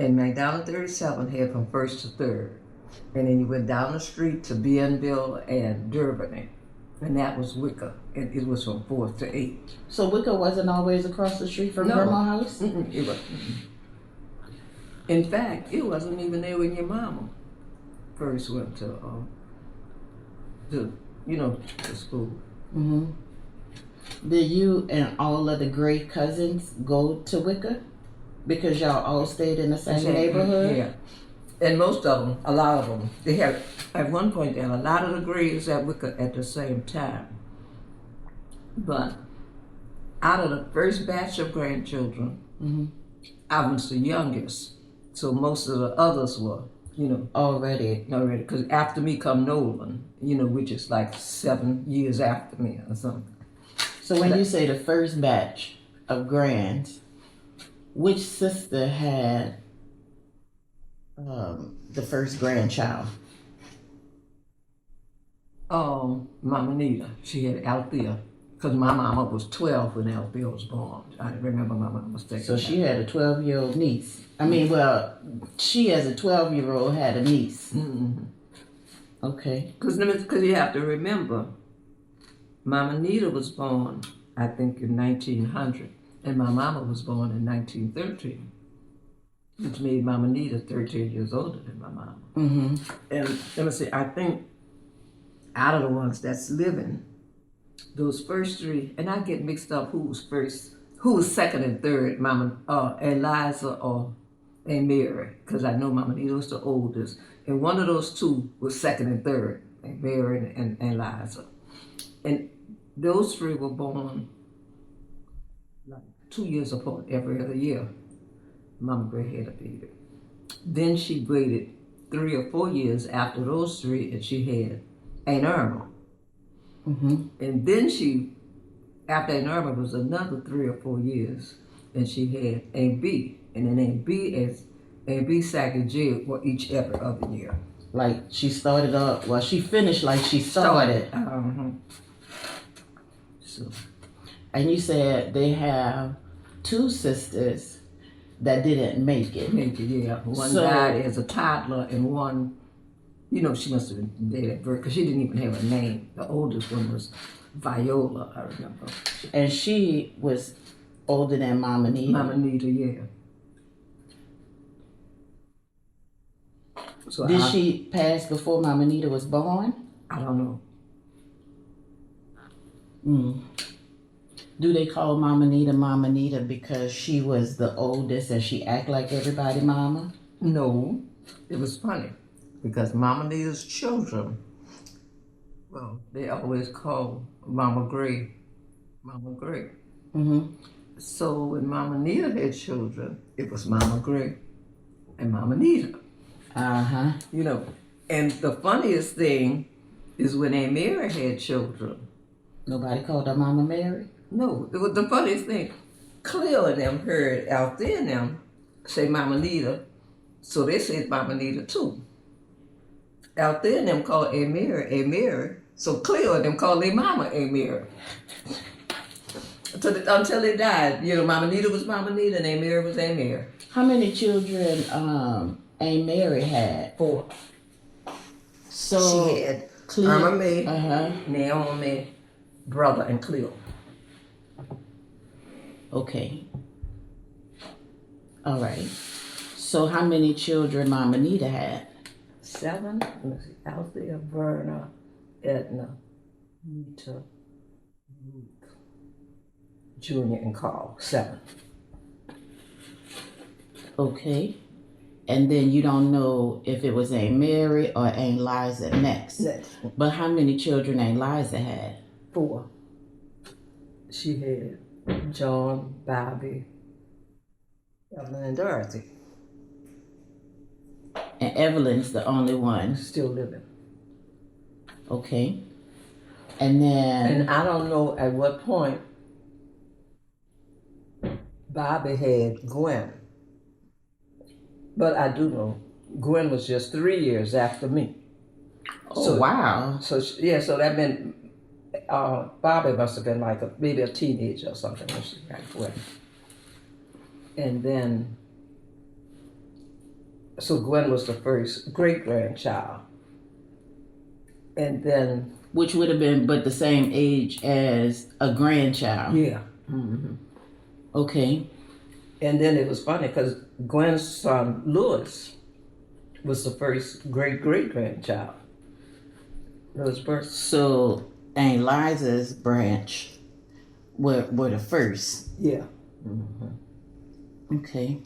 And McDonald 37 had from 1st to 3rd. And then you went down the street to Bienville and Durban. And that was Wicker. And it was from 4th to 8th. So Wicker wasn't always across the street from No. Grandma's house? It wasn't. In fact, it wasn't even there when your mama first went to school. Mm-hmm. Did you and all of the great cousins go to Wicker? Because y'all all stayed in the same neighborhood? Yeah. And most of them, a lot of them, they had, at one point, they had a lot of the grades at Wicker at the same time. But out of the first batch of grandchildren, mm-hmm. I was the youngest. So most of the others were, already. Because after me come Nolan, which is like 7 years after me or something. So when you say the first batch of grands, which sister had the first grandchild? Mama Nita. She had Althea. Because my mama was 12 when Althea was born. I remember my mama was taken. So she had a 12-year-old niece. I mean, well, she as a 12-year-old had a niece. Mm-hmm. Okay. Because you have to remember, Mama Nita was born, I think, in 1900. And my mama was born in 1913. Which made Mama Nita 13 years older than my mama. Mm-hmm. And let me see, I think out of the ones that's living, those first three, and I get mixed up who was second and third, Mama Eliza or Mary, because I know Mama Nita was the oldest. And one of those two was second and third, Mary and Eliza. And those three were born like 2 years apart every other year. Mama Gray had a baby. Then she waited 3 or 4 years after those three, and she had Aunt Irma. Mm-hmm. And then after Aunt Irma was another 3 or 4 years, and she had Aunt B. And then Aunt B Sack and Jill were each every other year. Like she started up, well, she finished like she started. So. And you said they have 2 sisters that didn't make it. Yeah. One died as a toddler, and one, she must have been dead at birth because she didn't even have a name. The oldest one was Viola, I remember. And she was older than Mama Nita. Mama Nita, yeah. So Did she pass before Mama Nita was born? I don't know. Mm. Do they call Mama Nita because she was the oldest and she act like everybody mama? No, it was funny because Mama Nita's children, well, they always call Mama Gray, Mama Gray. Mm-hmm. So when Mama Nita had children, it was Mama Gray and Mama Nita. Uh-huh. And the funniest thing is when Aunt Mary had children. Nobody called her Mama Mary? No, the funniest thing, Cleo and them heard out there and them say Mama Nita, so they said Mama Nita too. Out there and them called Aunt Mary, so Cleo and them called their mama Aunt Mary. Until they died, Mama Nita was Mama Nita and Aunt Mary was Aunt Mary. How many children Aunt Mary had? 4. So she had Cleo, Irma May, Naomi, brother, and Cleo. Okay. All right. So how many children Mama Nita had? 7. Let's see. Althea, Verna, Edna, Nita, Ruth, Junior, and Carl. 7. Okay. And then you don't know if it was Aunt Mary or Aunt Liza next. But how many children Aunt Liza had? 4. She had John, Bobby, Evelyn, and Dorothy. And Evelyn's the only one. Still living. Okay. And then... And I don't know at what point Bobby had Gwen. But I do know Gwen was just 3 years after me. Oh, wow. So that meant Bobby must have been like maybe a teenager or something when she got Gwen. And then So Gwen was the first great grandchild. And then, Which would have been but the same age as a grandchild. yeah. Okay. And then it was funny because Gwen's son, Louis, was the first great great grandchild. Louis birth. So Aunt Liza's branch were the first. Yeah. Okay.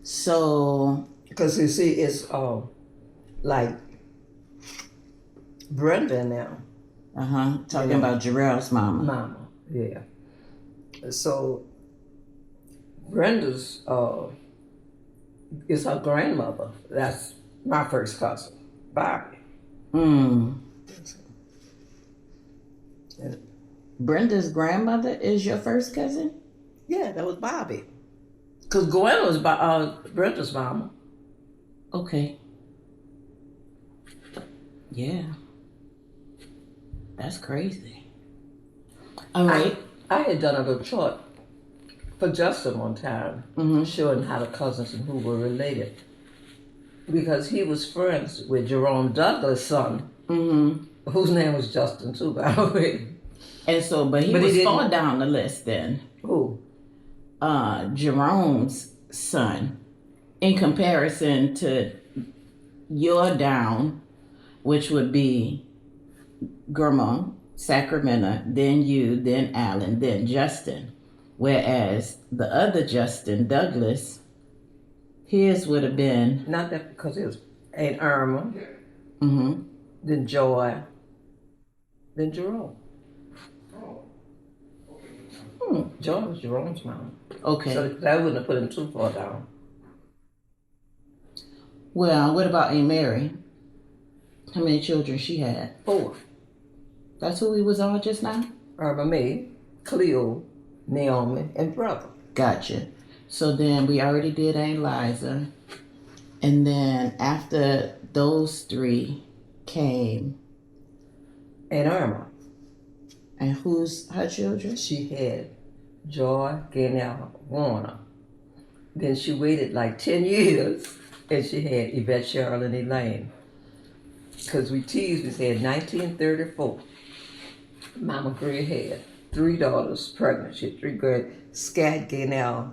So Because you see, it's like Brenda now. talking about Jarrell's mama. Mama, yeah. So Brenda's is her grandmother. That's my first cousin, Bobby. Brenda's grandmother is your first cousin? Yeah, that was Bobby. Because Gwen was Brenda's mama. Okay. Yeah. That's crazy. All right. I had done a little chart for Justin one time, showing how the cousins and who were related. Because he was friends with Jerome Douglas' son, whose name was Justin too, by the way. And so, but he was far down the list then. Who? Jerome's son, in comparison to your down, which would be Grandma, Sacramento, then you, then Alan, then Justin. Whereas the other Justin, Douglas, his would have been... Not that because it was Aunt Irma, then Joy, then Jerome. Joy was Jerome's mom. Okay. So that wouldn't have put him too far down. Well, what about Aunt Mary? How many children she had? 4. That's who we was on just now? Irma May, Cleo, Naomi, and brother. Gotcha. So then we already did Aunt Liza. And then after those 3 came... Aunt Irma. And who's her children? She had Joy, Gaynell, Warner. Then she waited like 10 years and she had Yvette, Cheryl, and Elaine. Because we teased, we said 1934. Mama Gray had 3 daughters pregnant. She had 3 girls. Scat, Gaynell,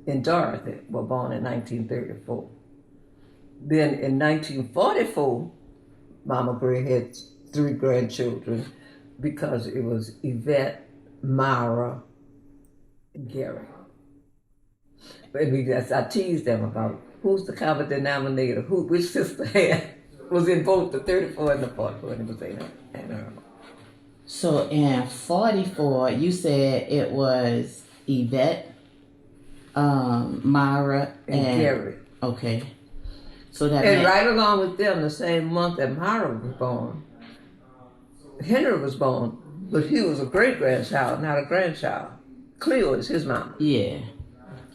and Dorothy were born in 1934. Then in 1944, Mama Gray had 3 grandchildren because it was Yvette, Myra, and Gary. But I teased them about who's the common denominator, which sister was in both the 34 and the 44, and it was Aunt Irma. So in 44, you said it was Yvette, Myra, and Gary. Okay. So that and right along with them, the same month that Myra was born, Henry was born, but he was a great-grandchild, not a grandchild. Cleo is his mama. Yeah.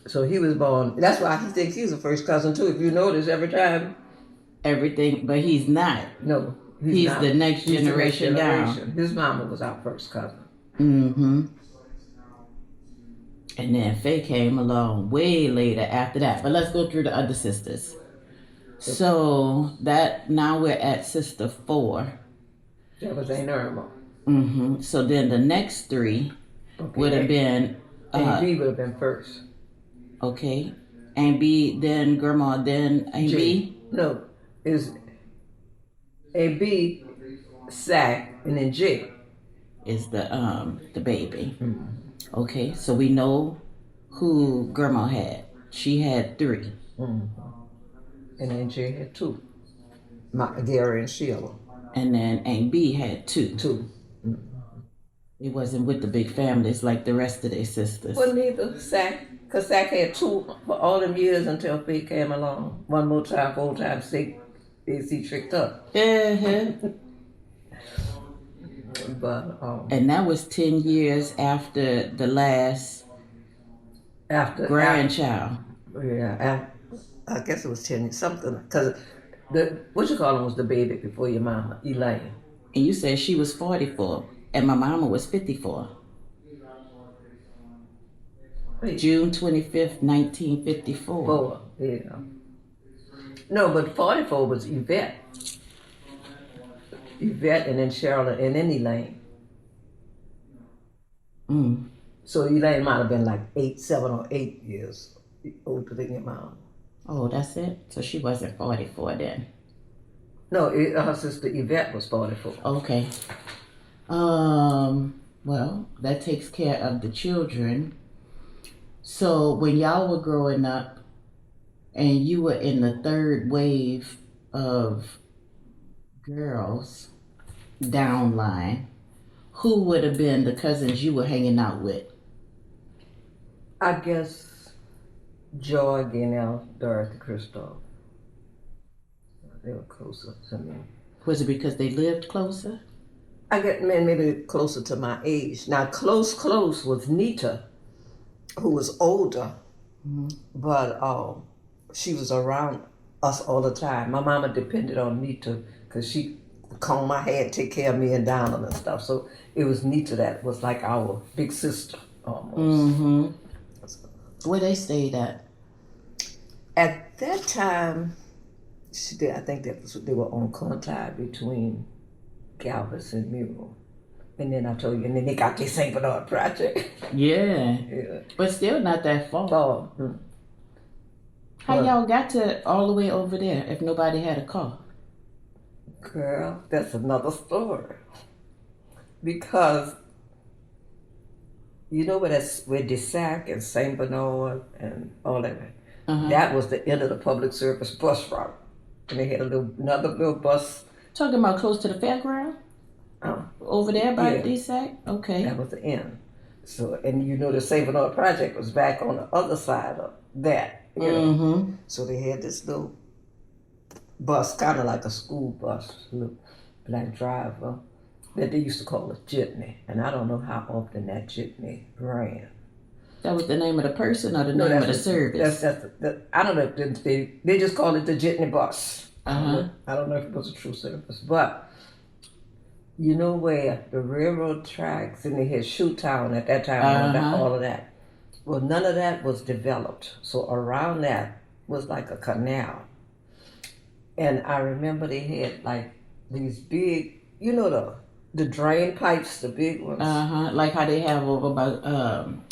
So he was born, that's why he thinks he's the first cousin too. If you notice every time. Everything, but he's not. No. He's not. the next generation down. His mama was our first cousin. And then Faye came along way later after that. But let's go through the other sisters. So that now we're at sister 4. That was Aunt Irma. So then the next 3 would have been... Aunt B would have been first. Okay. Aunt B, then Grandma, then Aunt B? No. It was Aunt B, Sack, and then J. Is the baby. Okay, so we know who Grandma had. She had 3. And then J had 2. Gary and Sheila. And then Aunt B had 2. 2. It wasn't with the big families like the rest of their sisters. Well, neither Sack, because Sack had 2 for all them years until Faye came along. 1 more time, 4 times, he tricked up. But and that was 10 years after the last grandchild. I guess it was 10 something, because what you call him was the baby before your mama, Elaine. And you said she was 44, and my mama was 54. Wait. June 25th, 1954. Yeah. No, but 44 was Yvette. Yvette and then Cheryl and then Elaine. Mm. So Elaine might have been like 7 or 8 years older than your mom. Oh, that's it? So she wasn't 44 then. No, her sister Yvette was 44. Okay. Well, that takes care of the children. So when y'all were growing up and you were in the third wave of girls downline, who would have been the cousins you were hanging out with? I guess Joy, Gaynell, Dorothy, Christoph. They were closer to me. Was it because they lived closer? I get maybe closer to my age. Now, close was Nita, who was older, but she was around us all the time. My mama depended on Nita because she would comb my hair, take care of me and Donald and stuff. So it was Nita that was like our big sister almost. Mm-hmm. Where they stayed at? At that time, I think they were on contact between Galvez and Mule. And then I told you, and then they got this St. Bernard project. Yeah. But still not that far. How y'all got to all the way over there if nobody had a car? Girl, that's another story. Because you know where DeSac and St. Bernard and all that. That was the end of the public service bus route. And they had another little bus. Talking about close to the fairground? Over there by DSAC? Okay. That was the end. So, and you know the St. Bernard project was back on the other side of that. You know? So they had this little bus, kind of like a school bus, little black driver, that they used to call a jitney. And I don't know how often that jitney ran. That was the name of the person or the name of the service? I don't know if they just called it the jitney bus. I don't know if it was a true service. But you know where the railroad tracks and they had Shoetown at that time, all of that. Well, none of that was developed. So around that was like a canal. And I remember they had like these big, you know, the drain pipes, the big ones. Like how they have over by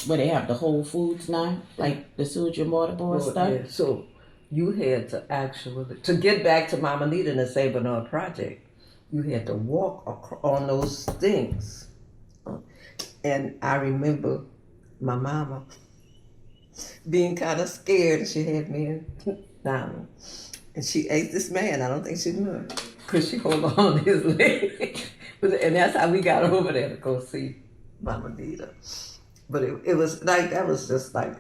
where they have the Whole Foods now, like the sewage and water board stuff. Yeah. So you had to actually, to get back to Mama Nita and the St. Bernard project, you had to walk on those things. And I remember my mama being kind of scared. She had me and Donald. And she ate this man. I don't think she knew it. Because she hold on to his leg. And that's how we got over there to go see Mama Nita. But it was like, that was just like,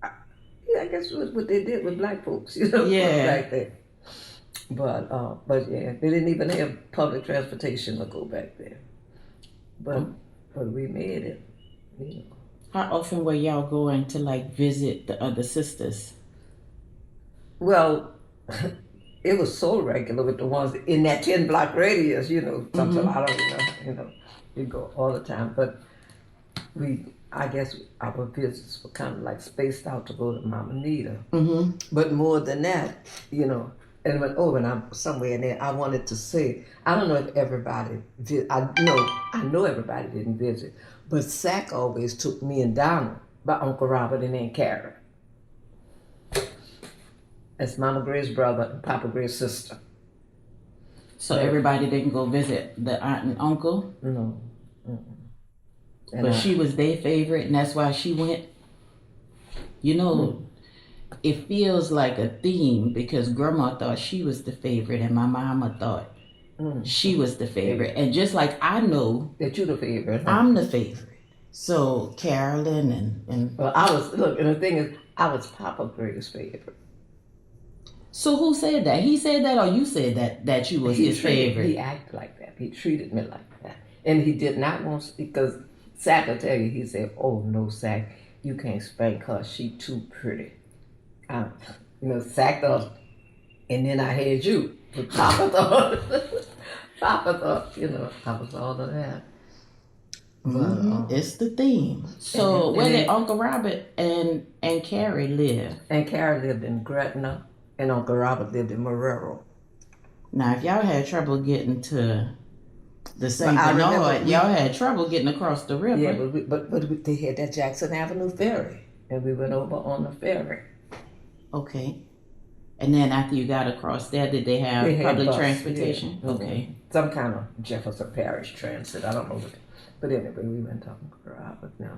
I guess what they did with black folks, you know, back there. But yeah, they didn't even have public transportation to go back there. But we made it, you know. How often were y'all going to like visit the other sisters? Well, it was so regular with the ones in that 10-block radius, you know, sometimes I don't know, you know, we go all the time. But I guess our visits were kind of like spaced out to go to Mama Nita. But more than that, you know, and when I'm somewhere in there, I wanted to say, I don't know if everybody I know everybody didn't visit, but Sack always took me and Donald by Uncle Robert and Aunt Carrie. That's Mama Gray's brother and Papa Gray's sister. So everybody didn't go visit the aunt and uncle? No. But she was their favorite and that's why she went? You know, it feels like a theme because Grandma thought she was the favorite and my mama thought she was the favorite. And just like I know that you're the favorite, I'm the favorite. So Carolyn and well, and the thing is, I was Papa Gray's favorite. So who said that? He said that or you said that you was his favorite? He acted like that. He treated me like that. And he did not want, because Sack will tell you, he said, oh no, Sack, you can't spank her. She too pretty. You know, Sack thought, and then I had you. But Papa thought, you know, I was all of that. But, it's the theme. So where did Uncle Robert and Carrie live? And Carrie lived in Gretna, and Uncle Robert lived in Marrero. Now, if y'all had trouble getting to the St. I Bernard, remember y'all had trouble getting across the river. Yeah, but they had that Jackson Avenue ferry, and we went over on the ferry. Okay. And then after you got across there, did they have public bus, transportation? yeah. Okay. Some kind of Jefferson Parish transit. I don't know what. But anyway, we went to Uncle Robert now.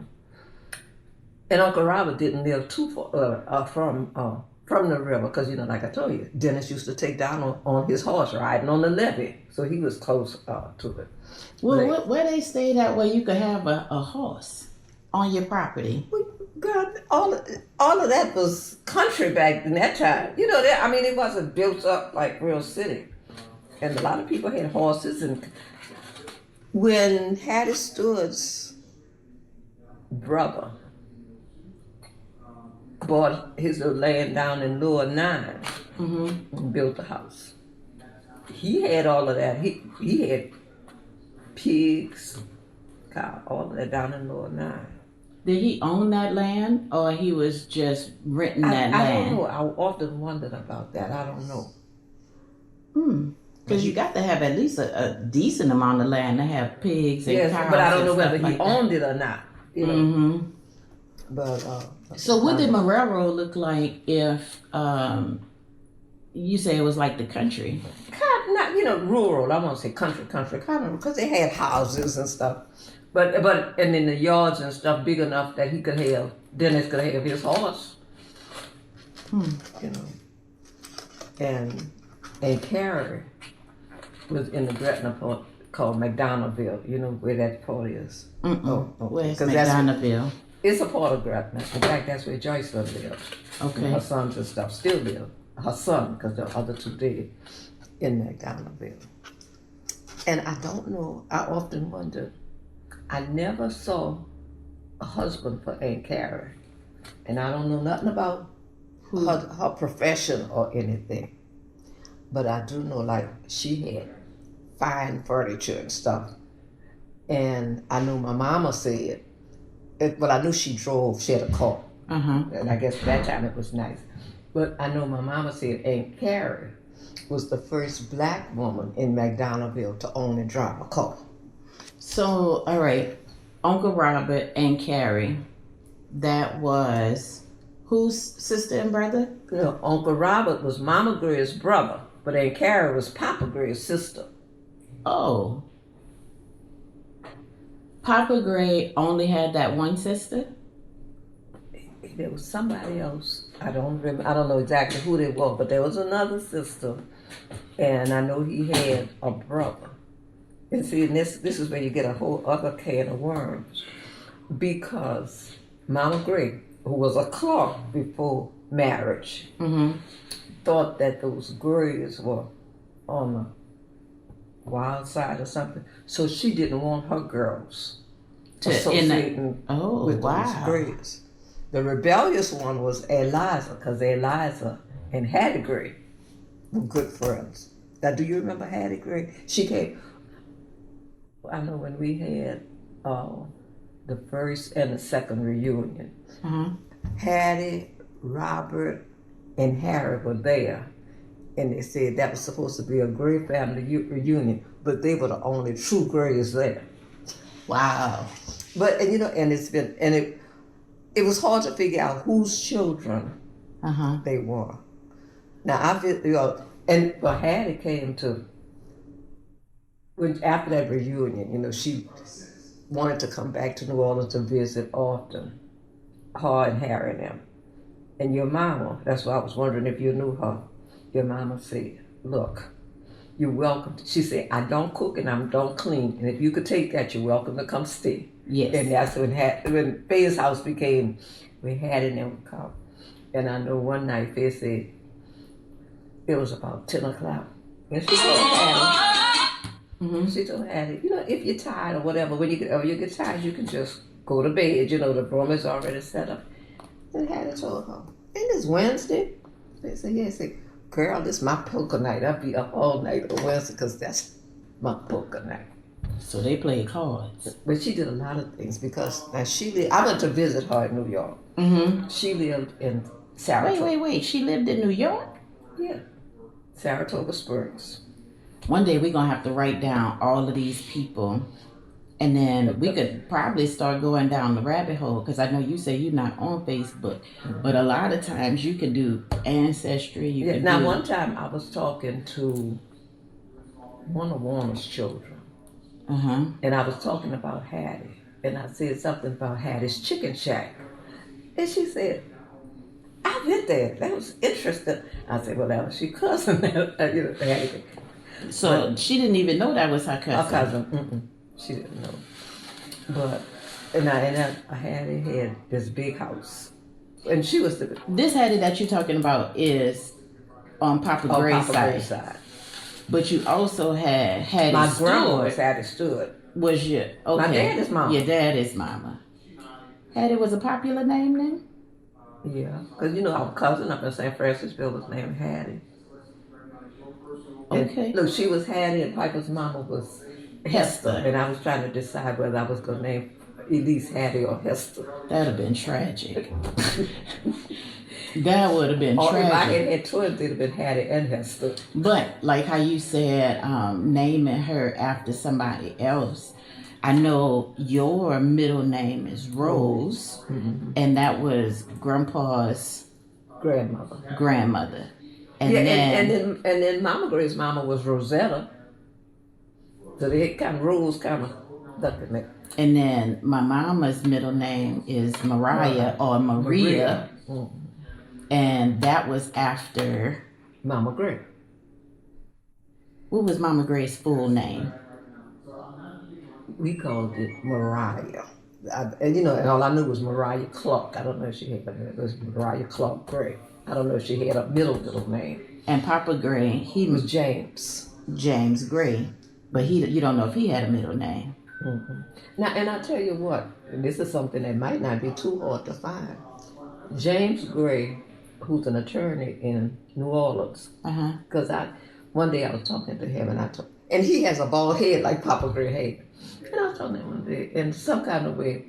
And Uncle Robert didn't live too far from the river, because, you know, like I told you, Dennis used to take down on his horse riding on the levee. So he was close to it. Well, where they stayed at where you could have a horse on your property? God, all of that was country back in that time. You know, it wasn't built up like real city. And a lot of people had horses. And when Hattie Stewart's brother bought his little land down in Lower 9 and built a house, he had all of that. He had pigs, cow, all of that down in Lower 9. Did he own that land, or he was just renting that land? I don't know. I often wondered about that. I don't know. Because you got to have at least a decent amount of land to have pigs and cows. But I don't know whether he owned it or not. You know. But so what did Marrero look like if you say it was like the country? Kind of not, rural. I won't say country, kind of, because they had houses and stuff. But and then the yards and stuff big enough that Dennis could have his horse. You know. And Carrie was in the Gretna part called McDonaldville. You know where that part is? Where's McDonaldville? It's a part of Gretna. In fact, that's where Joyce lived. Okay. And her sons and stuff still live. Her son, because the other two did, in McDonaldville. And I don't know, I often wondered, I never saw a husband for Aunt Carrie. And I don't know nothing about her profession or anything. But I do know, like, she had fine furniture and stuff. And I know my mama said, but I knew she had a car. And I guess at that time it was nice. But I know my mama said Aunt Carrie was the first black woman in McDonaldville to own and drive a car. So, all right, Uncle Robert and Carrie, that was whose sister and brother? No, Uncle Robert was Mama Greer's brother, but Aunt Carrie was Papa Greer's sister. Oh. Papa Gray only had that one sister? There was somebody else. I don't remember. I don't know exactly who they were, but there was another sister, and I know he had a brother. And see, this is where you get a whole other can of worms, because Mama Gray, who was a clerk before marriage, thought that those Grays were on the wild side or something, so she didn't want her girls associating with those Grays. The rebellious one was Eliza, because Eliza and Hattie Gray were good friends. Now, do you remember Hattie Gray? She came. I know when we had the first and the second reunion, Hattie, Robert, and Harry were there. And they said that was supposed to be a Gray family reunion, but they were the only true Grays there. Wow. But, and it was hard to figure out whose children they were. Now, but Hattie came to, after that reunion, she wanted to come back to New Orleans to visit often, her and Harry and them. And your mama, that's why I was wondering if you knew her. Your mama said, look, you're welcome. She said, I don't cook and I don't clean. And if you could take that, you're welcome to come stay. Yes. And that's when Faye's house became, we had it and come. And I know one night Faye said, it was about 10 o'clock. And she told Hattie, she told Hattie, if you're tired or whatever, when you get tired, you can just go to bed. The room is already set up. And Hattie told her, ain't this Wednesday? They said, yeah. She said, girl, this is my poker night. I'll be up all night on Wednesday because that's my poker night. So they played cards. But she did a lot of things because I went to visit her in New York. She lived in Saratoga. Wait. She lived in New York? Yeah, Saratoga Springs. One day we're gonna have to write down all of these people, and then we could probably start going down the rabbit hole. Because I know you say you're not on Facebook, but a lot of times you can do ancestry. You Yeah. can Now, do. one time I was talking to one of Warner's children, and I was talking about Hattie, and I said something about Hattie's Chicken Shack, and she said, "I went there. That was interesting." I said, "Well, that was your cousin, Hattie." So she didn't even know that was her cousin. Her cousin, she didn't know. But I had this big house, and she was the This Hattie that you're talking about is on Papa Gray's side. But you also had Hattie my Stewart. grandma was Hattie Stewart. Was your okay? My daddy's mama. Your daddy's mama. Hattie was a popular name then. Yeah, because our cousin up in St. Francisville was named Hattie. And Okay. look, she was Hattie, and Piper's mama was Hester. And I was trying to decide whether I was going to name Elise Hattie or Hester. That'd have been tragic. That would have been or tragic. If I had twins, it'd have been Hattie and Hester. But like how you said, naming her after somebody else. I know your middle name is Rose, and that was Grandpa's grandmother. And then Mama Gray's mama was Rosetta. So they kind of Rose kind of stuck in there. And then my mama's middle name is Mariah or Maria. And that was after Mama Gray. What was Mama Gray's full name? We called it Mariah. And all I knew was Mariah Clark. I don't know if she had it was Mariah Clark Gray. I don't know if she had a middle name. And Papa Gray, he was James Gray, but you don't know if he had a middle name. Now, and I tell you what, and this is something that might not be too hard to find. James Gray, who's an attorney in New Orleans, because one day I was talking to him, and he has a bald head like Papa Gray had. And I was talking to him one day, in some kind of way,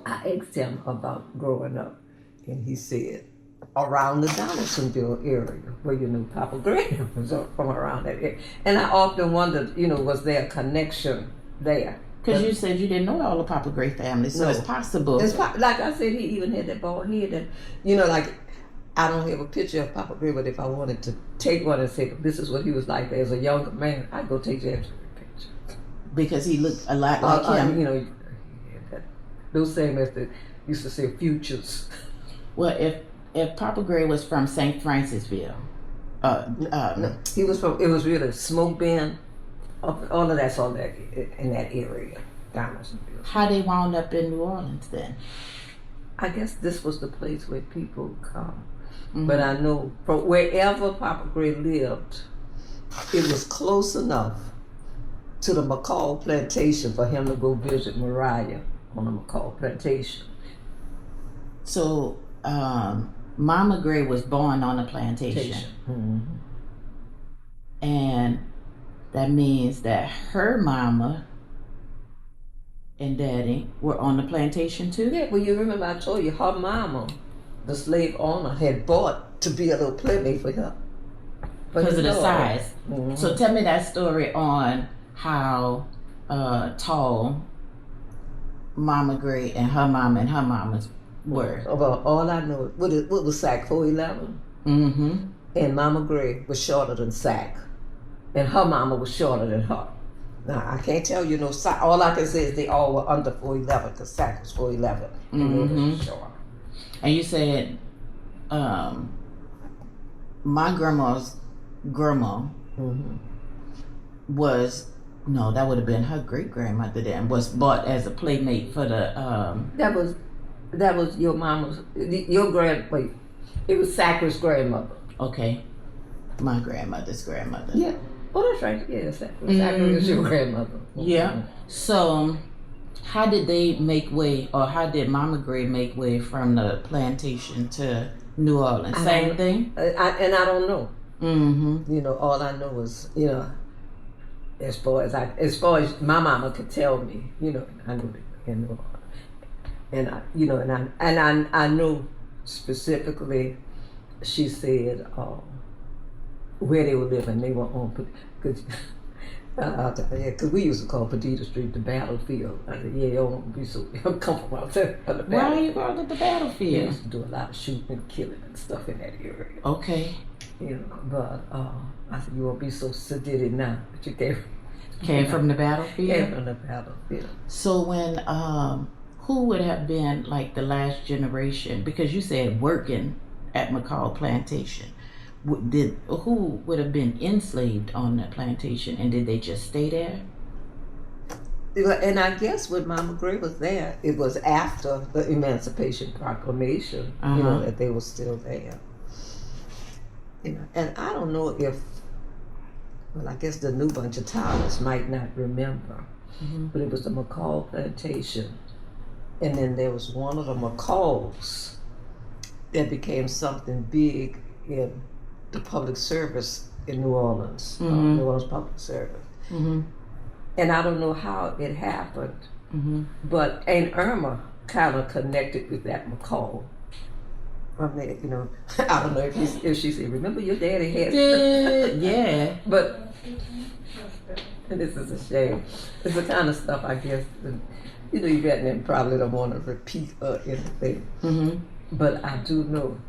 I asked him about growing up, and he said, around the Donaldsonville area, where Papa Gray was from around that area. And I often wondered, was there a connection there? Because you said you didn't know all the Papa Gray family, so it's possible. Like I said, he even had that bald head, and like I don't have a picture of Papa Gray, but if I wanted to take one and say this is what he was like as a younger man, I'd go take James' picture. Because he looked a lot like him. Those same as they used to say futures. Well, if Papa Gray was from St. Francisville, no, he was from. It was really Smoke Bend. All of that's all that in that area, Donaldsonville. How they wound up in New Orleans then? I guess this was the place where people come. But I know from wherever Papa Gray lived, it was close enough to the McCall plantation for him to go visit Mariah on the McCall plantation. So, Mama Gray was born on a plantation. And that means that her mama and daddy were on the plantation too? Yeah, well, you remember I told you her mama, the slave owner, had bought to be a little playmate for her. Because of the size. So tell me that story on how tall Mama Gray and her mamas were. Well, all I know, what was Sack 4'11"? And Mama Gray was shorter than Sack. And her mama was shorter than her. Now, I can't tell you no size. All I can say is they all were under 4'11", because Sack was 4'11". And was short. And you said my grandma's grandma was, no, that would have been her great grandmother then, was bought as a playmate for the That was your mama's, wait, it was Sacker's grandmother. Okay. My grandmother's grandmother. Yeah. Oh, that's right. Yeah, Sacker is your grandmother. Yeah. So, how did they make way, or how did Mama Gray make way from the plantation to New Orleans? Same thing? I don't know. All I know is, as far as my mama could tell me, I knew that, and I know specifically, she said, where they were living. They were on, because we used to call Petita Street the battlefield. I said, yeah, y'all won't be so comfortable out there on the Why are battlefield. you calling it the They battlefield? used to do a lot of shooting and killing and stuff in that area. Okay. You know, but I said, you won't be so sedated now, but you Came from the battlefield? came from the battlefield. So when, who would have been like the last generation? Because you said working at McCall Plantation. Who would have been enslaved on that plantation, and did they just stay there? And I guess when Mama Gray was there, it was after the Emancipation Proclamation, you know, that they were still there. You know, and I don't know if, well, I guess the new bunch of towers might not remember, but it was the McCall Plantation, and then there was one of the McCalls that became something big in the public service in New Orleans, New Orleans Public Service. And I don't know how it happened, but Aunt Irma kind of connected with that McCall. I mean, you know, I don't know if she said, remember your daddy had... Yeah. But, and this is a shame. It's the kind of stuff, I guess, that, you know, you got them probably don't want to repeat or anything. But I do know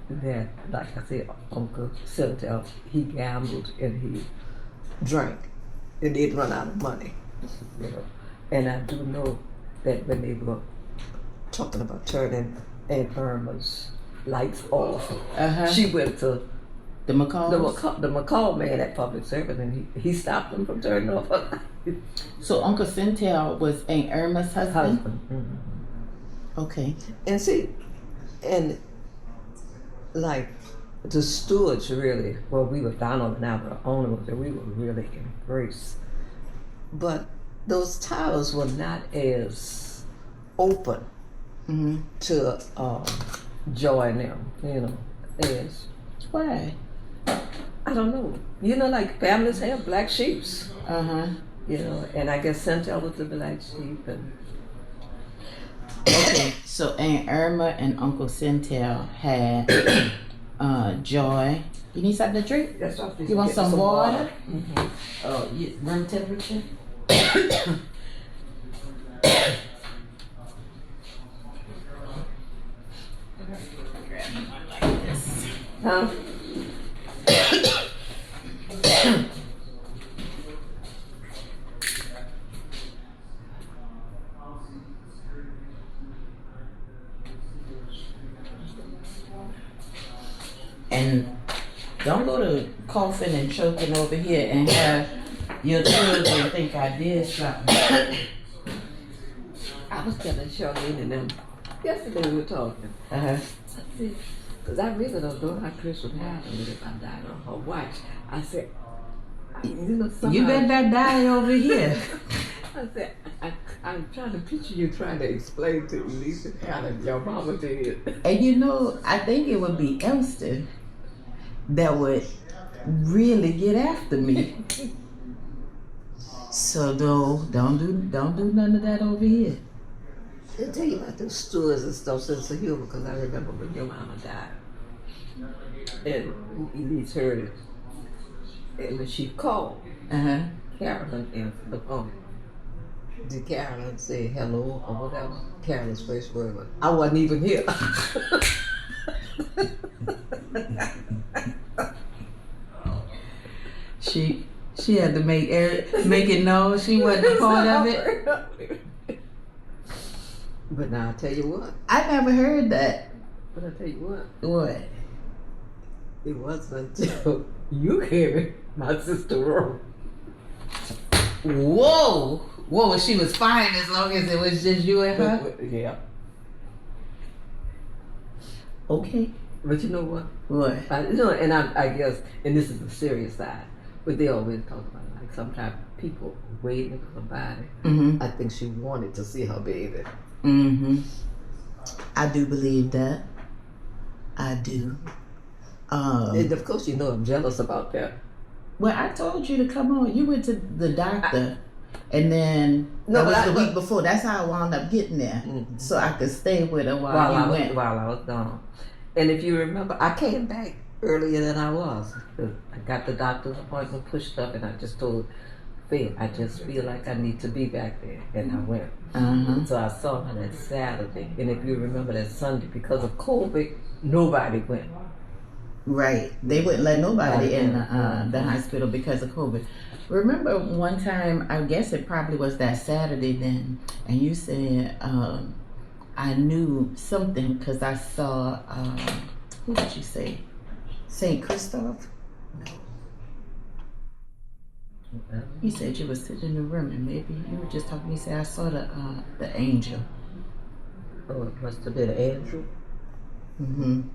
that, like I said, Uncle Centel, he gambled and he drank and they'd run out of money, you know. And I do know that when they were talking about turning Aunt Irma's lights off, she went to the McCalls? the McCall man at public service, and he stopped them from turning off her lights. So Uncle Centel was Aunt Irma's husband? Okay. And see, and like the stewards really, well, we were Donald and I were owners, and we were really embraced. But those towers were not as open to join them, you know, as... Why? I don't know. You know, like families have black sheeps. You know, and I guess Centel was the black sheep. And okay, so Aunt Irma and Uncle Centel had Joy. You need something to drink? that's what You want some water? Oh, room temperature? Huh? And don't go to coughing and choking over here and have your children think I did something. I was telling Charlene and them yesterday we were talking. Because I really don't know how Chris would happen if I died on her watch. I said, you know, somehow... You better not die over here. I said, I'm trying to picture you trying to explain to Lisa how your mama did. And you know, I think it would be Elston that would really get after me. So don't do none of that over here. I'll tell you about those stories and stuff since the humor, because I remember when your mama died. And Elise heard it. And when she called, Carolyn answered the phone. Did Carolyn say hello or whatever? Carolyn's first word was, I wasn't even here. She had to make it known she wasn't a part of it. But now I'll tell you what. I never heard that. But I'll tell you what. What? It wasn't until you came in my sister room. Whoa, she was fine as long as it was just you and her? Yeah. Okay. But you know what? What? I guess, and this is the serious side, but they always talk about like sometimes people waiting for somebody. I think she wanted to see her baby. I do believe that. I do. And of course, you know I'm jealous about that. Well, I told you to come on. You went to the doctor, and then No, that was but the week before. That's how I wound up getting there, so I could stay with her while you went. While I was gone. And if you remember, I came back earlier than I was. I got the doctor's appointment pushed up, and I just told Faith, I just feel like I need to be back there, and I went. So I saw her that Saturday, and if you remember that Sunday, because of COVID, nobody went. Right. They wouldn't let nobody in the hospital because of COVID. Remember one time, I guess it probably was that Saturday then, and you said, I knew something because I saw, who did you say? St. Christoph? No. You said you were sitting in the room and maybe you were just talking. You said, I saw the angel. Oh, it must have been Andrew. And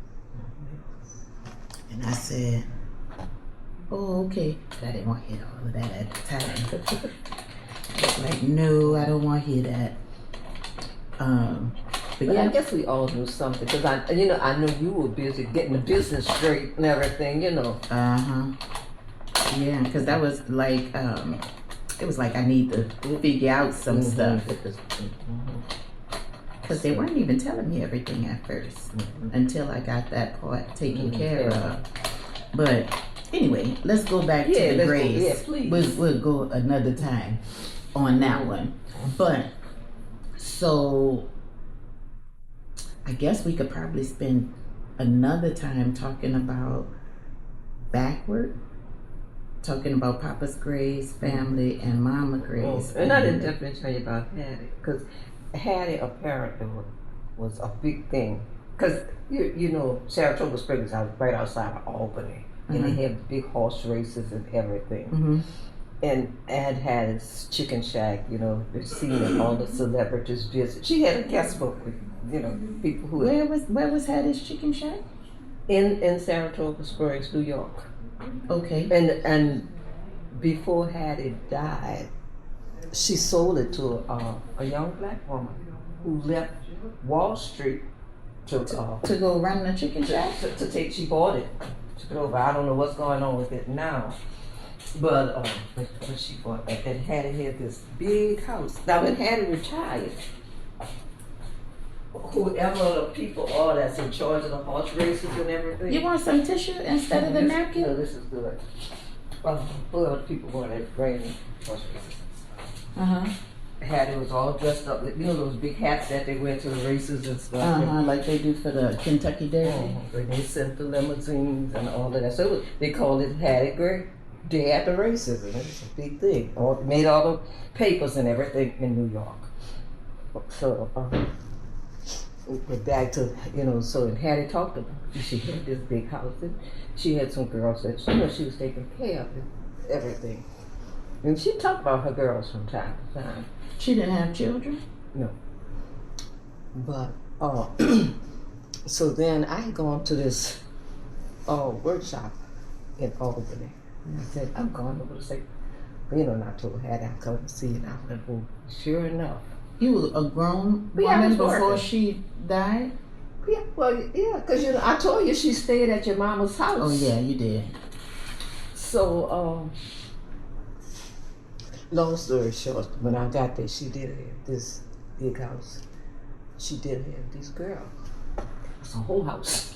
I said, oh, okay. But I didn't want to hear all of that at the time. I was like, no, I don't want to hear that. But yeah, I guess we all knew something because I knew you were busy getting the business straight and everything, Yeah, because that was like, it was like I need to figure out some stuff. Because they weren't even telling me everything at first until I got that part taken care of. But anyway, let's go back to the grace. Yeah, please. We'll go another time on that one. But so I guess we could probably spend another time talking about backward, talking about Papa's Gray's family and Mama Gray's family. And I didn't definitely tell you about Hattie, because Hattie apparently was a big thing. Because, Saratoga Springs is right outside of Albany, and they have big horse races and everything. And Ed had his chicken shack, they're seeing all the celebrities visit. She had a guest book with, people who... Where was Hattie's chicken shack? In Saratoga Springs, New York. Okay. And before Hattie died, she sold it to a young black woman who left Wall Street to go run the chicken shack? She bought it. Took it over. I don't know what's going on with it now. But when she bought it, and Hattie had this big house. Now when Hattie retired, whoever the people are that's in charge of the horse races and everything. You want some tissue instead of the napkin? No, this is good. Well, the people were that bring horse races. Hattie was all dressed up with, those big hats that they wear to the races and stuff. Like they do for the Kentucky Derby. And they sent the limousines and all of that. So they called it Hattie Gray Day at the Races, and it's a big thing. Made all the papers and everything in New York. So, but back to, so and Hattie talked about it. She had this big house, and she had some girls that, she was taking care of and everything. And she talked about her girls from time to time. She didn't have children? No. But, so then I had gone to this workshop in Albany. And I said, I'm going over to say, and I told Hattie I'd come to see it. And I went, well, sure enough. You were a grown woman before she died? Yeah, because I told you she stayed at your mama's house. Oh yeah, you did. So, long story short, when I got there, she did have this big house. She did have this girl. It was a whole house.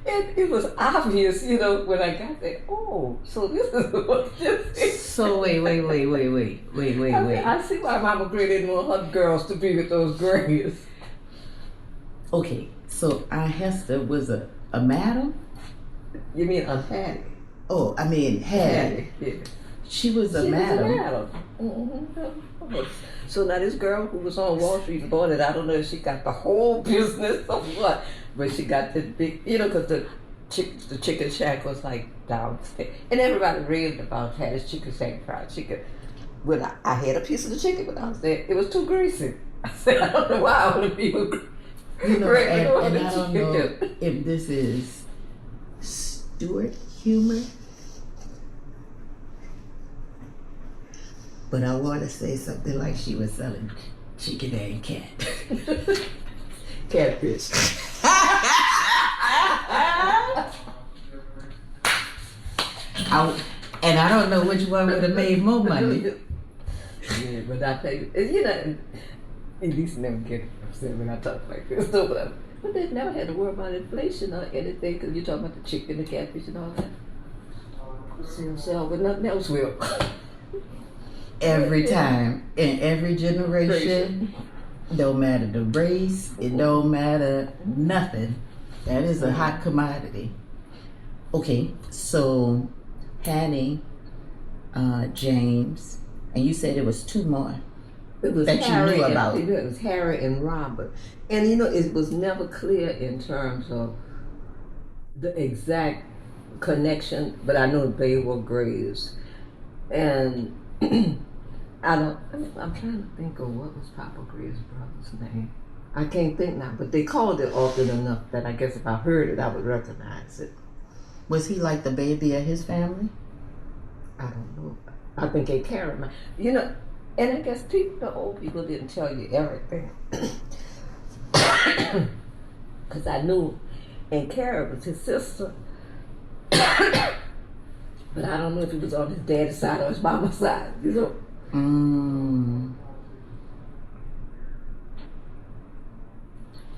And it was obvious, when I got there. Oh, so this is what this is. So wait. I see why Mama Gray didn't want her girls to be with those Grays. Okay, so Aunt Hester was a madam? You mean Aunt Hattie? Oh, I mean Hattie. Yeah. She was a madam. So now this girl who was on Wall Street and bought it, I don't know if she got the whole business or what, but she got this big, because the chicken shack was like downstairs. And everybody raved about Hattie's chicken shack fried chicken. When I had a piece of the chicken, but I said, it was too greasy. I said, I don't know why I want to be with and I don't know if this is Stuart humor, but I want to say something like she was selling chicken and cat. Catfish. And I don't know which one would have made more money. Yeah, but I tell you, at least never get saying when I talk like this. So, but they never had to worry about inflation or anything because you're talking about the chicken, the catfish, and all that. So, but nothing else will. Every time, in every generation, don't matter the race, it don't matter nothing. That is a hot commodity. Okay, so Hattie, James, and you said it was 2 more. It was That you Harry knew and, about. It was Harry and Robert. And you know, it was never clear in terms of the exact connection, but I know they were graves. And I'm trying to think of what was Papa Gray's brother's name. I can't think now, but they called it often enough that I guess if I heard it, I would recognize it. Was he like the baby of his family? I don't know. I think they carried my, you know, and I guess the old people didn't tell you everything. Because I knew, and Kara was his sister. But I don't know if it was on his daddy's side or his mama's side, you know.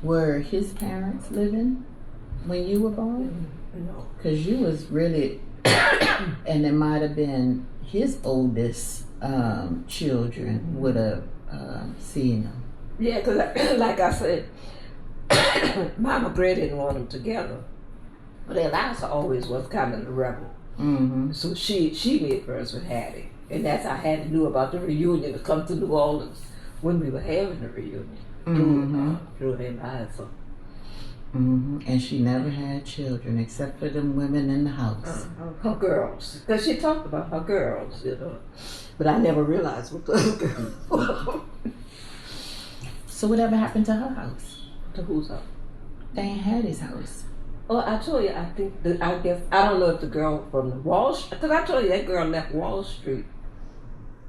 Were his parents living when you were born? No. Because you was really, and it might have been his oldest children would have seen him. Yeah, because like I said, Mama Gray didn't want them together. But Eliza always was kind of the rebel. Mm-hmm. So she made friends with Hattie. And that's how Hattie knew about the reunion to come to New Orleans when we were having the reunion. Through Eliza. Mm-hmm. And she never had children except for them women in the house. Her girls. Because she talked about her girls, you know. But I never realized what those girls were. So whatever happened to her house? To whose house? They ain't had his house. Oh, I told you, I don't know if the girl from the Wall Street, because I told you that girl left Wall Street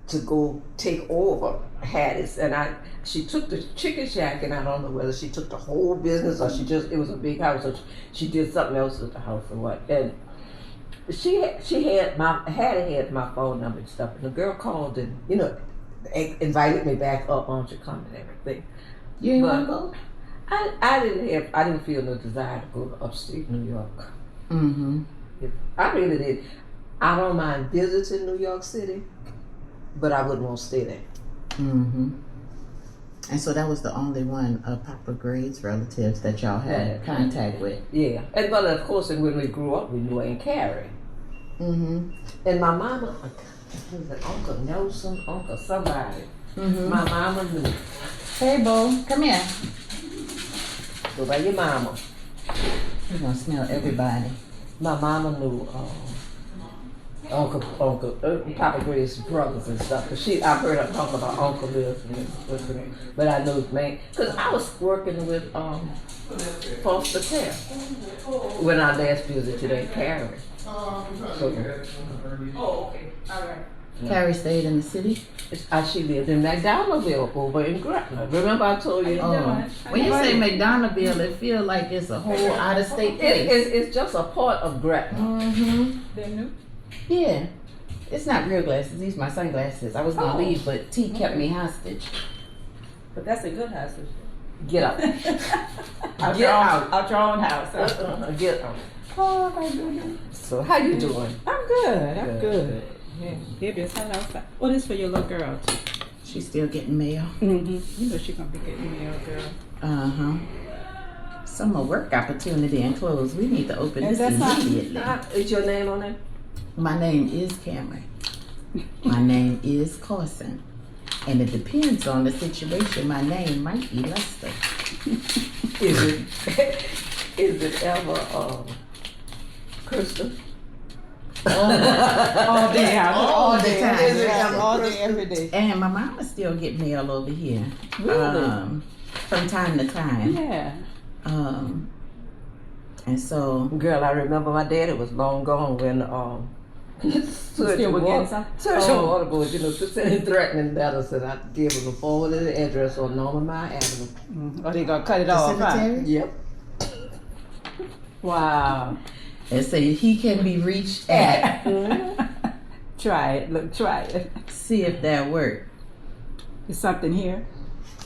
to go take over Hattie's, and she took the chicken shack, and I don't know whether she took the whole business or it was a big house, or she did something else with the house or what. And Hattie had my phone number and stuff, and the girl called and, you know, invited me back up, why don't you come and everything. You ain't want to go? I didn't feel no desire to go to upstate New York. Mm-hmm. I really did. I don't mind visiting New York City, but I wouldn't want to stay there. Mm-hmm. And so that was the only one of Papa Gray's relatives that y'all had contact with. Yeah, and but of course, and when we grew up, we knew Aunt Carrie. Mm-hmm. And my mama, was it Uncle Nelson, Uncle somebody. Mm-hmm. My mama knew. Hey, Bo, come here. Go by your mama. We're gonna smell everybody. My mama knew Uncle Papa Gray's brothers and stuff. Cause I've heard her talk about Uncle this and this, but I know his name. Cause I was working with foster care when I last visited Aunt Carrie. Oh, So, okay. All right. Carrie stayed in the city. she lived in McDonaldville over in Gretna. Remember I told you? When you say McDonaldville, it feels like it's a whole out-of-state place. It's just a part of Gretna. Mm-hmm. They're new. Yeah. It's not real glasses. These are my sunglasses. I was going to leave, but T kept me hostage. But that's a good house. Get out. Get out. Out your own house. Get out. Oh my goodness. So how you doing? I'm good. I'm Good. good. Yeah. Baby, it's hot outside. What is for your little girl? She's still getting mail. Mm-hmm. You know she gonna be getting mail, girl. Uh-huh. Summer work opportunity and clothes. We need to open And this that's immediately. Is your name on there? My name is Cameron. My name is Carson. And it depends on the situation. My name might be Lester. Is it ever Krista? All day, All the time. Is it ever all day, Krista? every day. And my mama still get mail over here. Really? From time to time. Yeah. And so Girl, I remember my daddy was long gone when Still with cancer? Surgeon Water Board, you know, sending threatening letters, and I gave him the forwarded address on Norman Mile Avenue. Mm-hmm. Or they gonna cut it the off, huh? cemetery. Yep. Wow. And say he can be reached at. Try it. Look, try it. See if that worked. Is something here?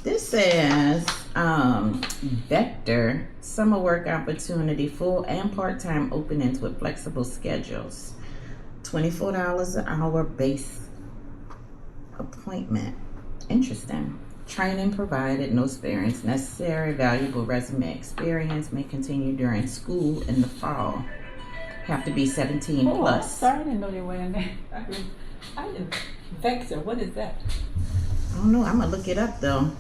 This says Vector, summer work opportunity, full and part-time openings with flexible schedules. $24 an hour base appointment. Interesting. Training provided, no experience necessary. Valuable resume experience may continue during school in the fall. Have to be 17 Oh, plus. sorry, I didn't know they were in there. I didn't. Vector, what is that? I don't know. I'm gonna look it up though.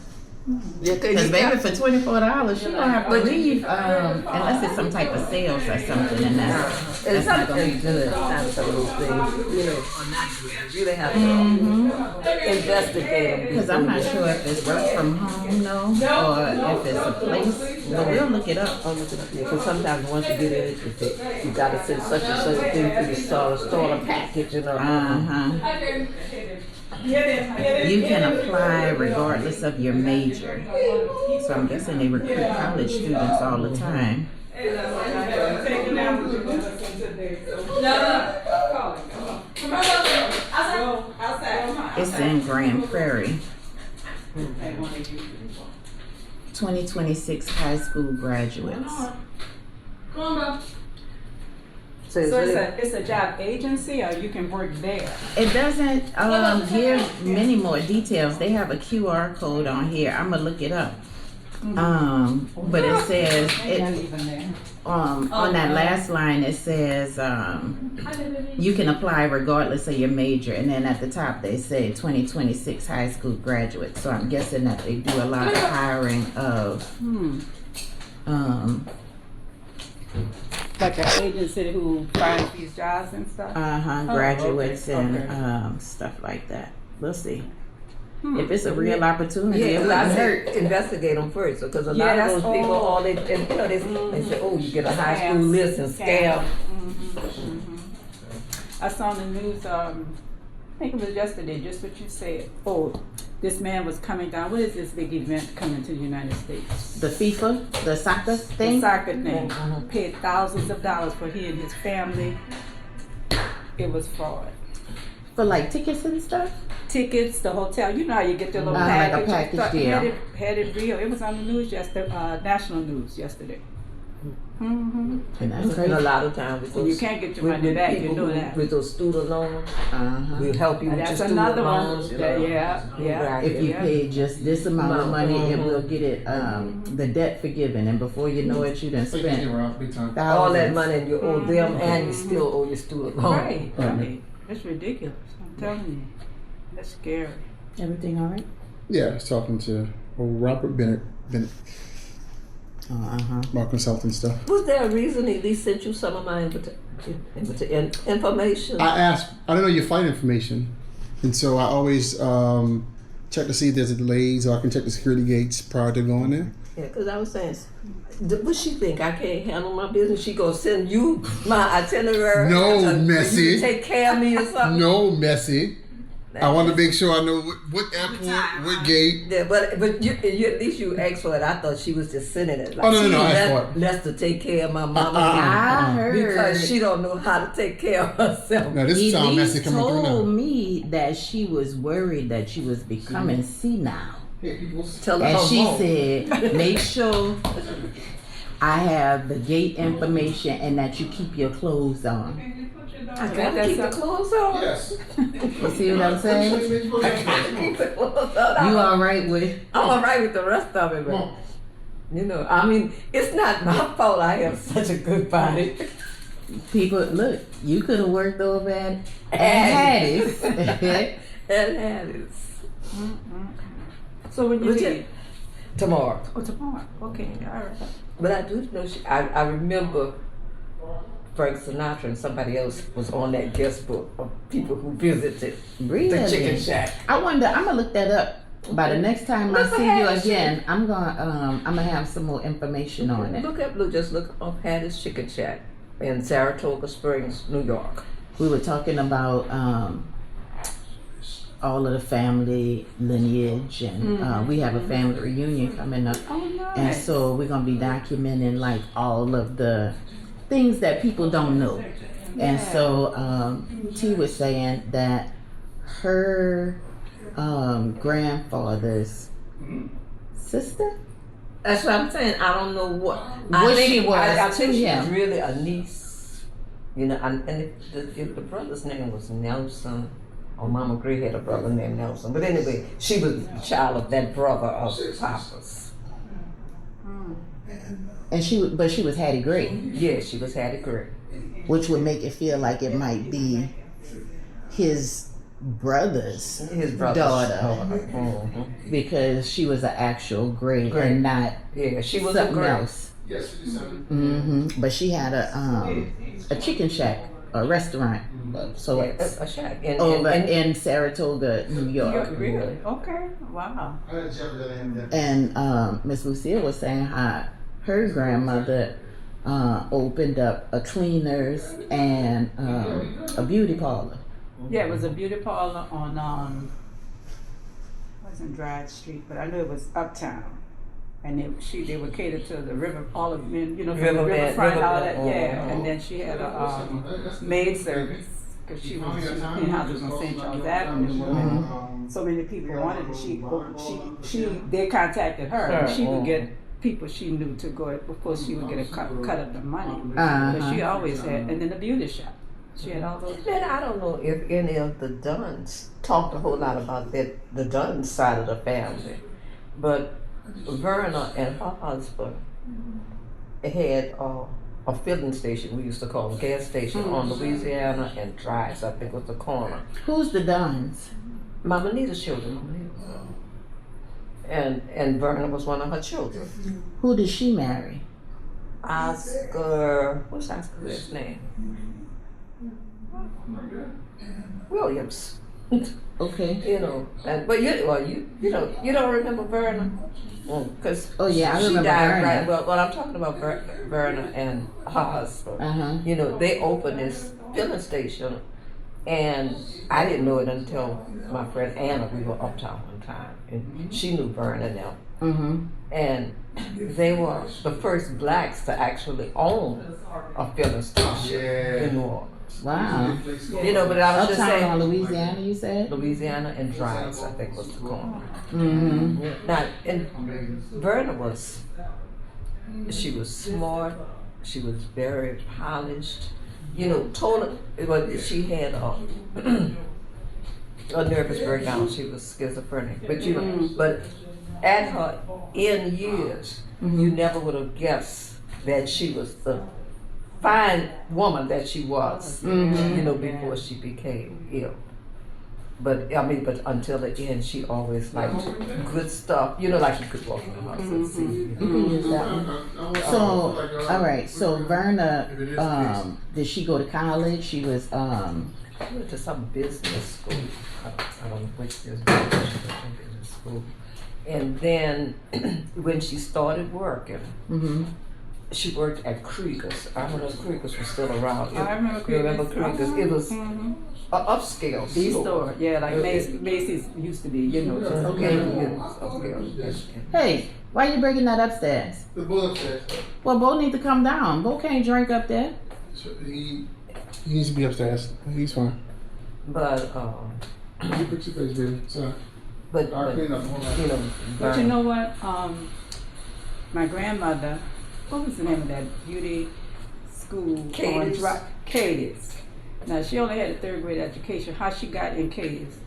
Yeah, Because baby, for $24, she don't have to leave unless it's some type of sales or something, and that's not gonna be good. Sometimes some of those things, you know, are not good. You really have to investigate them. Because I'm not sure if it's work from home, no, or if it's a place. But we'll look it up. I'll look it up, yeah, because sometimes once you get in it, you say, you gotta send such and such thing to the store a package, you know. You can apply regardless of your major. So I'm guessing they recruit college students all the time. It's in Grand Prairie. 2026 high school graduates. So it's a job agency, or you can work there? It doesn't give many more details. They have a QR code on here. I'm gonna look it up. But it says on that last line it says you can apply regardless of your major, and then at the top they say 2026 high school graduates. So I'm guessing that they do a lot of hiring of like an agency who finds these jobs and stuff? graduates okay. and stuff like that. We'll see. If it's a real opportunity, Yeah, it because I wouldn't say hurt. investigate them first, because a Yeah, lot that's of those people, all. all they, and, you know, they say, oh, you get a high school Scams. list and scam. I saw on the news, I think it was yesterday, just what you said. Oh, this man was coming down. What is this big event coming to the United States? The FIFA, the soccer The thing. soccer thing. Paid thousands of dollars for he and his family. It was fraud. For like tickets and stuff? Tickets, the hotel. You know how you get the little Like a package. package deal. Had it real. It was on the news yesterday, national news yesterday. And that's And a crazy. lot of times with And those, you can't get your with money back, you people know who- that. with those student loans, we'll help you with your That's student another one. loans. You That- know. yeah. Right. If you pay just this amount of money, it will get it the debt forgiven, and before you know it, you done So you can get spent around big time. thousands. All that money and you owe them and you still owe your student loan. Right. That's ridiculous. I'm telling you. That's scary. Everything all right? Yeah, I was talking to old Robert Bennett, about consulting stuff. Was there a reason he at least sent you some of my information? I asked, I don't know your flight information, and so I always check to see if there's a delays, or I can check the security gates prior to going there. Yeah, because I was saying, what she think? I can't handle my business? She gonna send you my itinerary? No, for you to messy. take care of me or something? No, messy. I want to make sure I know what airport, what gate. Yeah, but you at least you asked for it. I thought she was just sending it. Like, Oh, no, she I asked left, for left to take care of my mama I heard because she don't know how to take care of herself. Now this sound messy Elise coming through told now. me that she was worried that she was becoming senile. Tell her And how she long. said, make sure I have the gate information and that you keep your clothes on. I gotta keep the clothes on. Yes. You see what I'm saying? Keep the clothes on. You all right with? I'm all right with the rest of it, but you know, I mean, it's not my fault I have such a good body. People, look, you could have worked over at Hattie's. And that is So when you Legit. leave? tomorrow. Oh, tomorrow. Okay, all right. But I do know I remember Frank Sinatra and somebody else was on that guest book of people who visited Really? the chicken shack. I wonder, I'm gonna look that up. By the next time I see you again, I'm gonna have some more information on it. Just look up Hattie's Chicken Shack in Saratoga Springs, New York. We were talking about all of the family lineage, and we have a family reunion coming up, Oh, nice. and so we're gonna be documenting like all of the things that people don't know. And so T was saying that her grandfather's sister That's what I'm saying. I don't know what. What she was I to think she was him. really a niece. You know, and if the brother's name was Nelson, or Mama Gray had a brother named Nelson. But anyway, she was the child of that brother of Papa's. And she was Hattie Gray, Yeah, she was Hattie Gray. which would make it feel like it might be his brother's His brother's daughter, Mhm. because she was an actual Gray Gray. and not Yeah, she was a something Gray. else. But she had a chicken shack, a restaurant, so Yeah, it's a shack. over in Saratoga, New York. Really? Okay. Wow. And Miss Lucille was saying how her grandmother opened up a cleaners and a beauty parlor. Yeah, it was a beauty parlor on it wasn't Drive Street, but I knew it was uptown. And they would cater to the river, all of men, you know, from the riverfront, all that, yeah. And then she had a maid service because she was cleaning houses on St. Charles Avenue. And so many people wanted it. They contacted her, and she would get people she knew to go. Of course, she would get a cut of the money, but she always had. And then the beauty shop, she had all those. Then I don't know if any of the Dunns talked a whole lot about the Dunn side of the family, but Verna and her husband had a filling station, we used to call it a gas station, on Louisiana and Drive, I think was the corner. Who's the Duns? Mama Nita's children, Mama Nita. And Verna was one of her children. Who did she marry? Oscar, what's Oscar's name? Williams. Okay. You know, but you don't remember Verna, because Oh yeah, I she remember died Verna. right. Well, I'm talking about Verna and her husband. You know, they opened this filling station, and I didn't know it until my friend Anna. We were uptown one time, and she knew Verna now, and they were the first blacks to actually own a filling station in New Orleans. Wow. You know, but I was just Uptown saying. on Louisiana, you said? Louisiana and Dries, I think was the corner. Now, and Verna she was smart, she was very polished, you know, she had a nervous breakdown, she was schizophrenic, but you know, but at her end years, you never would have guessed that she was the fine woman that she was, you know, before she became ill. But until the end, she always liked good stuff. You know, like you could walk in the house and see. You know. Use that one. So, all right. So Verna, did she go to college? She was. She went to some business school. I don't know which business. She went to business school. And then when she started working, she worked at Krieger's. I don't know if Krieger's was still around. I remember You remember Krieger's? It was an upscale store, yeah, like Macy's used to be, you know. Okay. It was upscale. Hey, why are you breaking that upstairs? The bull upstairs. Well, Bo need to come down. Bo can't drink up there. He needs to be upstairs. He's fine. But You fix your face, baby. Sorry. but I'll clean up. you know. But you know what? My grandmother, what was the name of that beauty school? Katie's. Katie's. Now she only had a third grade education. How she got in Katie's,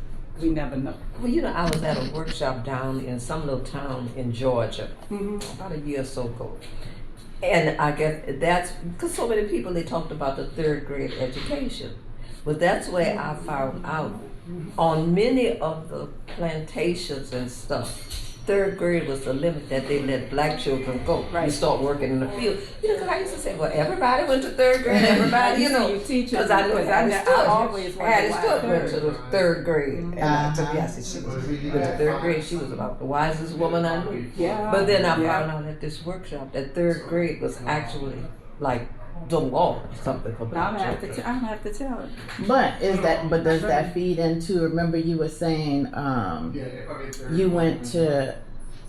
we never know. Well, you know, I was at a workshop down in some little town in Georgia about a year or so ago. And I guess that's because so many people, they talked about the third grade education. But that's where I found out on many of the plantations and stuff, third grade was the limit that they let black children go. Right. You start working in the field. You know, because I used to say, well, everybody went to third grade, everybody, you know. Because I know I always Hattie wondered Stewart why went to the third grade. And I took Uh-huh. yes, she was went to third grade. She was about the wisest woman I knew. Yeah. But then I found out at this workshop that third grade was actually like the law or something for black I'm gonna children. have to tell her. But does that feed into? Remember, you were saying you went to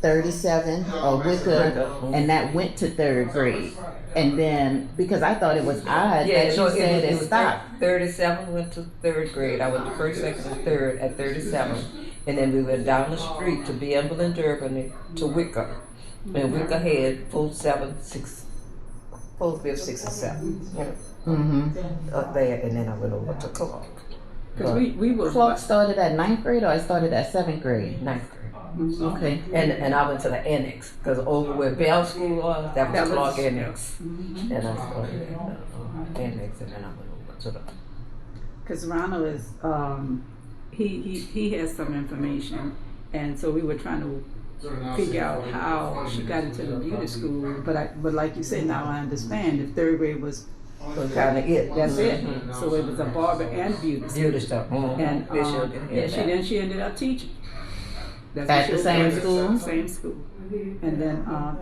37 or Wicca, and that went to third grade, and then because I thought it was odd that you said it stopped. 37 went to third grade. I went to first, second, and third at 37. And then we went down the street to Bienville and Durban to Wicca. And week ahead, 4, 7, 6, 4, 5, 6, and 7. You know, Mm-hmm. up there, and then I went over to Clark. Cause we was Clark started at 9th grade, or I started at 7th grade? 9th grade. Okay. And I went to the annex, because over where Bell School was, that was Clark Annex. Mm-hmm. And I started at the annex, and then I went over to the. Cause Ronald is he has some information, and so we were trying to figure out how she got into the beauty school. But like you said, now I understand. If 3rd grade was Kind of it. that's it. So it was a barber and beauty school. Beauty stuff. And she ended up teaching. That's At what she the was same doing. school? Same school. And then I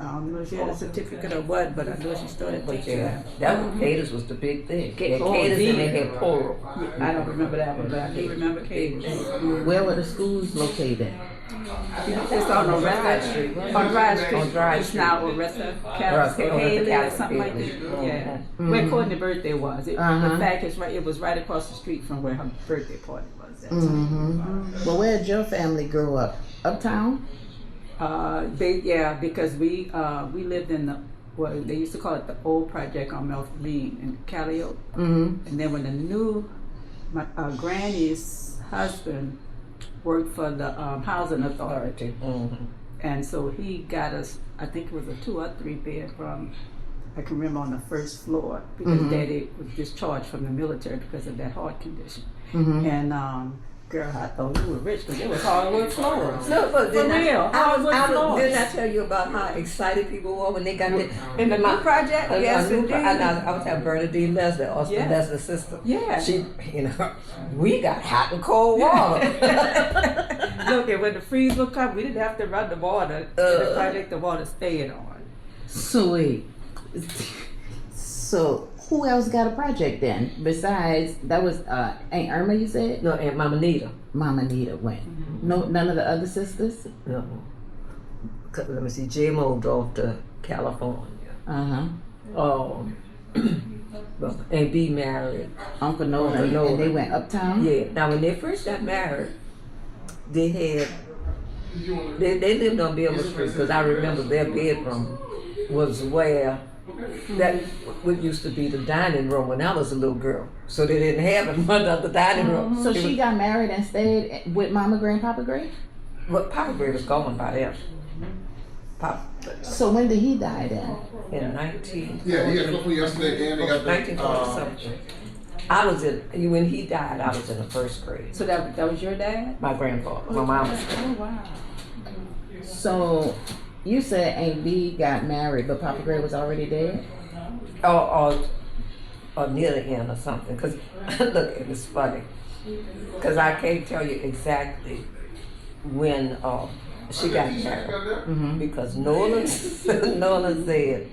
don't know if she had a certificate or what, but I know she started But teaching. yeah, that was Caters was the big thing. They had Oh, Caters and they yeah. had Poro. I don't remember that one, but I do remember Kate. Where were the schools located? It's on Oretta Street. On Drive Street. On Drive It's Street. now Oretta Oretta Haley or Catholic something like that. Building. Yeah. Mhm. Where Courtney's birthday was. Uh-huh. In fact, it was right across the street from where her birthday party was. That time. Mm-hmm. Well, where did your family grow up? Uptown? Because we lived in the what they used to call it the old project on Melford Lane in Calliope. Mm-hmm. And then when my granny's husband worked for the housing authority, and so he got us. I think it was a 2 or 3 bedroom. I can remember on the 1st floor because Mhm. Daddy was discharged from the military because of that heart condition. Mm-hmm. And girl, I thought we were rich because it was hardwood floors. No, but For didn't real, hardwood didn't I floors. tell you about how excited people were when they got the In the new project, yes, indeed. I was at Bernadine Leslie, Austin Yeah. Leslie's sister. Yeah. She, we got hot and cold water. Look, and when the freeze would come, we didn't have to run the water. In the project, the water stayed on. Sweet. So who else got a project then? Besides, that was Aunt Irma, you said? No, and Mama Nita. Mama Nita went. No, none of the other sisters? No. Let me see. J moved off to California. Uh-huh. And B married. Uncle Nolan. Uncle Nolan. And they went uptown? Yeah. Now when they first got married, they lived on Bill Street because I remember their bedroom was where that what used to be the dining room when I was a little girl. So they didn't have it under the dining room. So she got married and stayed with Mama Gray and Papa Gray? Well, Papa Gray was gone by then. Papa So when did he die then? in 19. Yeah, he got a couple yesterday, and they got the 1947. I was when he died. I was in the 1st grade. So that was your dad? My grandfather, my mama's. Oh wow. So you said Aunt B got married, but Papa Gray was already dead? Or near the end or something. Because look, it was funny. Because I can't tell you exactly when she got married. Mm-hmm. Because Nolan said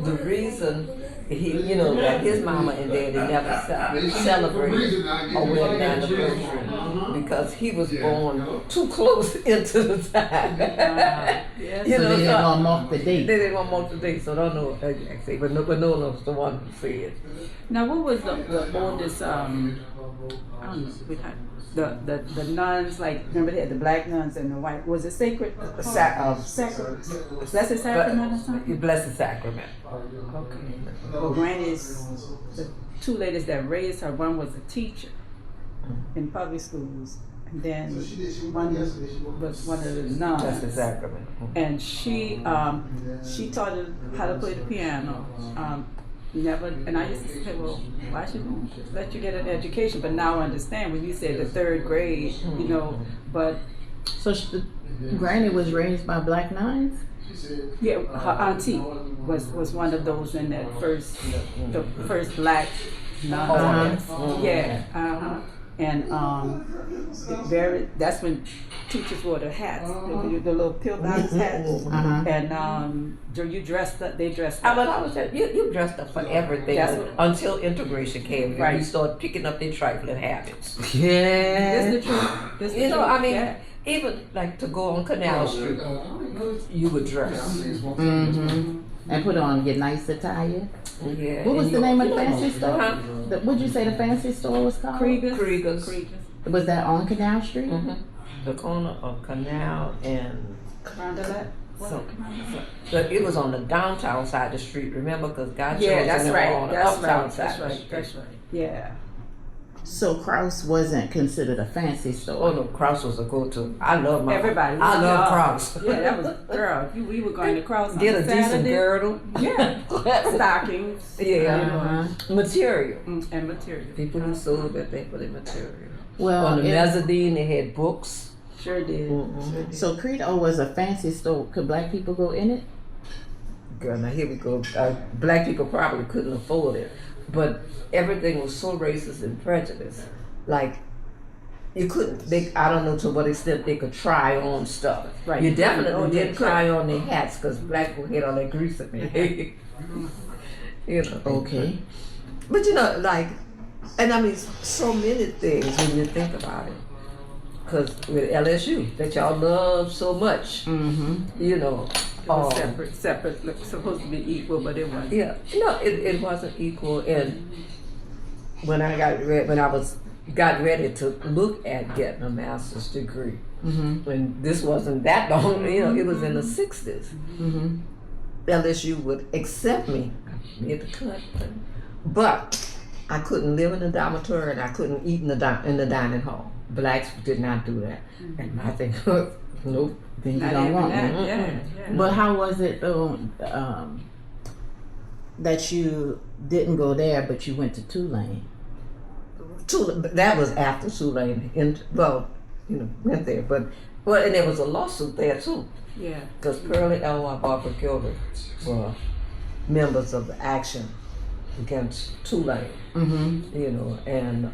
the reason that his mama and daddy never celebrated a wedding anniversary because he was born too close into the time. Yes. So they didn't want to mark the date. They didn't want to mark the date, so I don't know exactly. But Nolan was the one who said. Now, what was the oldest? I don't know. The nuns, like remember they had the black nuns and the white. Was it sacred? Sacred. Blessed Sacrament or something. Blessed Sacrament. Okay. Well, Granny's the 2 ladies that raised her. One was a teacher in public schools, and then one was one of the nuns. Blessed Sacrament. And she taught her how to play the piano. Never, and I used to say, well, why should we let you get an education? But now I understand when you said the 3rd grade, but So Granny was raised by black nuns? yeah, her auntie was one of those in that the first black nun. Uh-huh. Yeah, and that's when teachers wore the hats, the little pillbox hats, Uh-huh. and they dressed up. But I was you dressed up for everything until integration came. Right. You started picking up their trifling habits. Yeah. This the truth. This the truth. I mean, Yeah. even like to go on Canal Street, you would dress. Mm-hmm. And put on your nice attire. Yeah. What was and the name of the fancy store? Huh? What'd you say the fancy store was called? Kriegers. Was that on Canal Street? The corner of Canal and Rondelet. So it was on the downtown side of the street, remember? Because God Yeah, chose that's them right. on the That's uptown right. side. That's right. That's right. Yeah. So Kraus wasn't considered a fancy Oh store. no, Kraus was a go-to. I love my Everybody. I love Yeah. Kraus. Yeah, that was girl. We were going to cross on Get a decent Saturday. girdle. Yeah. Stockings. Yeah. You know, Material. and material. People who sold that they put in material. Well, On the it- mezzanine, they had books. Sure did. Mhm. Sure did. so Credo was a fancy store. Could black people go in it? Girl, now here we go. Black people probably couldn't afford it, but everything was so racist and prejudiced. Like, you couldn't. I don't know to what extent they could try on stuff. Right. You Oh, definitely they didn't could. try on their hats because black people had all that grease in there. You know. Okay. But you know, like, and I mean, so many things when you think about it. Because with LSU, that y'all love so much, Mm-hmm. you know. It was separate, look, supposed to be equal, but it wasn't. Yeah, no, it wasn't equal. And when I got ready to look at getting a master's degree, when this wasn't that long, you know, it was in the 60s. Mm-hmm. LSU would accept me, made the cut, but I couldn't live in the dormitory and I couldn't eat in the dining hall. Blacks did not do that, and my thing was, nope. Then you Not don't even want that. one. Yeah. But how was it that you didn't go there, but you went to Tulane? That was after Tulane, went there, and there was a lawsuit there too. Yeah. Because Pearlie L. and Barbara Gilbert were members of the action against Tulane, Mm-hmm. you know, and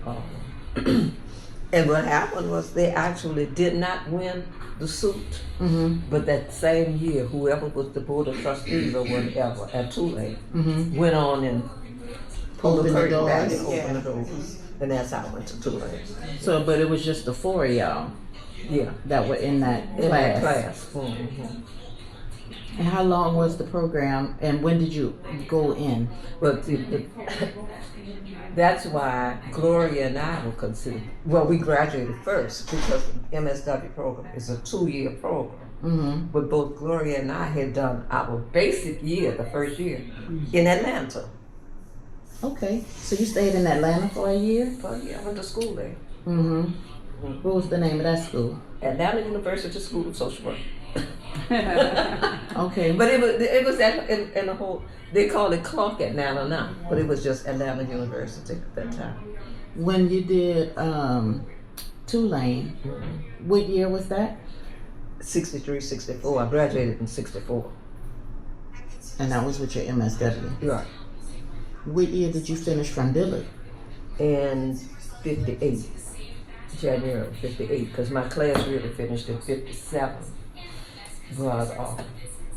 and what happened was they actually did not win the suit, Mm-hmm. but that same year, whoever was the board of trustees or whatever at Tulane Mm-hmm. went on and pulled Open the the curtain back doors. and opened the doors, and that's how I went to Tulane. So, but it was just the four of y'all Yeah, that were in that in class. that class. Mhm. And how long was the program, and when did you go in? But that's why Gloria and I were considered. Well, we graduated first because the MSW program is a 2-year program. Mm-hmm. But both Gloria and I had done our basic year, the first year, in Atlanta. Okay, so you stayed in Atlanta for a year? But yeah, I went to school there. Mm-hmm. What was the name of that school? Atlanta University School of Social Work. Okay. But it was in the whole. They call it Clark Atlanta now, but it was just Atlanta University at that time. When you did Tulane, what year was that? 63, 64. I graduated in 64. And that was with your MSW. Right. What year did you finish from Dillard? In 58, January 58, because my class really finished in 57. But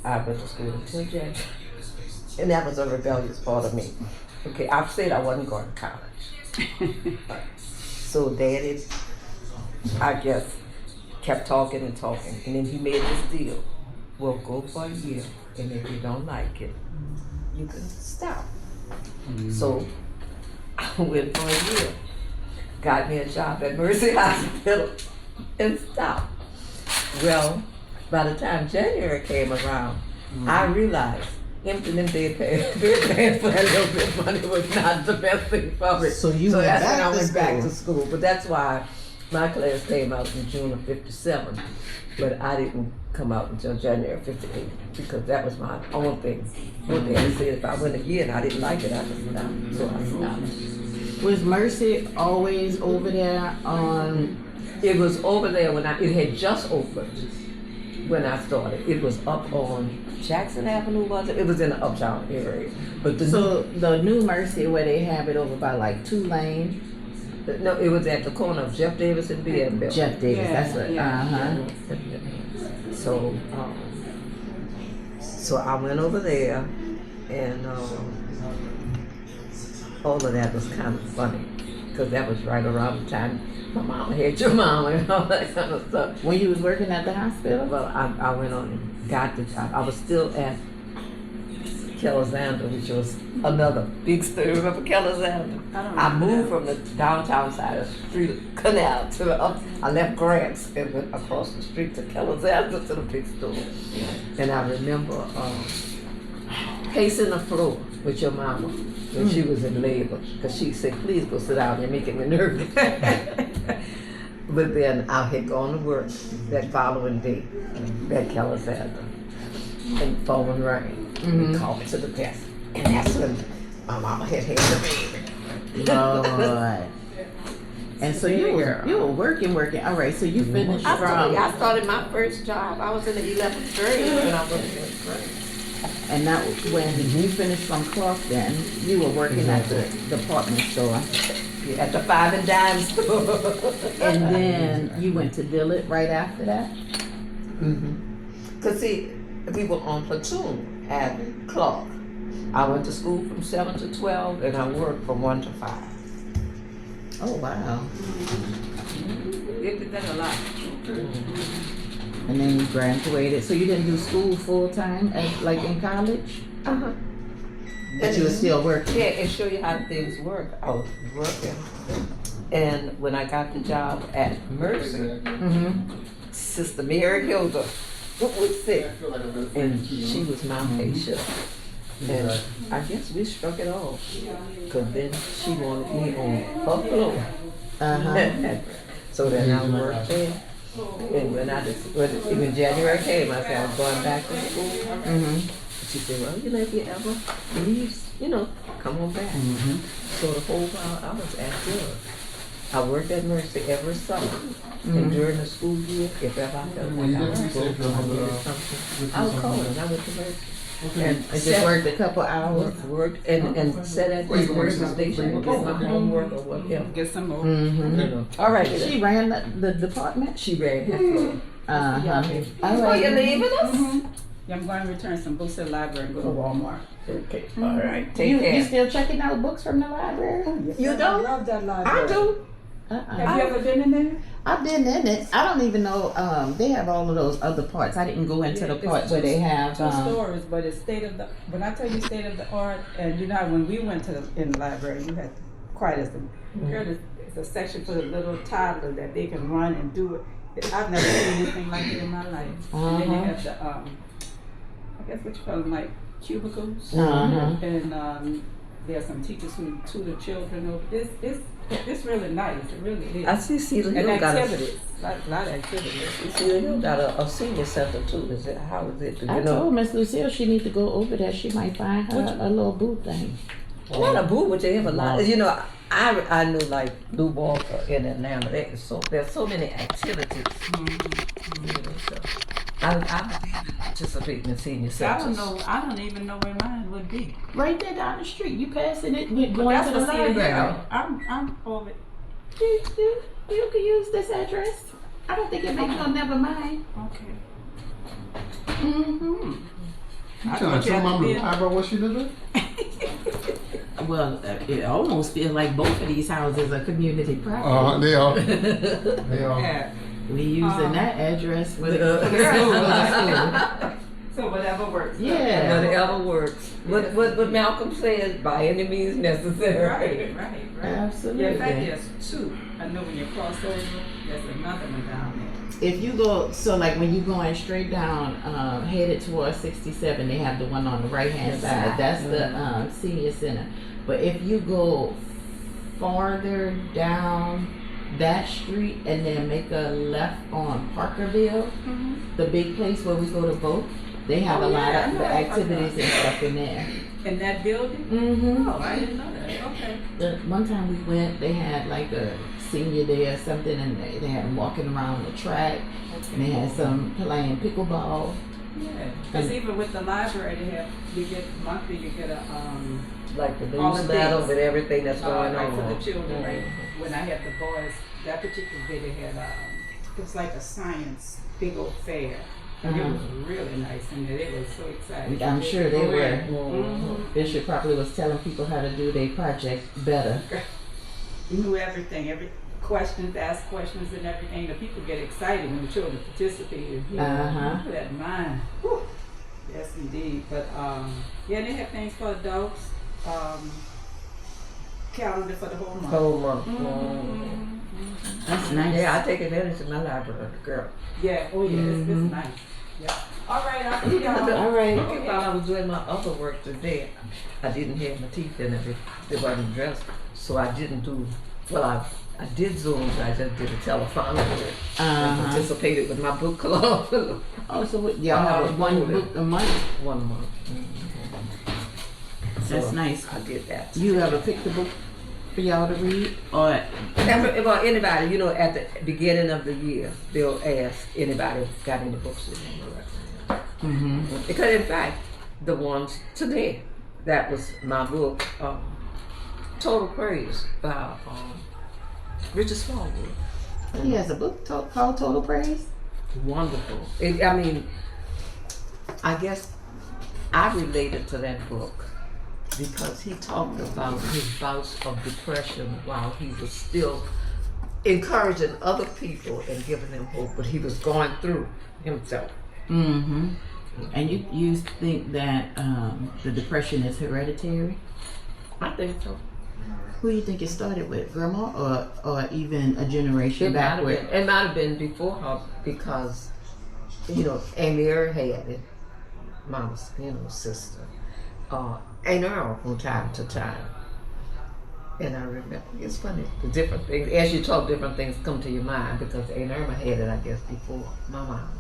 I went to school until January. And that was a rebellious part of me. Okay, I've said I wasn't going to college. So Daddy, I guess, kept talking and talking. And then he made this deal. Well, go for a year, and if you don't like it, you can stop. So I went for a year, got me a job at Mercy Hospital, and stopped. Well, by the time January came around, I realized emptying them dead pants for that little bit of money was not the best thing for me. So you went that's back when I to went back school. to school. But that's why my class came out in June of 57. But I didn't come out until January 58 because that was my own thing. What they had said, if I went a year and I didn't like it, I could stop. So I stopped. Was Mercy always over there on? It was over there when it had just opened when I started. It was up on Jackson Avenue, was it? It was in the uptown area. But So the new Mercy where they have it over by like Tulane. no, it was at the corner of Jeff Davis and BM Bill. Jeff Davis, Yeah, that's what. yeah. So, so I went over there, and all of that was kind of funny because that was right around the time my mama had your mama and all that kind of stuff. When you was working at the hospital? Well, I went on and got the job. I was still at Kellizander, which was another big story. Remember Kellizander? I moved from the downtown side of the street canal to the up. I left Grants and went across the street to Kellizander to the big store. And I remember pacing the floor with your mama when she was in labor, because she said, "Please go sit down. You're making me nervous." But then I had gone to work that following day at Kellizander, and the phone rang. And called me to the desk, and that's when my mama had the baby. Lord. And so you were working. All right, so you finished I from. started my first job. I was in the 11th grade when I was in the 11th grade. And that when you finished from Clark, then you were working at the department store. Yeah, at the 5 and dime store. And then you went to Dillard right after that? Cause see, we were on platoon at Clark. I went to school from 7 to 12, and I worked from 1 to 5. Oh, wow. They did that a lot. And then you graduated. So you didn't do school full time, like in college? But you were still working? Yeah, and show you how things work. I was working. And when I got the job at Mercy, Sister Mary Hilda was sick, and she was my patient. And I guess we struck it off, because then she wanted me on her floor. So then I worked there. And when January came, I said I was going back to school. She said, "Well, if you ever leave, come on back." So the whole while I was at Dillard, I worked at Mercy every summer. And during the school year, if ever I felt like I was broke or I needed something, I would call and I went to Mercy. And I just worked a couple hours. Worked and sat at the Mercy station and get my homework or whatever. Get some more. All right. She ran the department? She ran her floor. All Oh, right. you leaving us? Yeah, I'm going to return some books to the library and go to Walmart. Okay. All right. Take You care. still checking out books from the library? You I don't? love that library. I do. Have you ever been in there? I've been in it. I don't even know. They have all of those other parts. I didn't go into the part where they have. Two stories, but it's when I tell you state of the art, and when we went in the library, you had quite it's a section for the little toddler that they can run and do it. I've never seen anything like it in my life. And then they have the I guess what you call them, like cubicles, and there are some teachers who tutor children. It's really nice. It really is. I see Cedar And Hill got activities, a lot of activities. Cedar Hill got a senior center too. How is it? I told Miss Lucille she needs to go over there. She might find her a little booth thing. Not a booth, but they have a lot. I knew like Blue Walker in Atlanta. There's so many activities. I participate in the senior centers. I don't even know where mine would be. Right there down the street. You passing it, But going that's to the for Cedar library. Hill. I'm over. You can use this address. I don't think it makes no never mind. Okay. You trying to tell mama to lie about what she did? Well, it almost feels like both of these houses are community property. They are. They are. Yeah. We using that address for the So whatever works. Yeah. Whatever works. What Malcolm said, by any means necessary. Right. Absolutely. Yeah, in fact, there's two. I know when you cross over, there's another one down there. If you go, so like when you're going straight down, headed towards 67, they have the one on the right hand side. That's the senior center. But if you go farther down that street and then make a left on Parkerville, the big place where we go to vote, they have a lot of the activities and stuff in there. In that building? Oh, I didn't know that. Okay. One time we went, they had like a senior day or something, and they had them walking around the track, and they had some playing pickleball. Yeah, because even with the library, you get monthly, you get a Like the all the newsletter things. with everything that's going right on. for the children. Right. When I had the boys, that particular day they had it was like a science big old fair. And it was really nice, and they were so excited. I'm sure they were. Bishop Bishop probably was telling people how to do their project better. You knew everything, ask questions and everything. The people get excited when the children participate. That mind. Whew. Yes, indeed. But yeah, they have things for adults. Calendar for the whole month. Whole month. That's nice. Yeah, I take advantage of my library, girl. Yeah. Oh yeah, it's nice. Yeah. All right, I'll see y'all. All right. While I was doing my other work today, I didn't have my teeth in it. They wasn't dressed, so I didn't do. Well, I did Zooms. I just did a telephone. I participated with my book club. Oh, so what, y'all have one book a month? 1 month. That's So nice. I did that. You ever picked a book for y'all to read, or Well, anybody, you know, at the beginning of the year, they'll ask anybody got any books in them. Because in fact, the ones today, that was my book, Total Praise by Richard Smallwood. he has a book called Total Praise? Wonderful. I mean, I guess I related to that book because he talked about his bouts of depression while he was still encouraging other people and giving them hope, but he was going through himself. Mm-hmm. And you think that the depression is hereditary? I think so. Who do you think it started with, grandma, or even a generation It might have backward? been. It might have been before her because, you know, Amir had it, Mama's, you know, sister. And Earl from time to time. And I remember, it's funny, the different things, as you talk, different things come to your mind because Aunt Irma had it, I guess, before my mama.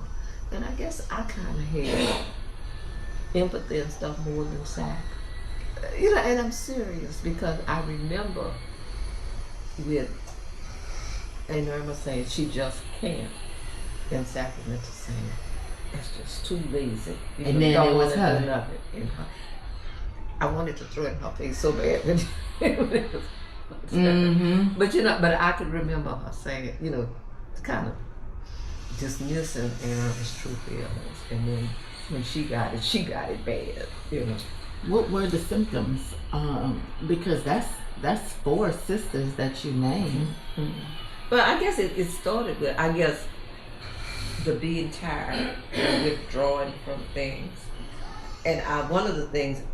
And I guess I kind of had empathy and stuff more than Sack. You know, and I'm serious because I remember with Aunt Irma saying she just can't, and Sacramento saying, it's just too lazy. You And know, then don't it was wanna her. do nothing. And I wanted to throw it in her face so bad. Mm-hmm. But you know, but I could remember her saying, you know, kind of dismissing Aaron's true feelings. And then when she got it bad, you know. What were the symptoms? Because that's 4 sisters that you named. But I guess it started with, I guess, the being tired and withdrawing from things. And one of the things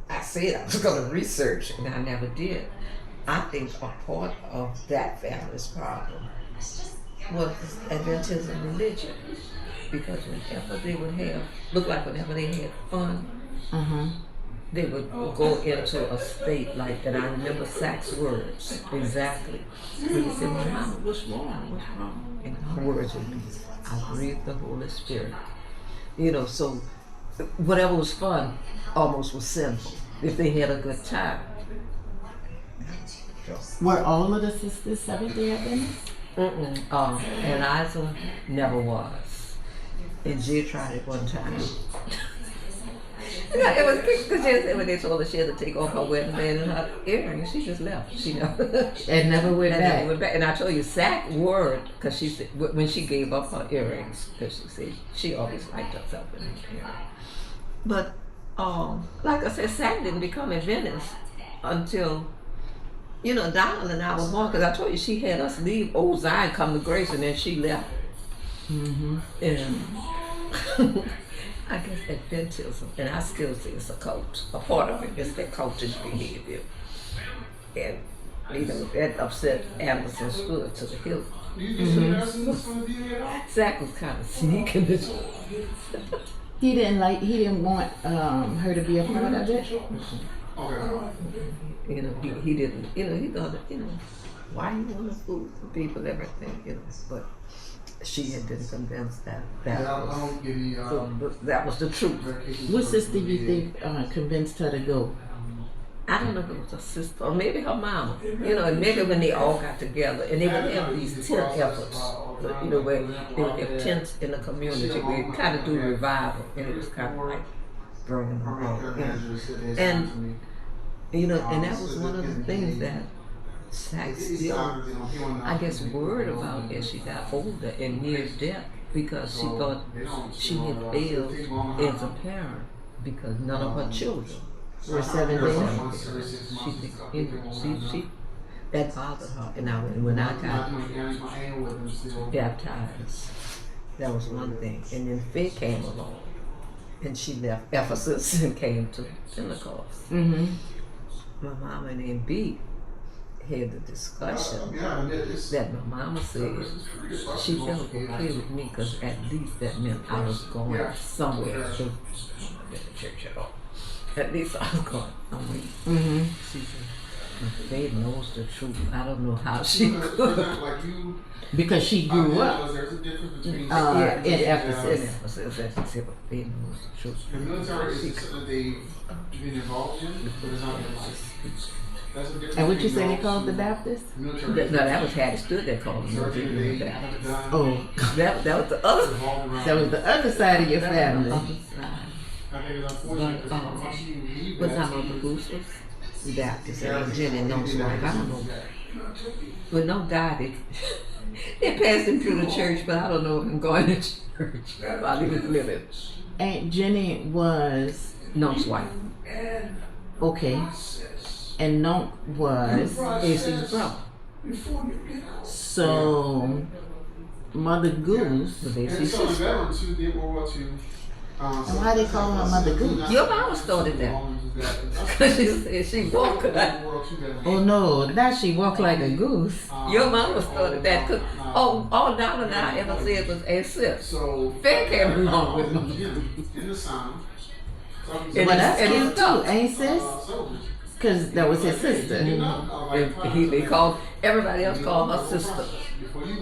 I said I was going to research, and I never did. I think a part of that family's problem was Adventism religion. Because whenever they would whenever they had fun, they would go into a state like that. I remember Sack's words exactly. When he said, well, Mama, what's wrong? And her words would be, I breathe the Holy Spirit. You know, so whatever was fun almost was sinful if they had a good time. Were all of the sisters Seventh-day Adventists? And Isa never was. And Gia tried it one time. You know, it was because when they told her she had to take off her wedding band and her earrings, she just left. She never. And never went back. And I told you, Sack word, because she said when she gave up her earrings, because she said she always liked herself in her earrings. But like I said, Sack didn't become Adventist until, you know, Donald and I were born. Because I told you she had us leave Old Zion, come to Grace, and then she left. And I guess Adventism, and I still say it's a cult. A part of it is that cultish behavior. And you know, that upset Anderson stood to the hill. Zach was kind of sneaking this. He didn't want her to be a part of it. You know, he didn't. You know, he thought that, you know, why you want to fool for people, everything, you know. But she had been convinced that was the truth. What sister you think convinced her to go? I don't know if it was her sister or maybe her mama. You know, and maybe when they all got together and they would have these tent efforts, you know, where they would have tents in the community where they kind of do revival, and it was kind of like bringing them home. And you know, and that was one of the things that Sack still, I guess, worried about as she got older and near death, because she thought she had failed as a parent because none of her children were Seventh-day. She think, you know, she that bothered her. And now when I got baptized, that was one thing. And then Faye came along, and she left Ephesus and came to Pentecost. Mm-hmm. My mama and B had the discussion that my mama said she felt okay with me because at least that meant I was going somewhere. So, not at the church at all. At least I was going somewhere. Mm-hmm. She said, "They knows the truth." I don't know how she could. Because she grew up in Ephesus. They knows the truth. The military is something they've been involved in, but it's not their life. And what you say they called the Baptist? No, that was Hattie Stood that called them the Baptist. Oh, That was the other. that was the other side of your family. But my mother Goose was Baptist and Jenny knows like I don't know. But no God, they passed him through the church, but I don't know if I'm going to church while he was living. Aunt Jenny was No's wife. okay, and Nunk was AC's brother. so Mother Goose. Was And AC's so the sister. veterans who did World War II. And why they call her Mother Goose? Your mama started that. Because she said she walked like. Oh no, now she walked like a goose. Your mama started that. Cause, all Donna and I ever said was a sis. So Fair came along with me. in the sound. And Well, that's it's cute too, tough. ain't sis? Because that was his sister. And they called, everybody else called her sister.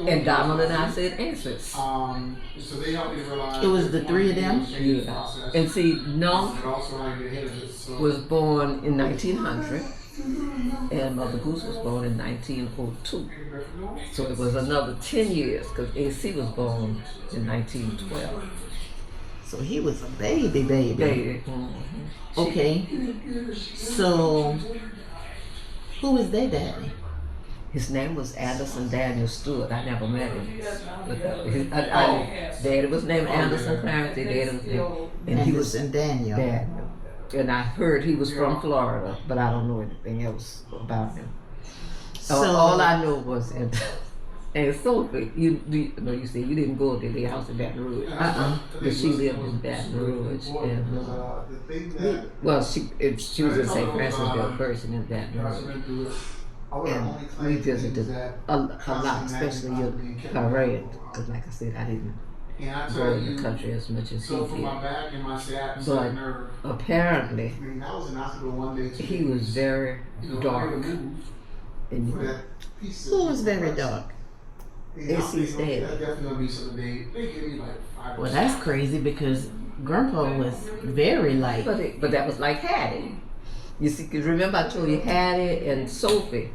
And Donald and I said ancestors. So they helped me realize It was the three of them? Yeah. And see, No but also how you get ahead of it. So was born in 1900 and Mother Goose was born in 1902. So it was another 10 years because AC was born in 1912. So he was a baby. Baby. Okay. So who was their daddy? His name was Anderson Daniel Stewart. I never met him. But Daddy was named Anderson Clarence. Their daddy was named, and he was Anderson Daniel. Daniel. And I heard he was from Florida, but I don't know anything else about him. So All I know was, and Sophie, you said you didn't go to their house in Baton Rouge. But she lived in Baton Rouge, and well, she was in St. Francisville first and in Baton Rouge. And we visited a lot, especially your parade, because like I said, I didn't go in the country as much as he did. But apparently, he was very dark. And who was very dark? AC's dad. Well, that's crazy because Grandpa was very light. But that was like Hattie. You see, 'cause remember I told you Hattie and Sophie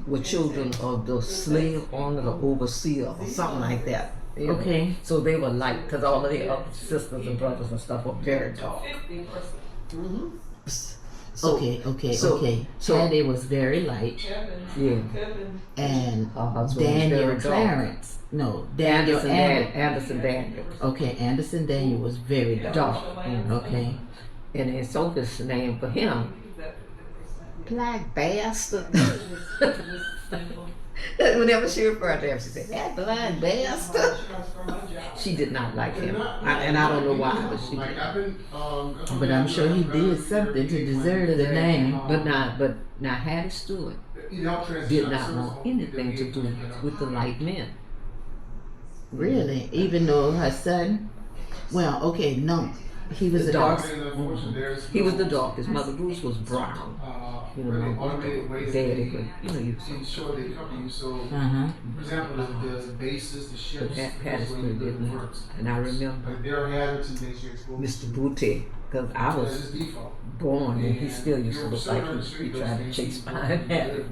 were children of the slave owner, the overseer, or something like that. You know? Okay. So they were light, because all of their other sisters and brothers and stuff were very dark. So, Okay. so- Hattie was very light, yeah. and Her husband was Daniel very dark. Clarence. No, Daniel Anderson Daniel. Okay, Anderson Daniel was very dark. Dark. Okay. And then Sophie's name for him, Black Bastard. Whenever she referred to him, she said, "That black bastard." She did not like him, and I don't know why, but she did. But I'm sure he did something to deserve the name. But now Hattie Stewart did not want anything to do with the light men. Really? Even though her son, well, okay, no, he was The a dark. dark. He was the darkest. Mother Goose was brown. You know, my daddy, but you saw. Uh-huh. For example, the bases, the ships, Hattie Stewart did not. And I remember their habits and nature exposed. Mr. Booty, because I That's was his default. born and he still used to look like he tried to chase behind Hattie.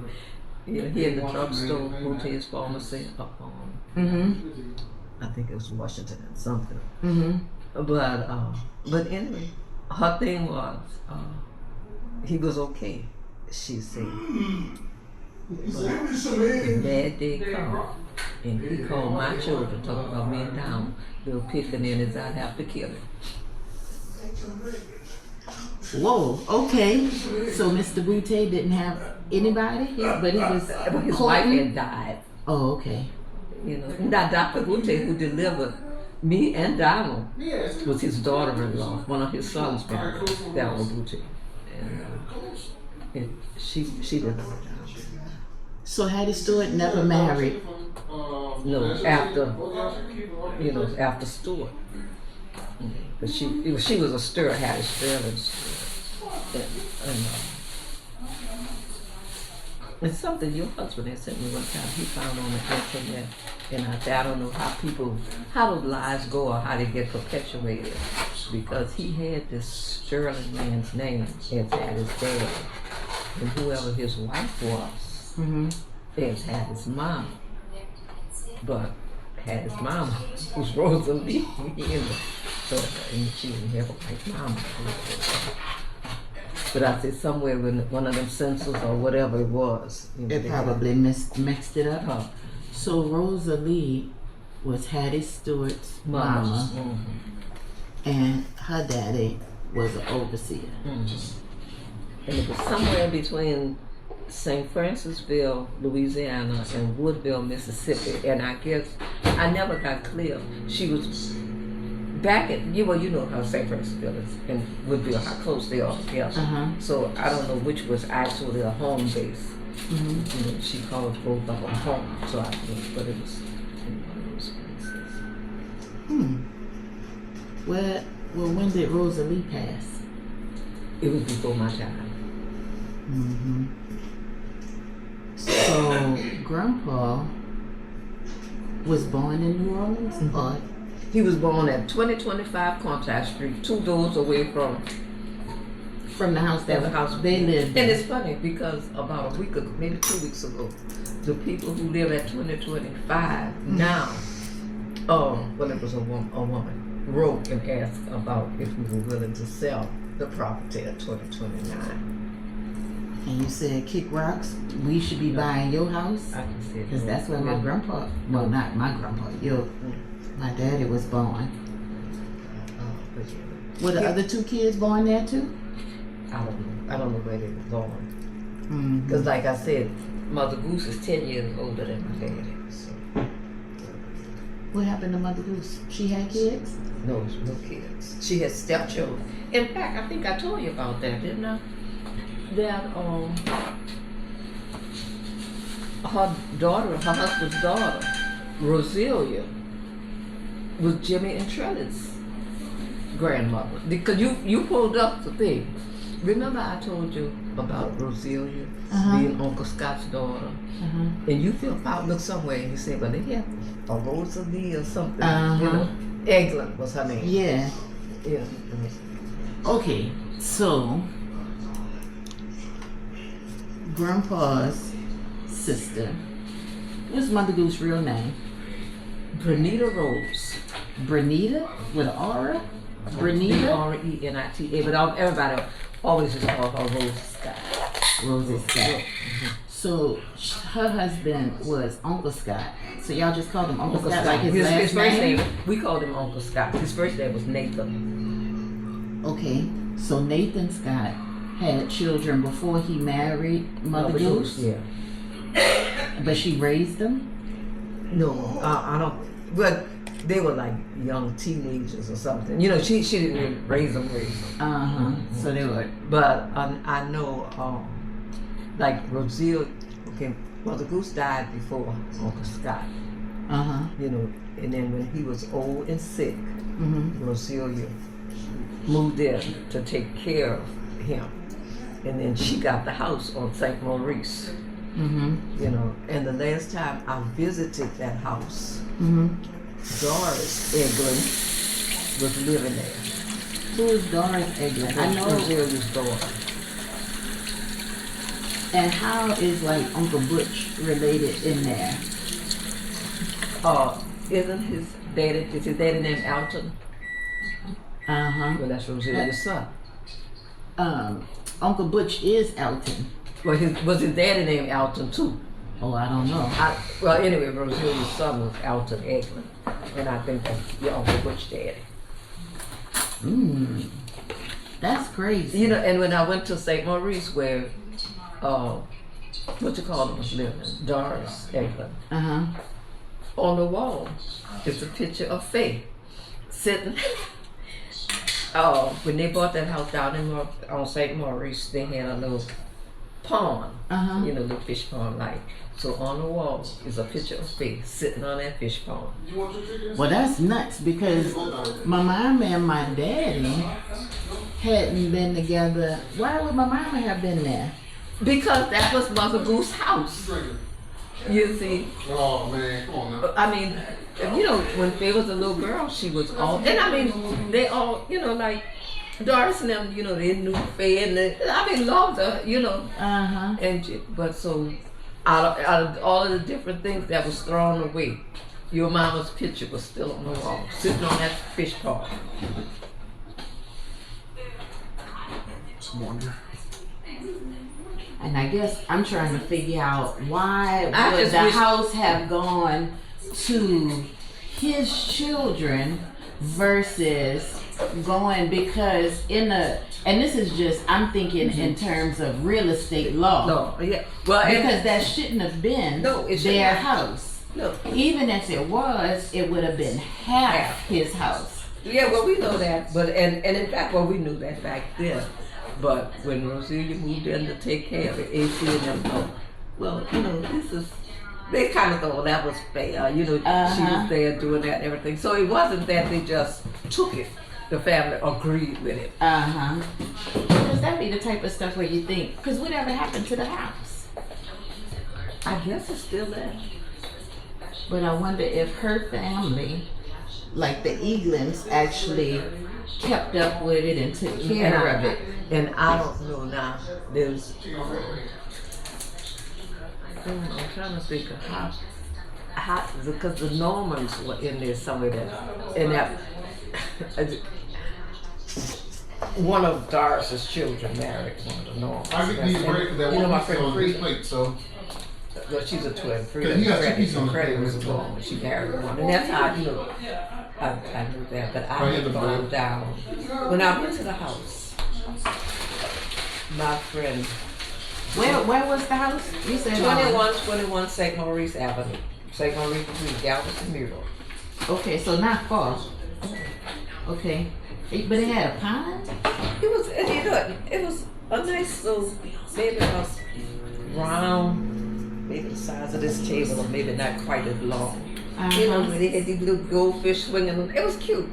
You know, he had the drugstore, Booty's pharmacy up on, Mm-hmm. I think it was Washington and something. Mm-hmm. But anyway, her thing was, he was okay, she said. But bad day come, and he called my children, talking about me and down, Bill Pickering, and I'd have to kill him. Whoa. Okay. So Mr. Boutte didn't have anybody, but he was. But his courting? wife had died. Oh, okay. You know, not Dr. Boutte, who delivered Me and Donald was his daughter-in-law. One of his sons married Donald Boutique, and she didn't know Donald. So Hattie Stewart never married. No, after Stewart. But she was a Stewart, Hattie Sterling Stewart. It's something your husband had sent me one time. He found on the internet, and I don't know how those lies go or how they get perpetuated, because he had this Sterling man's name as had his dad, and whoever his wife was, as had his mom, but had his mama was Rosalie, and she didn't have a white mama. But I said somewhere in one of them census or whatever it was. It probably mixed it up. So Rosalie was Hattie Stewart's mama, and her daddy was an overseer. And it was somewhere between St. Francisville, Louisiana, and Woodville, Mississippi. And I guess I never got clear. She was back at you know how St. Francisville is and Woodville, how close they are together. So I don't know which was actually a home base. She called both of them home, so I think, but it was in one of those places. Well, when did Rosalie pass? It was before my time. So Grandpa was born in New Orleans, or he was born at 2025 Contact Street, 2 doors away from the house the house they lived in. And it's funny because about a week ago, maybe 2 weeks ago, the people who live at 2025 now, well, it was a woman, wrote and asked about if we were willing to sell the property at 2029. And you said, kick rocks, we should be buying your house? I can say Because that's where my grandpa, well, not my grandpa, my daddy was born. Were the other 2 kids born there too? I don't know where they were born. Because like I said, Mother Goose is 10 years older than my daddy. So. What happened to Mother Goose? She had kids? No kids. She had stepchildren. In fact, I think I told you about that, didn't I? That her husband's daughter, Roselia, was Jimmy and Trellis' grandmother. Because you pulled up the thing. Remember I told you about Roselia being Uncle Scott's daughter? And you looked somewhere and you said, well, they have a Rosalie or something. Eglin was her name. Yeah. Yeah. Okay, so Grandpa's sister, what's Mother Goose's real name? Brenita Rose. Brenita with an R? Brenita? Renita, but everybody always just call her Rose Scott. Rosie Scott. So her husband was Uncle Scott. So y'all just called him Uncle Scott, like his last name? We called him Uncle Scott. His first name was Nathan. Okay, so Nathan Scott had children before he married Mother Goose? Yeah. But she raised them? No, I don't. But they were like young teenagers or something. She didn't really raise them. So they were. But I know, like Roselia, Mother Goose died before Uncle Scott. And then when he was old and sick, Roselia moved in to take care of him. And then she got the house on St. Maurice. And the last time I visited that house, Doris Eglin was living there. Who is Doris Eglin? I know Roselia's daughter. And how is like Uncle Butch related in there? Isn't his daddy named Alton? Well, that's Roselia's son. Uncle Butch is Alton. Well, was his daddy named Alton too? Oh, I don't know. Anyway, Roselia's son was Alton Eglin, and I think that's your Uncle Butch daddy. That's crazy. And when I went to St. Maurice, where what you call them was living, Doris Eglin, on the wall is a picture of Faye. sitting. Oh, when they bought that house down on St. Maurice, they had a little pond, you know, little fish pond like. So on the wall is a picture of Faith sitting on that fish pond. Well, that's nuts because my mama and my daddy hadn't been together. Why would my mama have been there? Because that was Mother Goose's house. You see. Oh man, come on now. I mean, you know, when Faye was a little girl, she was all, and I mean, they all, you know, like Doris and them, you know, they knew Faye and loved her, you know. But so, out of all of the different things that was thrown away, your mama's picture was still on the wall, sitting on that fish pond. Come on now. And I guess I'm trying to figure out why I would just the wish- house have gone to his children versus going because and this is just I'm thinking in terms of real estate law. No, yeah. Well, Because that shouldn't have been No, it shouldn't their have. house. no. Even if it was, it would have been half his house. Yeah, well, we know that, but and in fact, well, we knew that back then. But when Roselia moved in to take care of it, AC and them thought, well, you know, they kind of thought that was fair. You know, she was there doing that and everything. So it wasn't that they just took it. The family agreed with it. Because that'd be the type of stuff where you think, because whatever happened to the house? I guess it's still there. But I wonder if her family, like the Eaglins, actually kept up with it and took care of it. And I don't know now. There's, I'm trying to think of how, because the Normans were in there somewhere one of Doris's children married one of the Normans. I get these bread because that You know one my piece friend on his Frida? plate, so. Well, she's a twin. Yeah, he got two pieces on the Freddie plate. was a twin. She married one, and that's how you know. I knew that, but I had gone down when I went to the house. My friend, Where was the house? You said 2121 St. Maurice Avenue, St. Maurice between Galveston Miro. Okay, so not far. Okay, but it had a pond. It was a nice little baby house, round, maybe the size of this table, or maybe not quite as long. You know, they had these little goldfish swinging around. It was cute.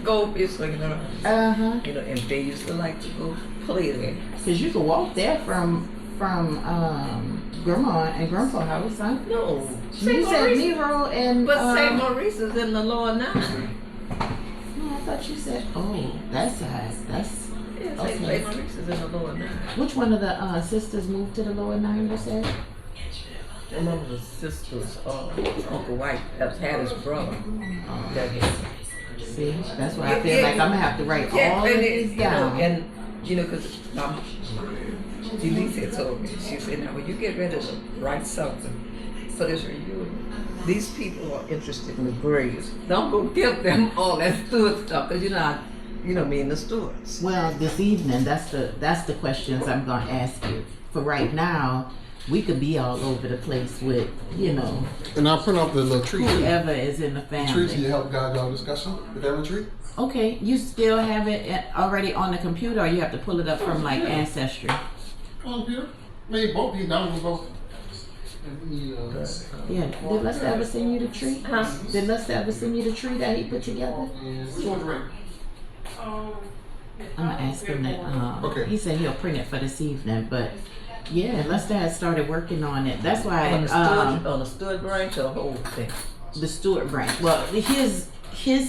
Goldfish swinging around. You know, and they used to like to go play there. Because you could walk there from Grandma and Grandpa house, huh? No, You said Miro and but St. Maurice is in the lower 9. No, I thought you said that side. That's Yeah, okay. St. Maurice is in the lower 9. Which one of the sisters moved to the lower 9? You said. One of the sisters, Uncle White, that had his brother. See, that's why I feel like I'm gonna have to write all of these down. And you know, because Denise had told me, she said, now when you get ready to write something for this reunion, these people are interested in the graves. Don't go give them all that Stewart stuff, because me and the Stewarts. Well, this evening, that's the questions I'm gonna ask you. For right now, we could be all over the place with, And I'll print off the little tree. whoever is in the Tree family. to help guide y'all discussion. The family tree. Okay, you still have it already on the computer, or you have to pull it up from like Ancestry? On computer. Maybe both. You down with both. Yeah. Did Lester ever send you the tree? Huh? Did Lester ever send you the tree that he put together? Which one's red? I'm gonna ask him that. Okay. He said he'll print it for this evening, but yeah, Lester has started working on it. That's why On the Stewart branch or the whole thing? the Stewart branch. Well, his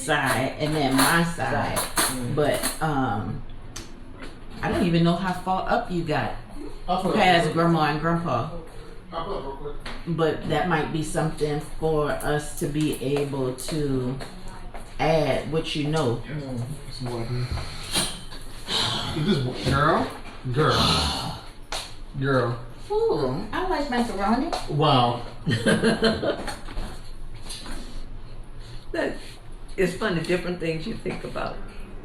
side and then my side. But I don't even know how far up you got I'll put it past up. Grandma and Grandpa. I'll put it up real quick. But that might be something for us to be able to add what you know. Some water. This one. Girl. Ooh, I like macaroni. Wow. It's funny, different things you think about.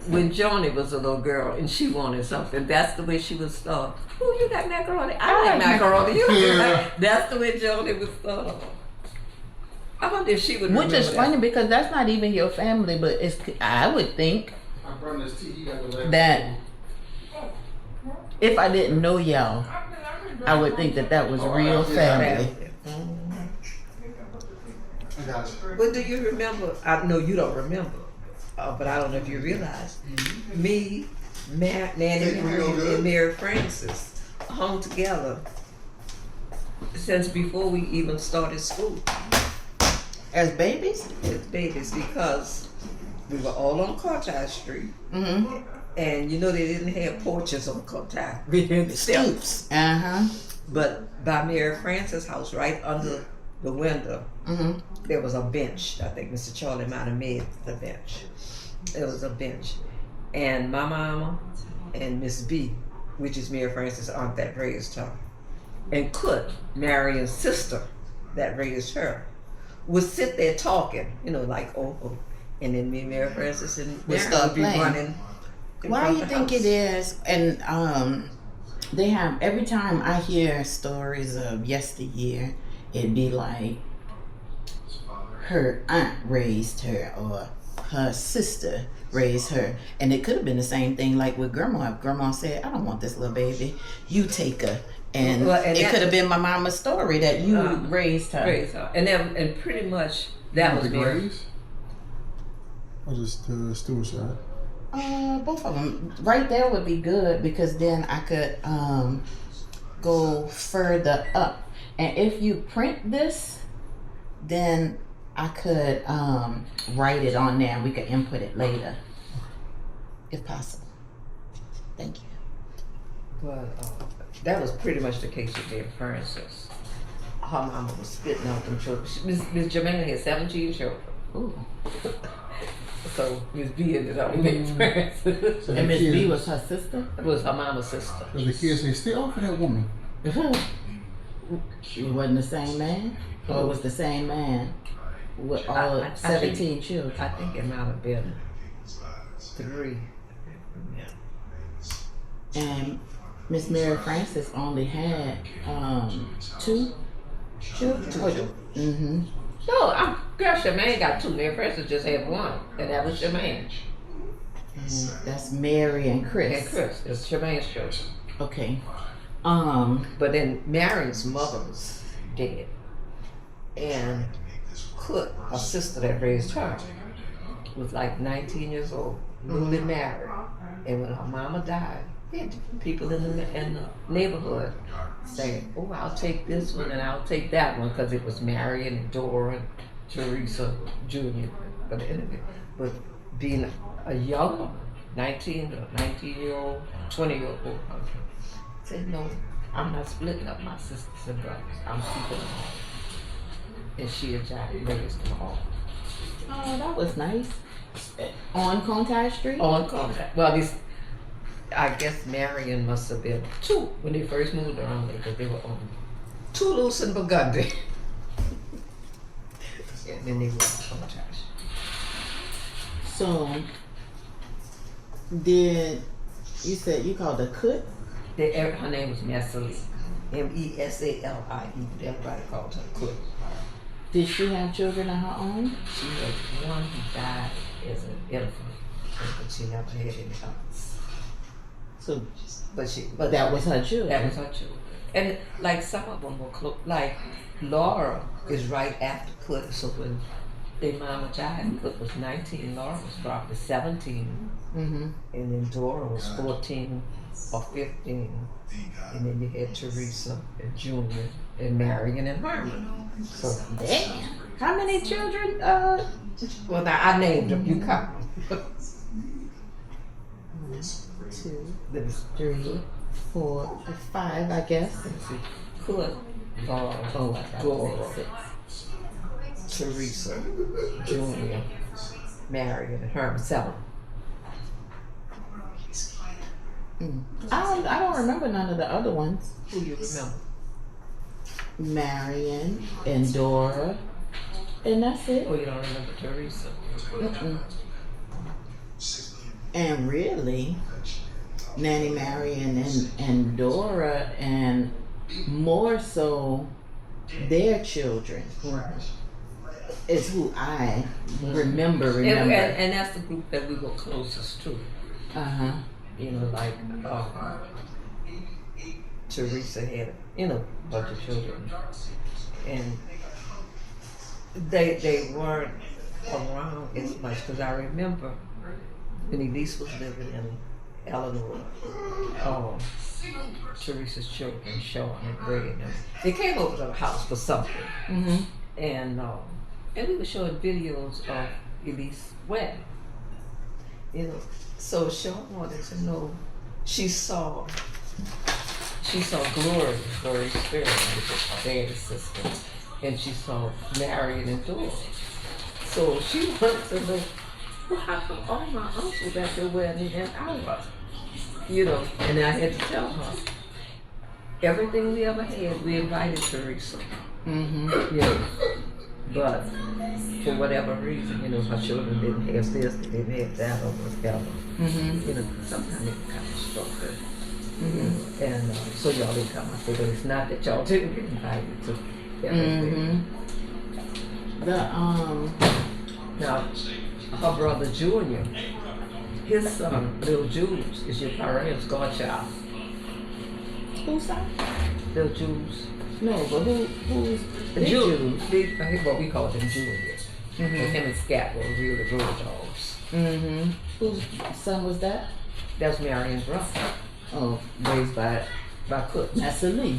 When Joni was a little girl and she wanted something, that's the way she was thought. Oh, you got macaroni? I like macaroni. You Yeah. That's the way Joni was thought. I wonder if she would Which remember is that. funny because that's not even your family, but it's. I would think I brought this tea. You got the last that if I didn't know y'all, I would think that was real family. I got it. But do you remember? I know you don't remember, but I don't know if you realize. Me, Nanny, and Mary Frances hung together since before we even started school As babies? as babies because we were all on Cartide Street. Mm-hmm. And you know they didn't have porches on Cartide. We had steps. Uh-huh. But by Mary Frances' house, right under the window, Mm-hmm. there was a bench. I think Mr. Charlie might have made the bench. There was a bench. And my mama and Miss B, which is Mary Frances' aunt that raised her, and Kut, Marion's sister that raised her, would sit there talking, you know, like, oh. And then me and Mary Frances and Would Mary start would be playing. running. Why do you think it is? And they have, every time I hear stories of yesteryear, it'd be like her aunt raised her or her sister raised her. And it could have been the same thing like with grandma. If grandma said, I don't want this little baby, you take her. And, And it that- could have been my mama's story that you raised her. Raised her. And pretty much that was the Mary. Grays? Or just the Stewart side? Both of them. Right there would be good because then I could go further up. And if you print this, then I could write it on there and we could input it later. If possible. Thank you. But that was pretty much the case with Mary Frances. Her mama was spitting out them children. Miss Jermaine had 17 children. Ooh. So Miss B ended up with Mary Frances. So And the Miss kids, B was her sister? It was her mama's sister. so the kids say, stay off of that woman. It wasn't the same man? Or it was the same man with all I 17 children? I think it might have been 3. And Miss Mary Frances only had 2 children. Mm-hmm. No, girl, Jermaine got 2. Mary Frances just had 1, and that was Jermaine. And that's Mary and Chris. And Chris, it's Jermaine's children. Okay. But then Marion's mother was dead. And Kut, her sister that raised her, was like 19 years old, newly married. And when her mama died, we had people in the neighborhood saying, oh, I'll take this one and I'll take that one, because it was Marion and Dora and Teresa Jr. But anyway, but being a young woman, 19-year-old, 20-year-old, said, no, I'm not splitting up my sisters and brothers. I'm keeping them all. And she and Jack raised them all. Oh, that was nice. On Contact Street? On contact. Well, these, I guess Marion must have been 2 when they first moved around there, because they were on Toulouse and Burgundy. And then they were on contact. So, did you said you called her Kut? Her name was Mesali. Mesali. Everybody called her Kut. Did she have children of her own? She had one who died as an infant, but she never had any others. So, But that was her children. That was her children. And like some of them were close. Like Laura is right after Kut. So when their mama died, Kut was 19. Laura was probably 17. Mm-hmm. And then Dora was 14 or 15. And then you had Teresa and Junior and Marion and Herman. So Damn. How many children? well, now I named them. You count. 2, Let me 3, 4, 5, I guess. see. Kut, Laura, Oh, I thought Dora, it was 6. Teresa, Junior, Marion, and Herman. 7. I don't remember none of the other ones. Who you remember? Marion and Dora, and that's it. Oh, you don't remember Teresa? Mm-mm. And really, Nanny Marion and Dora, and more so their children. is who I remember. And that's the group that we were closest to. You know, like Teresa had, you know, a bunch of children, and they weren't around as much because I remember when Elise was living in Eleanor, Teresa's children, Sean and Greg, and they came over to the house for something, and we were showing videos of Elise's wedding, you know. So Sean wanted to know. She saw Glory Spirit, which is her daddy's sister, and she saw Marion and Dora. So she wanted to know, well, how come all my uncles at their wedding and I was? You know, and I had to tell her, everything we ever had, we invited Teresa. You know, but for whatever reason, you know, her children didn't have this, they didn't have that, or whatever. You know, sometimes it kind of struck her. And so y'all didn't come. I said, but it's not that y'all didn't get invited to everything. Now, her brother Junior, his son, Little Jules, is your parents' godchild. Who's that? Little Jules. No, but who's Big Jules? Well, we call him Junior. Him and Scat were really road dogs. Whose son was that? That's Marion's brother. Oh, raised by Cook. Master Lee.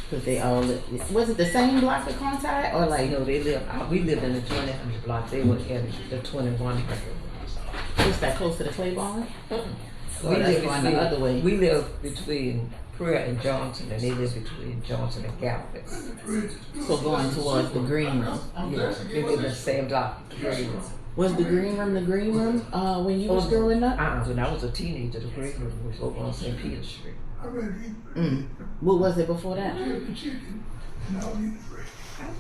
Because they all was it the same block of contact or like? No, they live. We lived in the 2000 block. They were in the 2100. Is that close to the Claiborne? We live going the other way. We live between Prayer and Johnson, and they live between Johnson and Galvez. So going towards the green room. Yeah, they live in the same block. The green room. Was the green room when you was growing up? When I was a teenager, the green room was over on St. Peter Street. What was it before that? I don't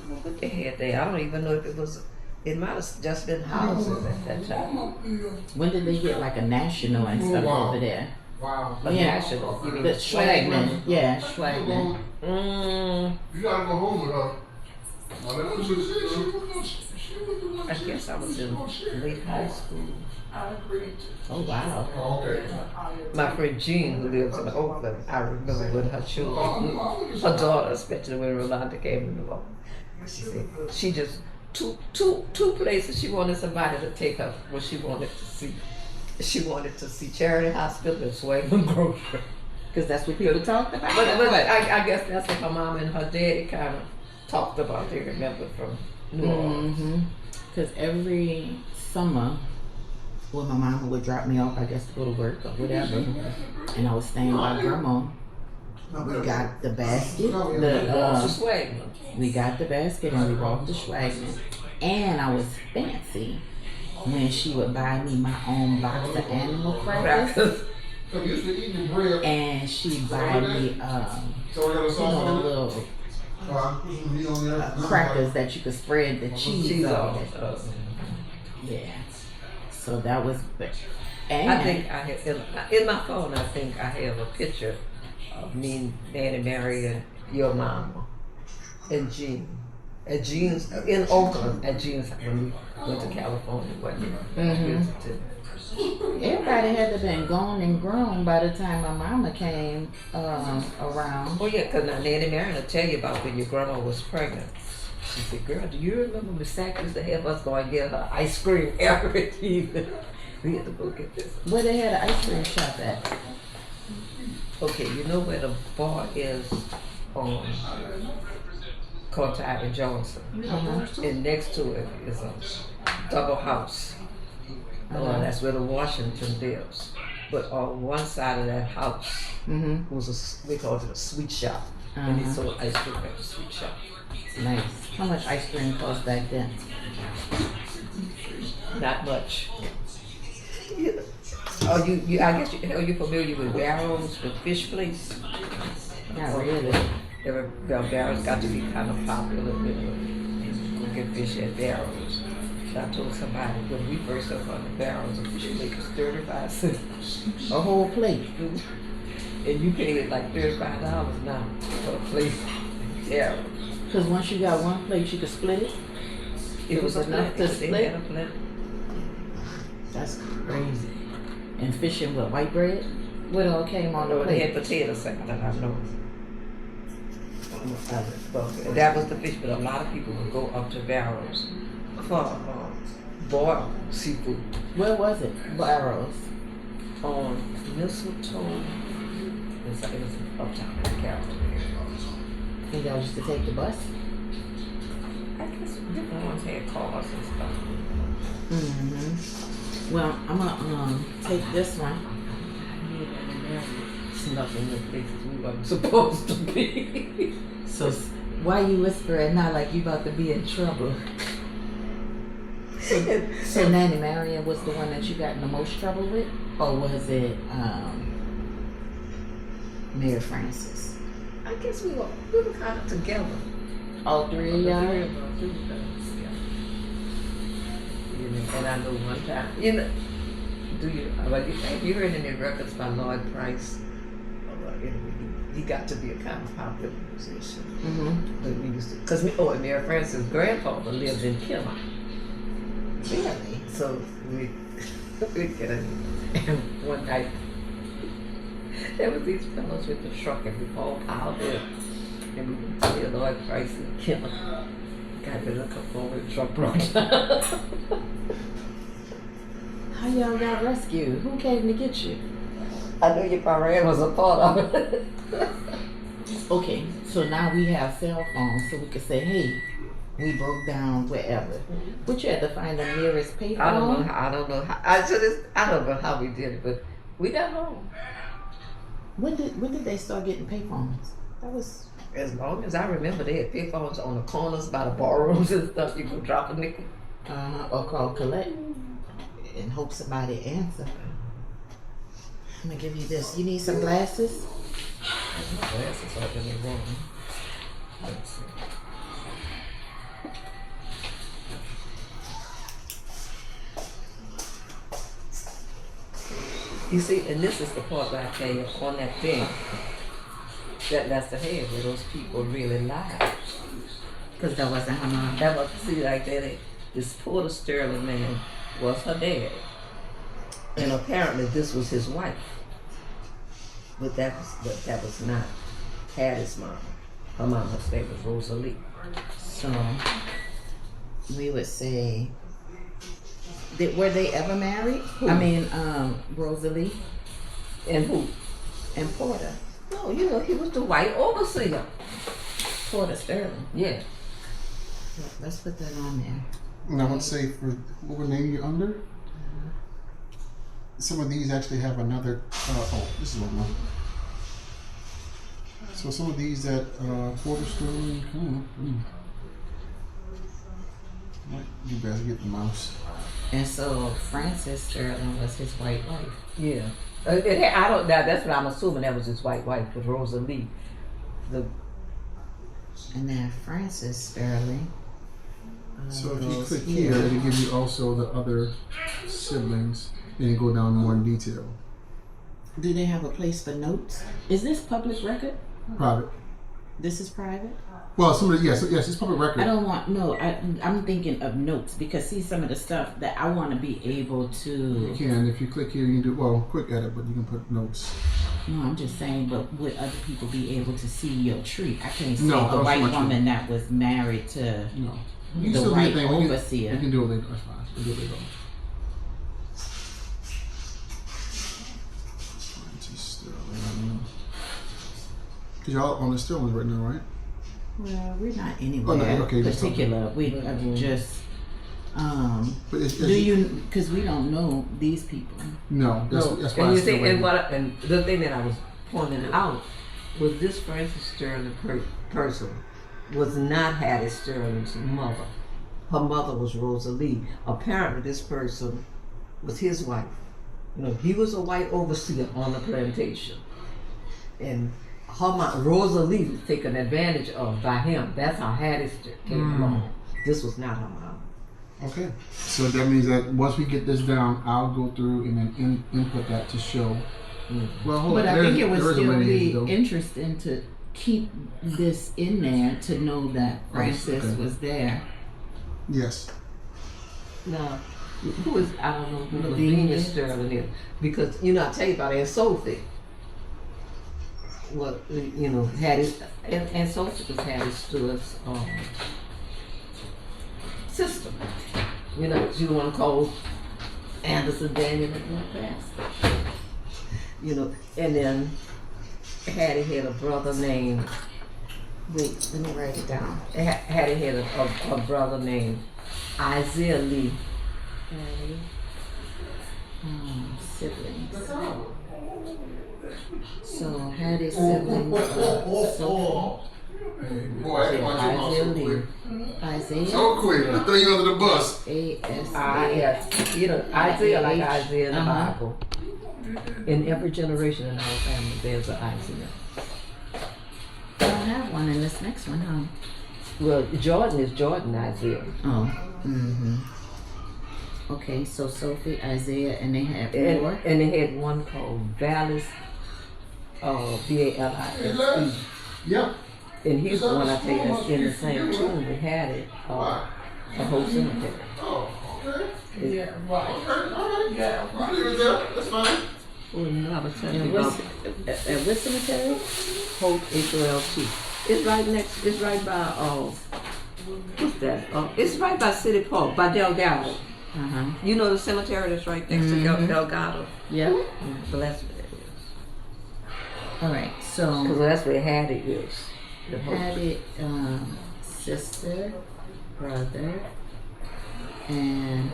know what they had there. I don't even know if it was. It might have just been houses at that time. When did they get like a national and stuff over there? A national. You mean The Schwagman. Yeah, Schwagman. You gotta go home with her. I guess I was in late high school. Oh wow. Okay. My friend Jean, who lives in Oakland, I remember with her children, her daughter, especially when Rolanda came in the world. She said she just two places she wanted somebody to take her. What she wanted to see. She wanted to see Charity Hospital and Swayman Grocery. Because that's what people talked about. But I guess that's what her mom and her daddy kind of talked about. They remember from New Orleans. Because every summer, well, my mom would drop me off, I guess, to go to work or whatever, and I was staying by Grandma. We got the basket, we got the basket, and we walked to Schwagman. And I was fancy when she would buy me my own box of animal crackers. And she'd buy me, the little crackers that you could spread the cheese on. Yeah. So that was, and I think I have in my phone. I think I have a picture of me, Nanny Mary, and your mama, and Jean. At Jean's in Oakland. At Jean's when we went to California, everybody had to have been gone and grown by the time my mama came around. Oh yeah, because Nanny Mary will tell you about when your grandma was pregnant. She said, "Girl, do you remember Miss Sack used to have us go and get her ice cream every evening? We had to go get this." Where they had an ice cream shop at? Okay, you know where the bar is on Contact and Johnson, and next to it is a double house. That's where the Washington lives. But on one side of that house was we called it a sweet shop, and they sold ice cream at the sweet shop. Nice. How much ice cream cost back then? Not much. I guess are you familiar with Barrows, the fish place? Not really. Barrows got to be kind of popular. Go get fish at Barrows. I told somebody when we first up on the Barrows, a fish plate was 35 cents. A whole plate. And you paid like $35 now for a plate. Yeah. Because once you got one plate, you could split it. It was enough to split. They had a plate. That's crazy. And fishing with white bread? What all came on the They had plate? potato salad, I know. That was the fish, but a lot of people would go up to Barrows for boiled seafood Where was it? Barrows. on mistletoe. It was uptown in Carrollton. And y'all used to take the bus? I guess different ones had cars and stuff. Mm-hmm. Well, I'm gonna take this one. Snuck in the places we wasn't supposed to be. So why you whispering now like you about to be in trouble? So Nanny Marion was the one that you got in the most trouble with? Or was it Mary Frances? I guess we were kind of together. All three of y'all? Yeah. You know, and I know one time, you know, have you heard any records by Lloyd Price? He got to be a kind of popular musician. Mm-hmm. But we used to, because Mary Frances' grandfather lived in Kilmer. Really? So we'd get a, and one night, there was these fellows with the truck and we all piled in. And we would tell Lloyd Price and Kilmer. Got rid of a couple over the truck broke down. How y'all got rescued? Who came to get you? I know your parent was a part of it. Okay, so now we have cell phones, so we could say, hey, we broke down wherever. But you had to find the nearest payphone. I don't know how. I don't know how we did it, but we got home. When did they start getting payphones? That was As long as I remember, they had payphones on the corners by the ballrooms and stuff. You could drop a nickel. or call collect and hope somebody answer. I'm gonna give you this. You need some glasses? Glasses are in the room. Let's see. You see, and this is the part where I tell you on that thing that Lester had where those people really lied. Because that wasn't her mom. That was, see, like that, this Porter Sterling man was her dad. And apparently this was his wife. But that was not Hattie's mom. Her mama's name was Rosalie. So we would say, were they ever married? Who? I mean, Rosalie And who? and Porter. No, you know, he was the white overseer. Porter Sterling. Yeah. Yeah, let's put that on there. And I would say for whatever name you're under, some of these actually have another. This is one. So some of these that Porter Sterling, you better get the mouse. And so Frances Sterling was his white wife. Yeah. I don't. That's what I'm assuming. That was his white wife, was Rosalie. And then Frances Sterling. So if you goes click here, it'll give you also the other siblings, and you go down more in detail. Do they have a place for notes? Is this public record? Private. This is private? Well, some of the, yes, it's public record. I don't want, no, I'm thinking of notes because see some of the stuff that I want to be able You to, can, if you click here, you can do, well, quick edit, but you can put notes. no, I'm just saying, but would other people be able to see your tree? I can't see No, the that's white not true. woman that was married to No. You the still do white your thing. You overseer. can do it later, that's fine. You can do it later. Because y'all on the Sterling right now, right? Well, we're not anywhere okay, just particular. We just, But it's, do you, because we don't know these people. No, that's why And I you still see, and the thing that I was pointing out was this Frances Sterling person was not Hattie Sterling's mother. Her mother was Rosalie. Apparently, this person was his wife. You know, he was a white overseer on the plantation, and her mom, Rosalie, was taken advantage of by him. That's how Hattie came along. This was not her mom. Okay. So that means that once we get this down, I'll go through and then input that to show. Well, hold But on. I think it would there is a still lineage, be though. interesting to keep this in there to know that Francis Okay. was there. Yes. Now, who is, I don't know who Lavinia. Lavinia Sterling is, because, you know, I tell you about Aunt Sophie. Well, you know, Hattie, and Sophie was Hattie Stewart's sister. You know, she the one called Anderson Daniel and went past. You know, and then Hattie had a brother named, wait, let me write it down. Hattie had a brother named Isaiah Lee. Hattie. Siblings. So Hattie's siblings are Sophie, Boy, I Isaiah so Lee, quick. Isaiah, So quick. I threw you under the bus. A-S-A. Yes, you know, Isaiah like I-H. Isaiah in the Uh-huh. Bible. In every generation in our family, there's an Isaiah. I don't have one in this next one, huh? Well, Jordan is Jordan Isaiah. Oh. Mm-hmm. Okay, so Sophie, Isaiah, and they have And, more? and they had one called Valis, V-A-L-I-S-E. Yep. And he's the one I tell you that's in the same tomb we had it, a whole cemetery. Oh, okay. Yeah. Right. Okay. All right. Yeah. I'll leave it there. That's fine. Well, no, I was telling And you about what cemetery? Hope H-O-L-T. It's right next, it's right by, what's that? It's right by City Park, by Delgado. Uh-huh. You know the cemetery that's right next to Delgado? Yep. So that's where it is. All right, so Because that's where Hattie is. The Hope. Hattie, sister, brother, and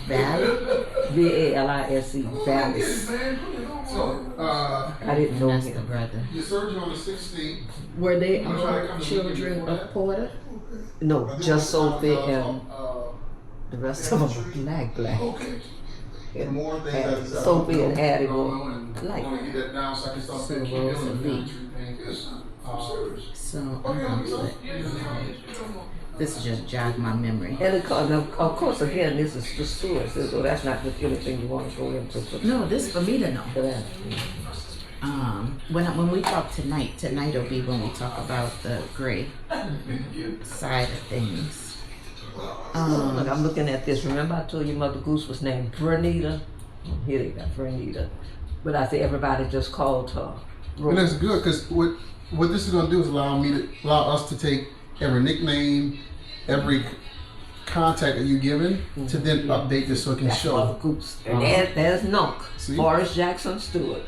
Valley. V-A-L-I-S-E, Valis. So, I didn't know That's the him. brother. your surgery on the 16th. Were they all children of Porter? No, just Sophie and Uh, the rest of them were black. okay. The more things And that Sophie and Hattie going were on, and like. I want to get that down so I can start So thinking Rose of and the Lee. thing. Yes, I'm serious. So Okay, I'm so, good. This is just jog my memory. And of course, again, this is the Stewarts, so that's not the anything you want to go into. No, this for me to know. For that. When we talk tonight will be when we talk about the gray side of things. Look, I'm looking at this. Remember I told you Mother Goose was named Bernita? Here they got Bernita. But I said everybody just called her And Rose. that's good because what this is going to do is allow us to take every nickname, every contact that you're given, to then update this so it can That's Mother show. Goose. And there's Nunk, See? Forrest Jackson Stewart.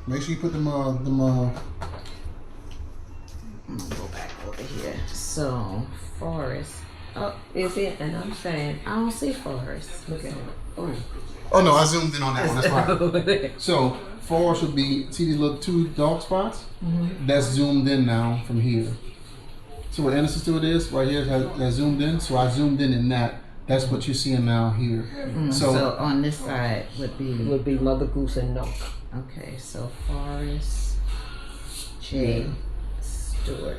Make sure you put them. I'm gonna go back over here. So Forrest. Oh, is it? And I'm saying, I don't see Forrest. look at it. Oh. Oh no, I zoomed in on that one. That's right. So Forrest would be, see these little two dark spots? That's zoomed in now from here. So what Anderson Stewart is right here has zoomed in. So I zoomed in that. That's what you're seeing now here. So on this side would be Would be Mother Goose and Nunk. okay. So Forrest J. Stewart,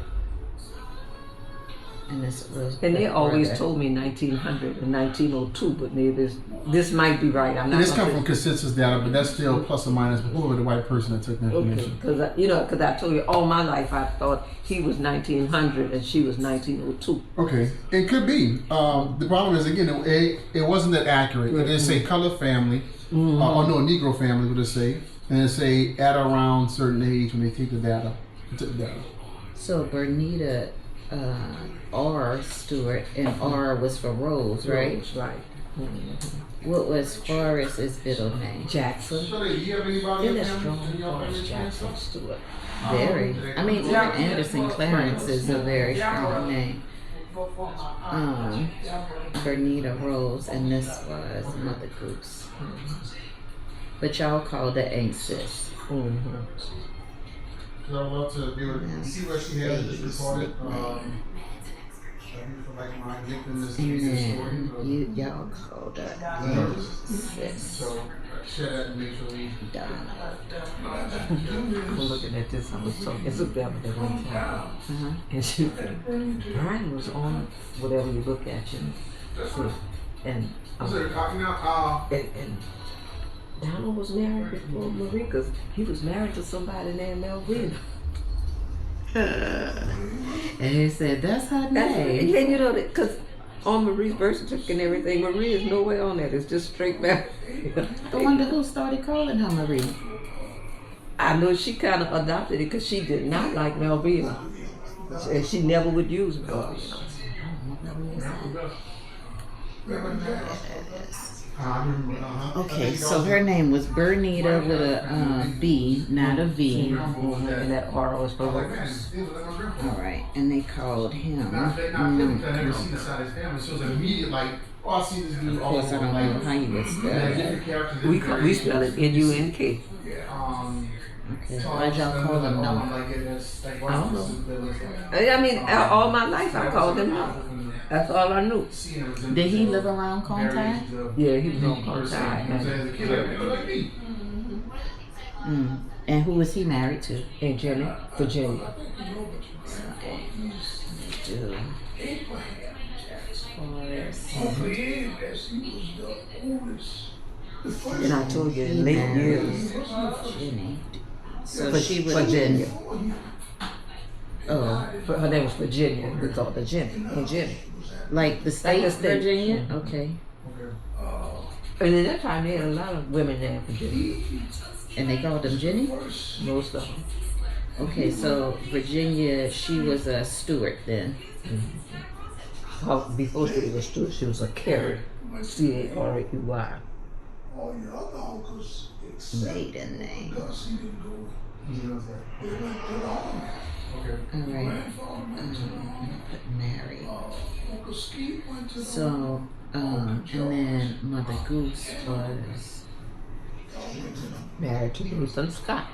and this was. And they always brother. told me 1900 and 1902, but maybe this might be right. I'm not. This gonna comes say- from consensus data, but that's still plus or minus whoever the white person that took the Okay, information. because I told you all my life I thought he was 1900 and she was 1902. Okay, it could be. The problem is again, it wasn't that accurate. It did say color family, or no, Negro family would it say, and it say at around certain age when they take the data. Took the data. So Bernita R. Stewart, and R was for Rose, right? Rose, right. What was Forrest's middle name? Jackson. So, do you have anybody Isn't else that in strong? your Forrest family? Jackson Stewart. Very. I mean, even Anderson Clarence is a very strong name. Bernita Rose, and this was Mother Goose. But y'all called it Ain't Sis. I would love to be able to see what she has just recorded. Like my victim is And the story. then y'all called her Ain't Sis. So share that and make sure we. Donna. I'm looking at this. I was talking. It's a family that one time, and she said Brian was on whatever you look at, you know. So, and Is there a copy now? and Donald was married before Marie because he was married to somebody named Melvina. And he said, that's her name. Yeah, you know that because on Marie's birth certificate and everything, Marie is nowhere on that. It's just straight back. I wonder who started calling her Marie. I know she kind of adopted it because she did not like Melvina. And she never would use Melvina. Okay, so her name was Bernita with a B, not a V. And that R was for Rose. All right, and they called him. Never seen the side of his family, so it was immediate like, oh, I see this dude. Of course, I don't know how you would spell it. We spell it N-U-N-K. Okay, why'd y'all call him no? I don't know. I mean, all my life I called him no. That's all I knew. Did he live around Contact? Yeah, he was on Contact. And who was he married to? In Virginia. And I told you in late years. Jenny. So she was Virginia. Oh, Her name was Virginia. We called her Jenny. Virginia. like the state of state. Virginia? Okay. And in that time, they had a lot of women named Virginia. And they called them Jenny? Most of them. Okay, so Virginia, she was a Stewart then. Before she was Stewart, she was a Carey. C-A-R-E-Y. Maiden name. All right. Put Mary. So, and then Mother Goose was Married to Wilson Scott.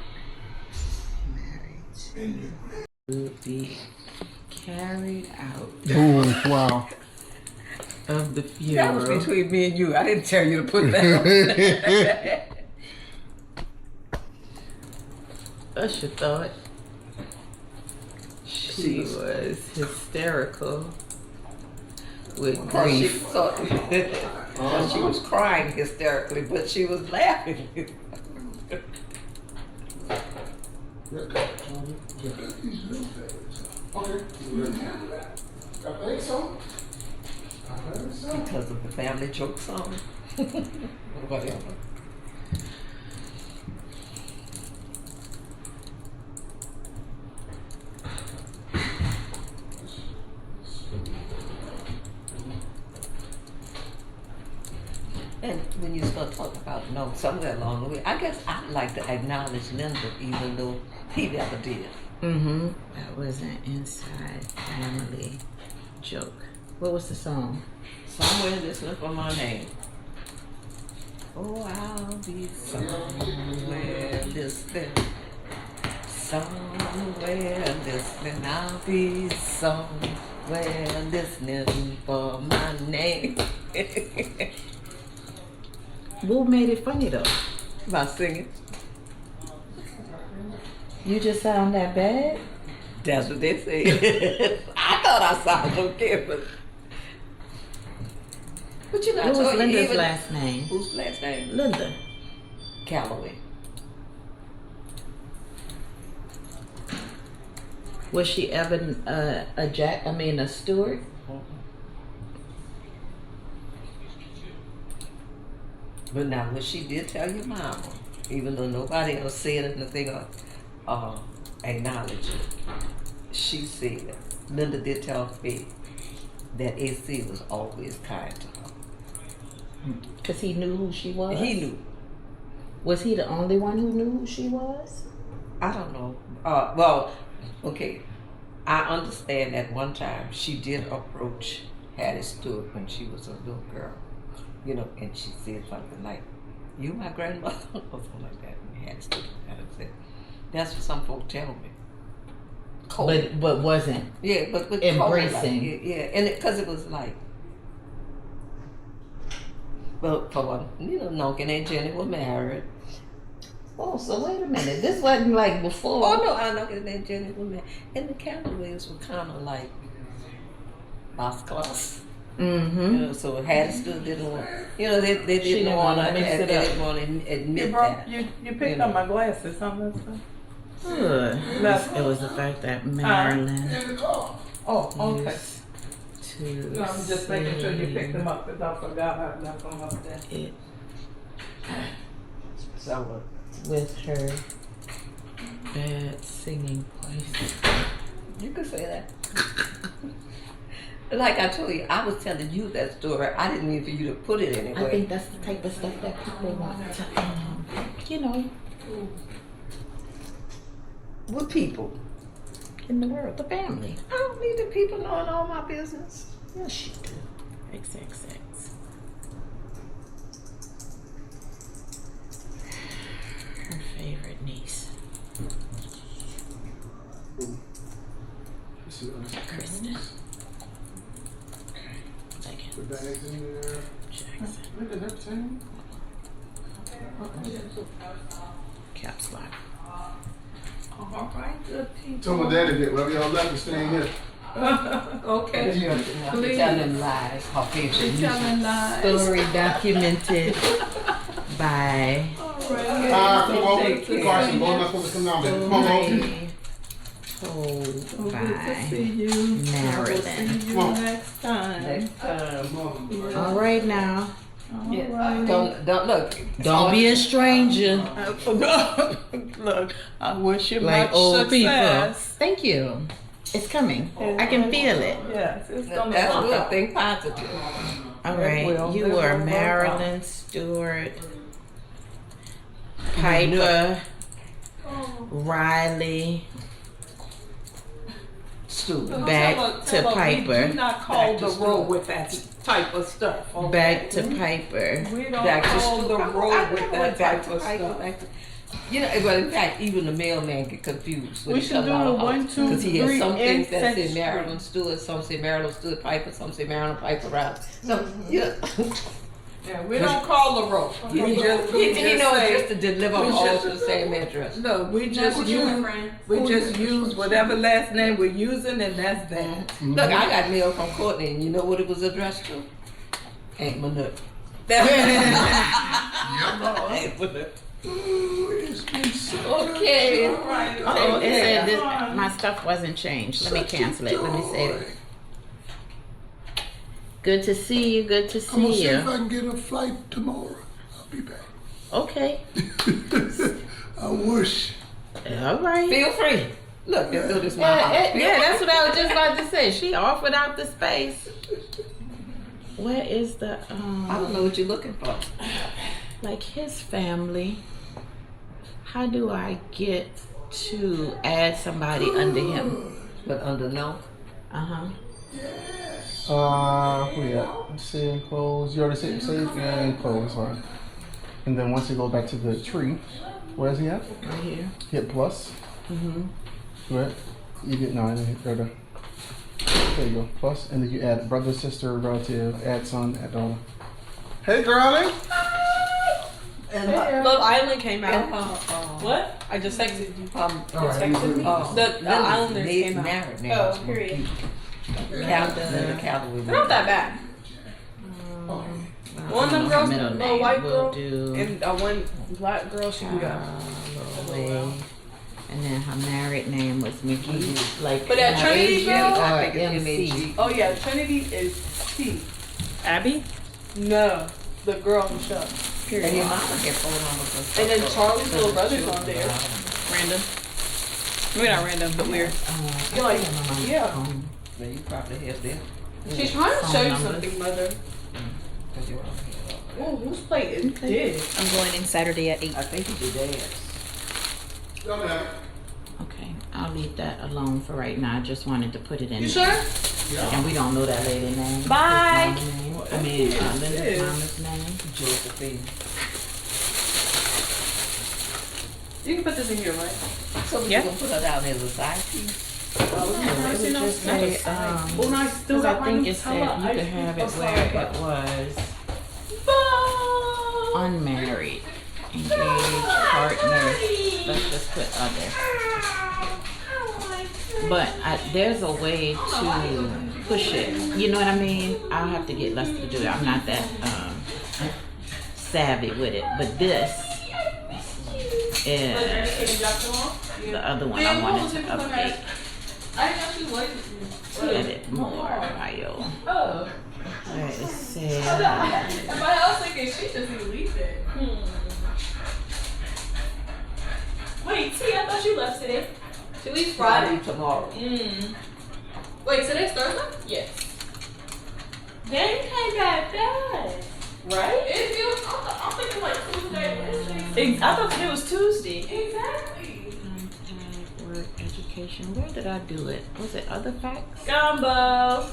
married to be carried out Oh, wow. of the That was funeral. between me and you. I didn't tell you to put that on. Usher thought she was hysterical with She grief. thought she was crying hysterically, but she was laughing. Because of the family joke song. Whatever. And when you start talking about no, somewhere along the way, I guess I'd like to acknowledge Linda, even though he never did. Mm-hmm. That was an inside family joke. What was the song? Somewhere listening for my name. Oh, I'll be somewhere listening. Somewhere listening. I'll be somewhere listening for my name. What made it funny though? About singing. You just sound that bad? That's what they say. I thought I sounded okay, but you know, I What was told you, Linda's even- last name? Whose last name? Linda. Calloway. Was she ever a Stewart? But now, what she did tell your mama, even though nobody else said anything or acknowledged it, she said, Linda did tell me that AC was always kind to her. Because he knew who she was? He knew. Was he the only one who knew who she was? I don't know. Well, okay. I understand that one time she did approach Hattie Stewart when she was a little girl, you know, and she said something like, "You my grandmother," or something like that. And Hattie Stewart kind of said, "That's what some folk tell me." Cold. But wasn't. Yeah, but Embracing. Cold, like, yeah, and because it was like, well, for one, you know, Nonkin and Jenny were married. Oh, so wait a minute. This wasn't like before. Oh no, I know that Jenny were married, and the Callaways were kind of like boss class. Mm-hmm. So Hattiesville didn't want, they She didn't didn't want to, wanna mix they it up. didn't want to admit You brought, that. you picked up my glasses, huh, Mister? It was the fact that Maryland Oh, okay. used to No, I'm just making sure you picked say them up because I forgot I left them up there. it So, with her bad singing voice. you could say that. Like I told you, I was telling you that story. I didn't mean for you to put it anyway. I think that's the type of stuff that people want to, With people. in the world, the family. I don't need the people knowing all my business. Yes, you do. XXX. Her favorite niece, Kristen. The Leggins. bags in there. Jackson. Look at that thing. Caps lock. All right, good people. Tell my daddy that whatever y'all left is staying here. Okay. You're telling lies. Her favorite She's niece. telling lies. Story documented by Come on, Carson, boy, not supposed to come down there. Come on, story told Good to by see you. Maryland. See you Come on. next time. Next time. All right now. All Yeah. right. Don't look. Don't be a stranger Look, I wish you like much old success. people. Thank you. It's coming. I can feel it. Yes, it's gonna That's work good. out. Think positive. All right. will. You It will are work Marilyn Stewart, Piper, Riley, Stupid. back to Piper. We do not call the road with that type of stuff. Okay? Back to Piper. We don't Back to call the road with that type of stuff. But in fact, even the mailman get confused. We should do a 1, 2, Because he has 3 some things that say ancestry. Maryland Stewart, some say Maryland Stewart Piper, some say Maryland Piper Riley. So, yeah. Yeah, we don't call the road. We just, You we know, just it's say, just to deliver we all just- to the same address. no, we just use whatever last name we're using, and that's that. Look, I got mail from Courtney, and you know what it was addressed to? Aunt Manette. Aunt Manette. Okay. Oh, it said this, my stuff wasn't changed. Let me cancel it. Let me save it. Good to see you. Good to I'm gonna see see if you. I can get a flight tomorrow. I'll be back. Okay. I wish. All right. Feel free. Look, let's do this my Yeah, house. yeah, that's what I was just about to say. She offered out the space. Where is the I don't know what you're looking for. like his family? How do I get to add somebody under him? But under no. Uh-huh. Where you at? Save and close. You already saved, save and close, fine. And then once you go back to the tree, where's he at? Right here. Hit plus. Mm-hmm. Right. You get 9 and hit there. There you go. Plus, and then you add brother, sister, relative, add son, add daughter. Hey, girlie. And Love Island came out. What? I just texted you. Texted me? The Islanders came out. married now. Oh, period. The Callaway. They're not that bad. One of them girls, a white girl, do and one black girl, she can go. Callaway. And then her married name was Mickey. Like But that Trinity MG girl? or I think it's MC. MAG. Oh yeah, Trinity is T. Abby? No, the girl on the show. And your mama get phone numbers and stuff. And then Charlie's little brother's on there. Random. Maybe not random, but weird. You're like, yeah. Well, you probably have them. She's trying to show you numbers. something, mother. 'Cause you're on here. Oh, whose plate is this? I'm going in Saturday at 8. I think it's your dad's. Okay, I'll leave that alone for right now. I just wanted to put it in. You there. sure? And we don't know that lady name. Bye. His mama name. I mean, Linda's mama's name. Josephine. You can put this in here, right? So we're Yeah. gonna put her down as a side piece. It would just say, Oh, no, I still because I got my think new it said color you ice could have it cream where outside. it was Bye. unmarried, engaged, partner. Let's just put other. But there's a way to push it. You know what I mean? I'll have to get Lester to do it. I'm not that savvy with it. But this is the other one I wanted to update. Edit more, Mayo. Oh. Where it says. But I was thinking she just need to leave it. Wait, T, I thought you left today. She leaves Friday. Tomorrow. Wait, today's Thursday? Yes. Then you came back fast. Right? It feels, I'm thinking like Tuesday, Wednesday. I thought today was Tuesday. Exactly. Contact, work, education. Where did I do it? Was it other facts? Gumbo.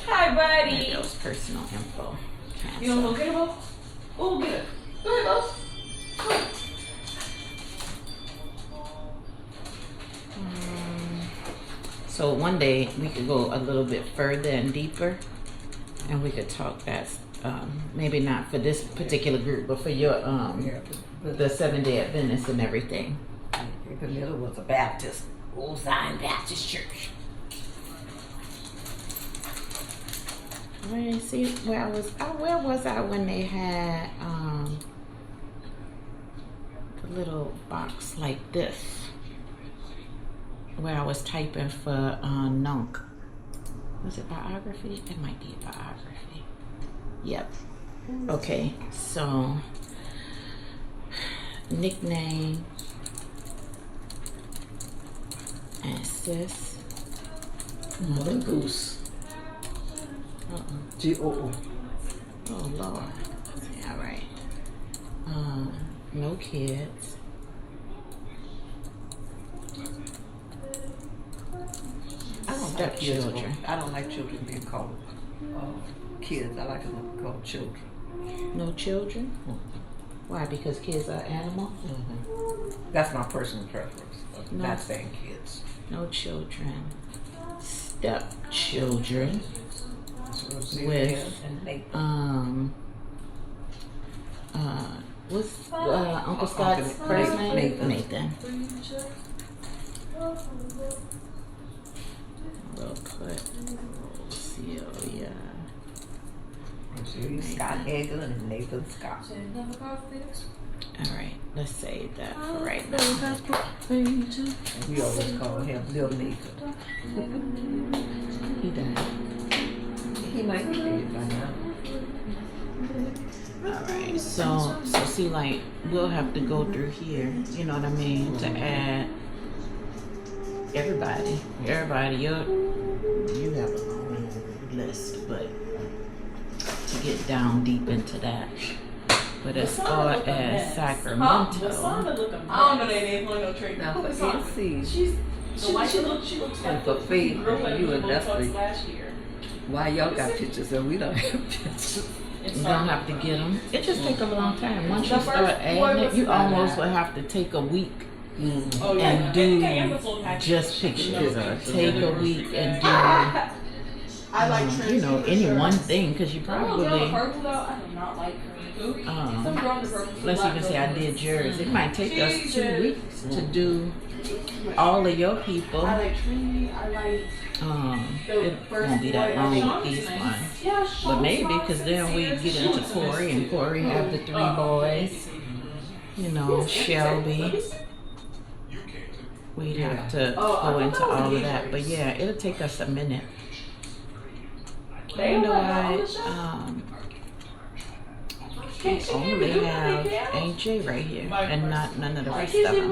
Hi, buddy. Maybe it was personal info. You wanna go get it, Bo? Oh, get it. Go ahead, Bo. So one day we could go a little bit further and deeper, and we could talk that maybe not for this particular group, but for your the 7-day Adventists and everything. The middle was a Baptist, Old Zion Baptist Church. Wait, see where was I when they had the little box like this, where I was typing for Nunk. Was it biography? It might be a biography. Yep. Okay, so nickname and sis. Mother Goose. G-O-O. Oh Lord. Yeah, all right. No kids. I don't like kids. I don't like children being called kids. I like them called children. No children? Why? Because kids are animals? That's my personal preference. No. Not saying kids. No children. Stepchildren. With what's Uncle Scott's first name? Nathan. We'll put Celia. Scott Hager and Nathan Scott. All right, let's save that for right now. We always call him Lil Nathan. He died. He might be dead by now. Alright, so see, like, we'll have to go through here, you know what I mean, to add everybody, you have a long list, but to get down deep into that. But as far as Sacramento, I don't know their name, no trade. Now for NC, She looks and for Faith, you and Leslie, last year. why y'all got pictures and we don't have pictures? you don't have to get them. It just take a long time. Once you start adding it, you almost will have to take a week and do just pictures. Take a week and do, you know, any one thing, because you probably, let's even say I did yours. It might take us 2 weeks to do all of your people. It won't be that long with these ones, but maybe, because then we get into Corey, and Corey have the 3 boys, you know, Shelby. We'd have to go into all of that, but yeah, it'll take us a minute. You know what? We only have AJ right here, and not none of the rest of them.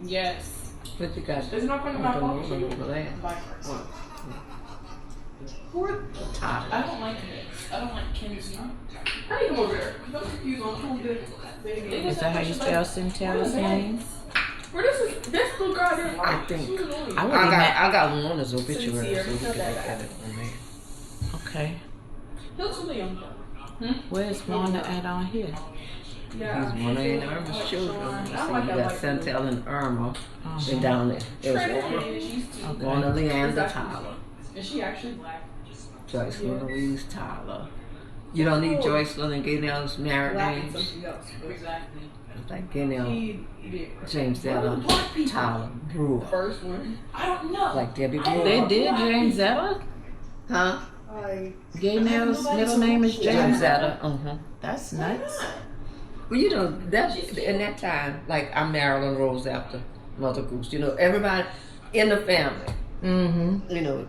Yes. What you got? It's not going to my phone. Over there. Tyler. I don't like it. I don't like Kenzie. How do you come over there? I'm confused on who did it. Is that how you spell Cynthia's name? Where this little girl there? I think. I I got one as obituary, so we can look at it on there. Okay. He looks really young. Where's Wanda at on here? Yeah. He's one of Irma's children. You see, you got Chantel and Irma. They're down there. There's Wanda Leander Tyler. Is she actually black? Joyce Louise Tyler. You don't need Joyce and Gaynell's married names. Exactly. like Guinea, He did. James Allen, Tyler Brewer, First one. I don't know. like Debbie Brewer. They did James Zetta? Huh? Gay male's middle name is James James. Allen. That's nuts. Well, you know, that in that time, like I'm Marilyn Rose after Mother Goose. You know, everybody in the family, Mm-hmm. you know,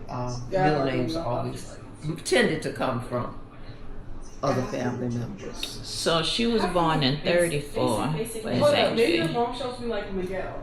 middle names always tended to come from other family members. So she was born in 34. Maybe your Exactly. mom shows me like Miguel.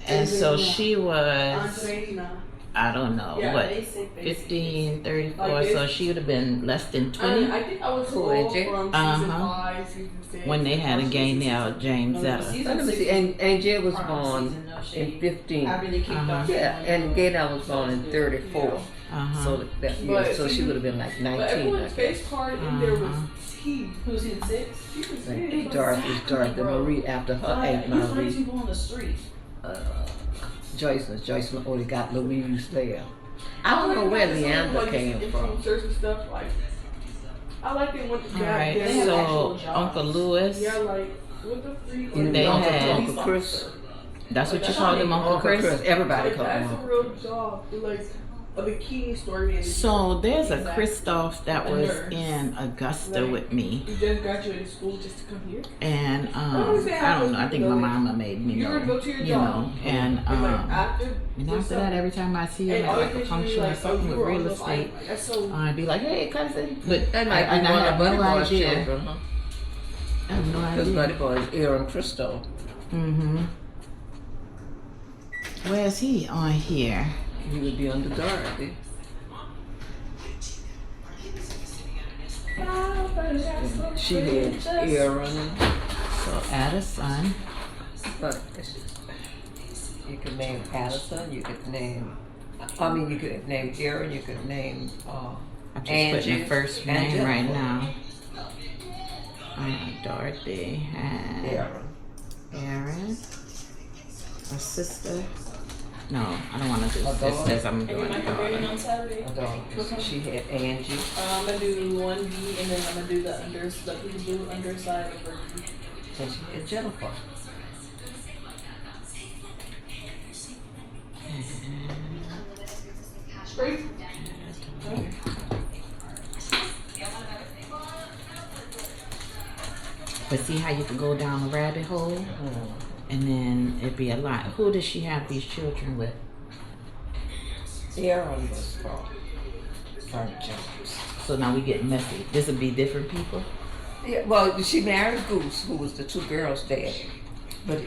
And so she was, Angelina. I don't know, Yeah, what, basic. 15, 34. Like So she would have been less than 20 I think I was Who, old AJ? from season Uh-huh. 5, season 6. when they had a gay male James Zetta. Let me see. And Jay was born in 15. After they kicked off. Yeah, and Gaynell was born in 34. Uh-huh. So that year, so she would have been like 19. But I everyone's guess. face card in there was T. Who's in 6? She was Like Dorothy Marie after her Aunt He was Marie. raising people on the street. Joyce only got Louise there. I don't know where Leander came from. Influencers and stuff like. I like it when the All right, so Uncle Lewis, Yeah, like what the freak. You They know, had- Uncle Chris. that's what you called him, Uncle Chris? Everybody Like, called him that's a Uncle. real job. Like a bikini store manager. So there's a Christoph that was in Augusta with me. You just graduated school just to come here. And I don't know, I think my mama made me You're know, gonna go to your you job. know. And And like after. after that, every time I see him at like a function or something with real estate, That's so. I'd be like, hey, cousin. But That might I be one have of Buddy no Boy's idea. children, huh? I have no Because idea. Buddy Boy is Aaron Christo. Mm-hmm. Where's he on here? He would be under Dorothy. She had Aaron. So Addison. But you could name Addison, you could name, you could name Aaron, you could name I'm just Angie. putting the first name Angela. right now. Dorothy and Aaron. a sister. No, I don't want to do sisters. I'm And you doing might be ready daughter. on Saturday. Adult. She had Angie. I'm gonna do 1B and then I'm gonna do the underside of her. And she had Jennifer. Straight. But see how you can go down a rabbit hole, and then it'd be a lot. Who does she have these children with? Aaron was Frank Jones. So now we get messy. This would be different people. Yeah, well, she married Goose, who was the two girls' daddy. But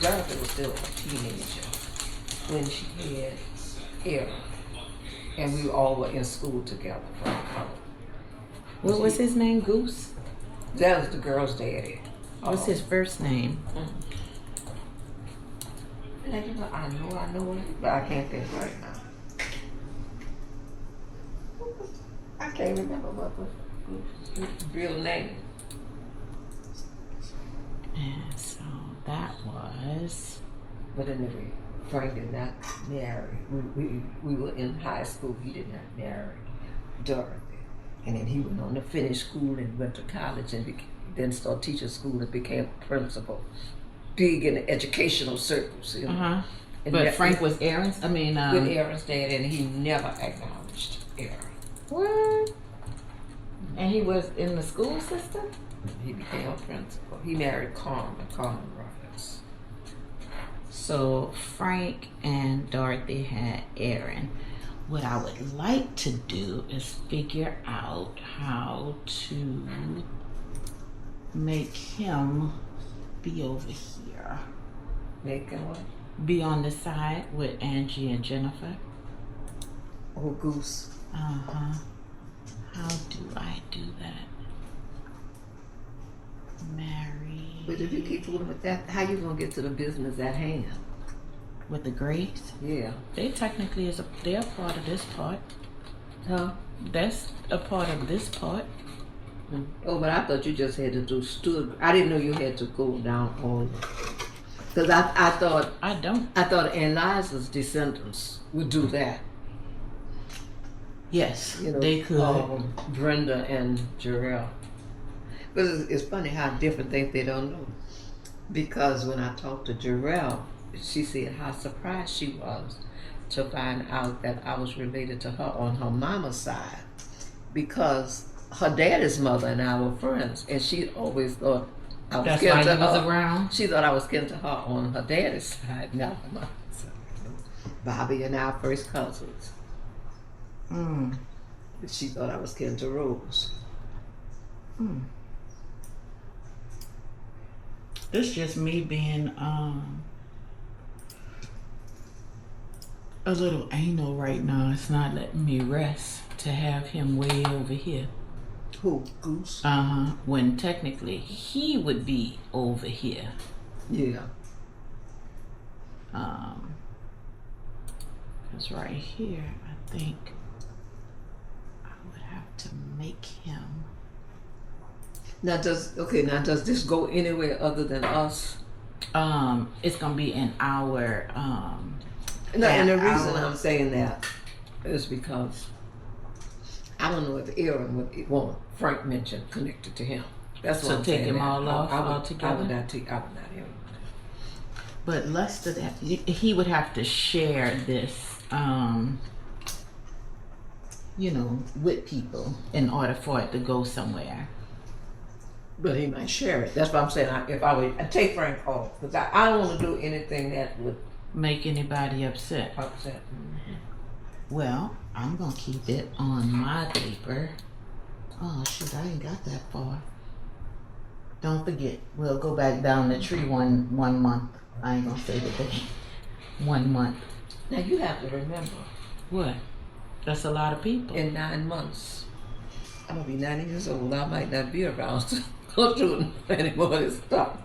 Dorothy was still a teenager when she had Aaron. And we all were in school together. What was his name? Goose. That was the girl's daddy. What's his first name? I know it, but I can't think right now. I can't remember what was his real name. And so that was. But anyway, Frank did not marry. We were in high school. He did not marry Dorothy. And then he went on to finish school and went to college and then started teaching school and became a principal. Big in the educational circles, you know. Uh-huh. And But that- Frank was Aaron's. I mean, with Aaron's dad, and he never acknowledged Aaron. what? And he was in the school system. He became a principal. He married Carmen Roberts. So Frank and Dorothy had Aaron. What I would like to do is figure out how to make him be over here. Making one? Be on the side with Angie and Jennifer. Or Goose. Uh-huh. How do I do that? Mary. But if you keep fooling with that, how you gonna get to the business at hand? With the Grays? Yeah. They technically they're a part of this part. Huh? That's a part of this part. Oh, but I thought you just had to do I didn't know you had to go down all. Because I thought I don't. Eliza's descendants would do that. Yes, You know, they could. Brenda and Jarrell. But it's funny how different things they don't know. Because when I talked to Jarrell, she said how surprised she was to find out that I was related to her on her mama's side. Because her daddy's mother and I were friends, and she always thought I was That's kin why to you was her. around? She thought I was kin to her on her daddy's side, not her mama's side. Bobby and I first cousins. Mm. She thought I was kin to Rose. Mm. This just me being a little anal right now. It's not letting me rest to have him way over here. Who? Goose? When technically he would be over here. Yeah. Because right here, I think I would have to make him. Now does this go anywhere other than us? It's gonna be in our No, and the reason our- I'm saying that is because I don't know if Aaron would want Frank mentioned connected to him. That's what So I'm take saying. him that. all off I would altogether? not him. But Lester, he would have to share this, with people in order for it to go somewhere. But he might share it. That's what I'm saying. If I would take Frank off, because I don't want to do anything that would Make anybody upset. upset. Well, I'm gonna keep it on my paper. Oh shoot, I ain't got that far. Don't forget, we'll go back down the tree one month. I ain't gonna say the day. 1 month. Now you have to remember, What? That's a lot of people. in 9 months, I'm gonna be 90 years old. I might not be around to go through any more of this stuff.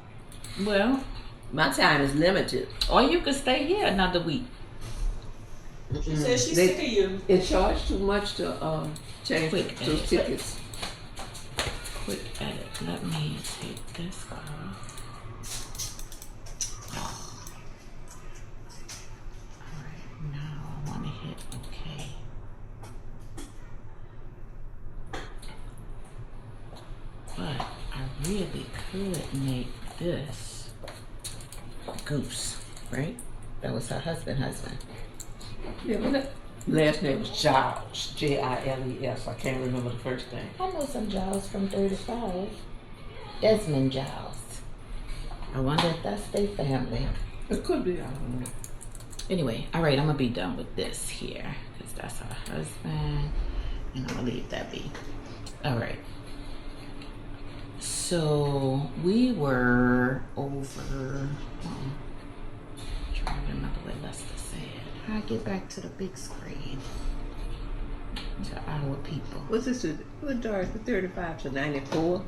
Well, My time is limited. or you could stay here another week. She said she's They- sick of you. It charged too much to change Quick those edit. tickets. Quick edit. Let me take this off. Alright, now I want to hit OK. But I really could make this Goose, right? That was her husband. Yeah, but that last name was Giles, Giles. I can't remember the first name. I know some Giles from 35. Desmond Giles. I wonder if that's their family. It could be, I don't know. Anyway, all right, I'm gonna be done with this here because that's her husband, and I'm gonna leave that be. All right. So we were over. Trying to remember what Lester said. How I get back to the big screen to our people. What's this? What Dorothy 35 to 94?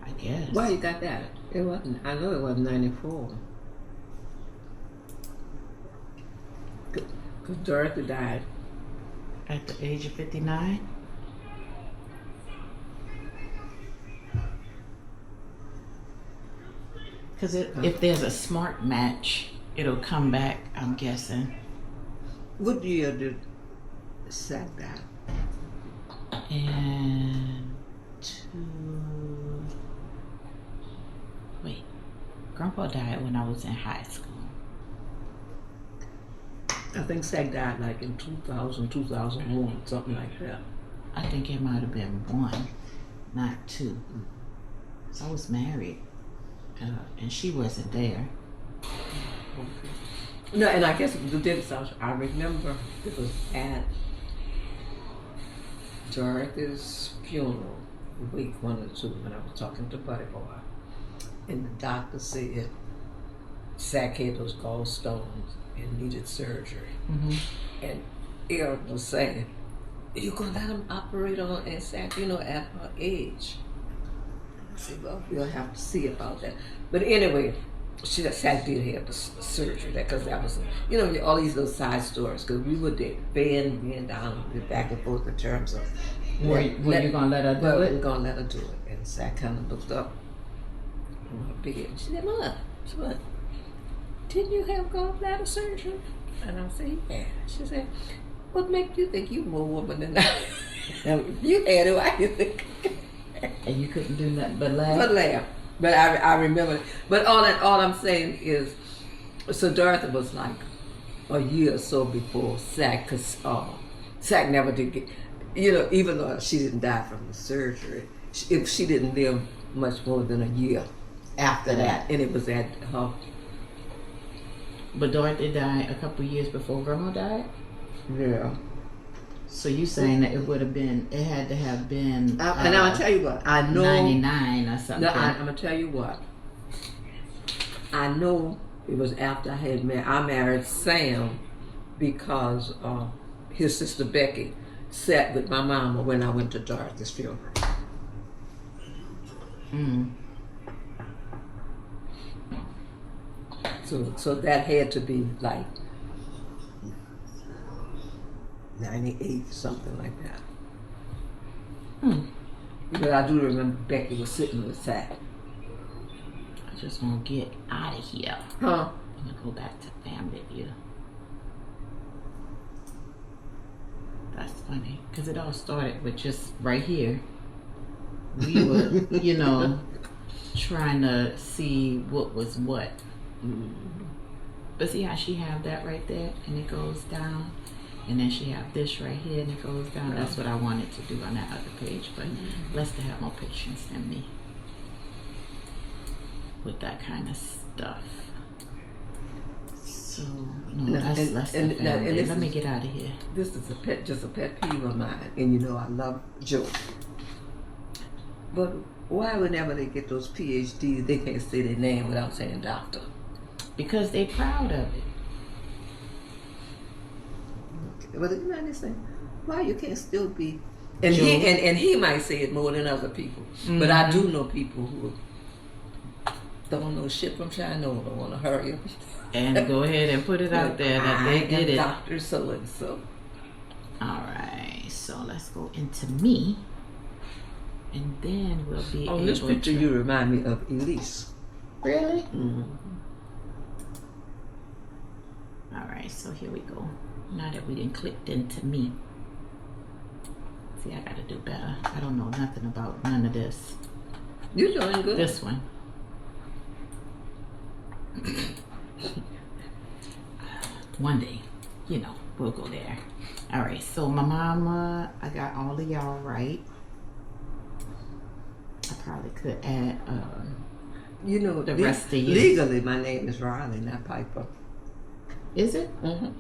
I guess. Why you got that? It wasn't. I know it wasn't 94. Because Dorothy died. At the age of 59. Because if there's a smart match, it'll come back, I'm guessing. What year did Sack die? And wait, Grandpa died when I was in high school. I think Sack died like in 2000, 2001, something like that. I think it might have been 1, not 2. So I was married, and she wasn't there. No, and I guess the difference, I remember it was at Dorothy's funeral, week 1 or 2, when I was talking to Buddy Boy. And the doctor said Sack had those gallstones and needed surgery. Mm-hmm. And Aaron was saying, "You gonna let him operate on and Sack, at her age?" I said, "Well, we'll have to see about that." But anyway, Sack did have the surgery, because that was, all these little side stories, because we were there, being down, back and forth in terms of. Were you gonna let her do Well, it? we're gonna let her do it. And Sack kind of looked up on her bed. And she said, "Mother, what? Didn't you have gallbladder surgery?" And I said, "Yeah." She said, What make you think you more woman than I? You had it, why you think? And you couldn't do nothing but laugh. But laugh. But I remember. But all I'm saying is, so Dorothy was like a year or so before Sack, because Sack never did get, even though she didn't die from the surgery, if she didn't live much more than a year after that, and it was at her. But Dorothy died a couple years before Grandma died? Yeah. So you saying that it had to have been And I'll tell you what, I know 99 or something. No, I'm gonna tell you what. I know it was after I married Sam because his sister Becky sat with my mama when I went to Dorothy's funeral. Mm. So that had to be like 98, something like that. But I do remember Becky was sitting with Sack. I just want to get out of here. Huh? I'm going to go back to Family View. That's funny, because it all started with just right here. We were, trying to see what was what. But see how she have that right there, and it goes down, and then she have this right here, and it goes down. That's what I wanted to do on that other page, but Lester have more patience than me with that kind of stuff. So no, that's Lester family. Let me get out of here. This is just a pet peeve of mine, and I love Joe. But why whenever they get those PhDs, they can't say their name without saying doctor? Because they proud of it. But you understand why you can't still be, and he might say it more than other people. Mm-hmm. But I do know people who don't know shit from China, don't want to hurry up and go ahead and put it out there that they did it. Dr. So and so. All right, so let's go into me, and then we'll be able to. This picture you remind me of Elise. Really? Mm-hmm. All right, so here we go. Now that we done clicked into me. See, I gotta do better. I don't know nothing about none of this. You're doing good. This one. One day, we'll go there. All right, so my mama, I got all of y'all right. I probably could add the rest of you. Legally, my name is Riley, not Piper. Is it? Mm-hmm.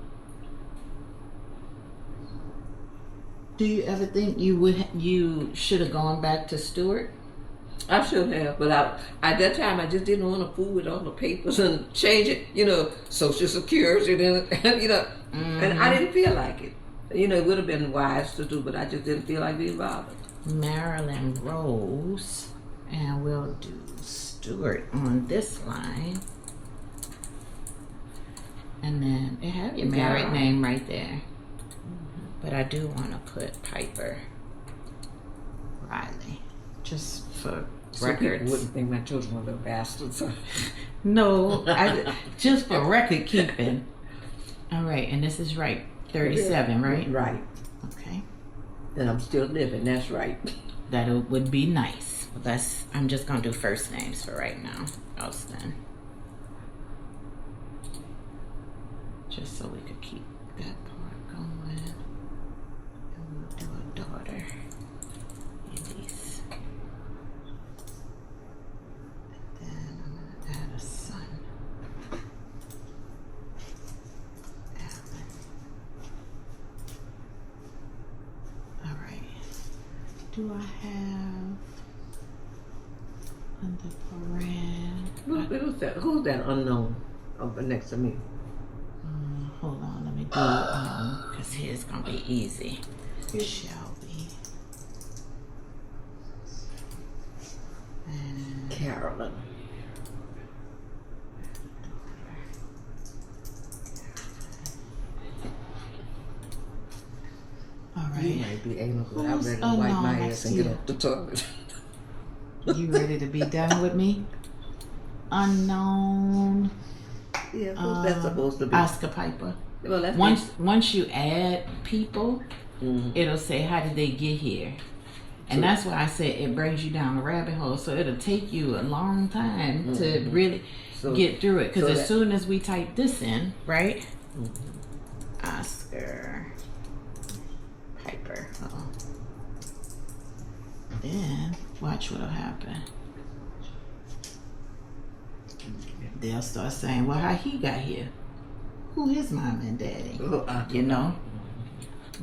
Do you ever think you should have gone back to Stewart? I should have, but at that time I just didn't want to fool with all the papers and change it, Social Security, and and I didn't feel like it. It would have been wise to do, but I just didn't feel like being bothered. Marilyn Rose, and we'll do Stewart on this line. And then it have your married name right there. But I do want to put Piper Riley, just for records. People wouldn't think my children were little bastards. No, just for record keeping. All right, and this is right, 37, right? Right. Okay. And I'm still living. That's right. That would be nice. But I'm just gonna do first names for right now. Austin. Just so we could keep that part going. And we'll do a daughter. Elise. And then I'm gonna add a son. Alan. Alright. Do I have under Paran? Who's that unknown over next to me? Hold on, let me do because here's gonna be easy. Shelby and Carolyn. All right. You might be able to I'm ready to wipe my ass and get off the toilet. You ready to be done with me? Unknown. Yeah, who's that supposed to be? Oscar Piper. Well, that's Once you add people, it'll say how did they get here, and that's why I said it brings you down a rabbit hole. So it'll take you a long time to really get through it. Because as soon as we type this in, right? Oscar Piper. Then watch what'll happen. They'll start saying, well, how he got here? Who his mom and daddy? You know?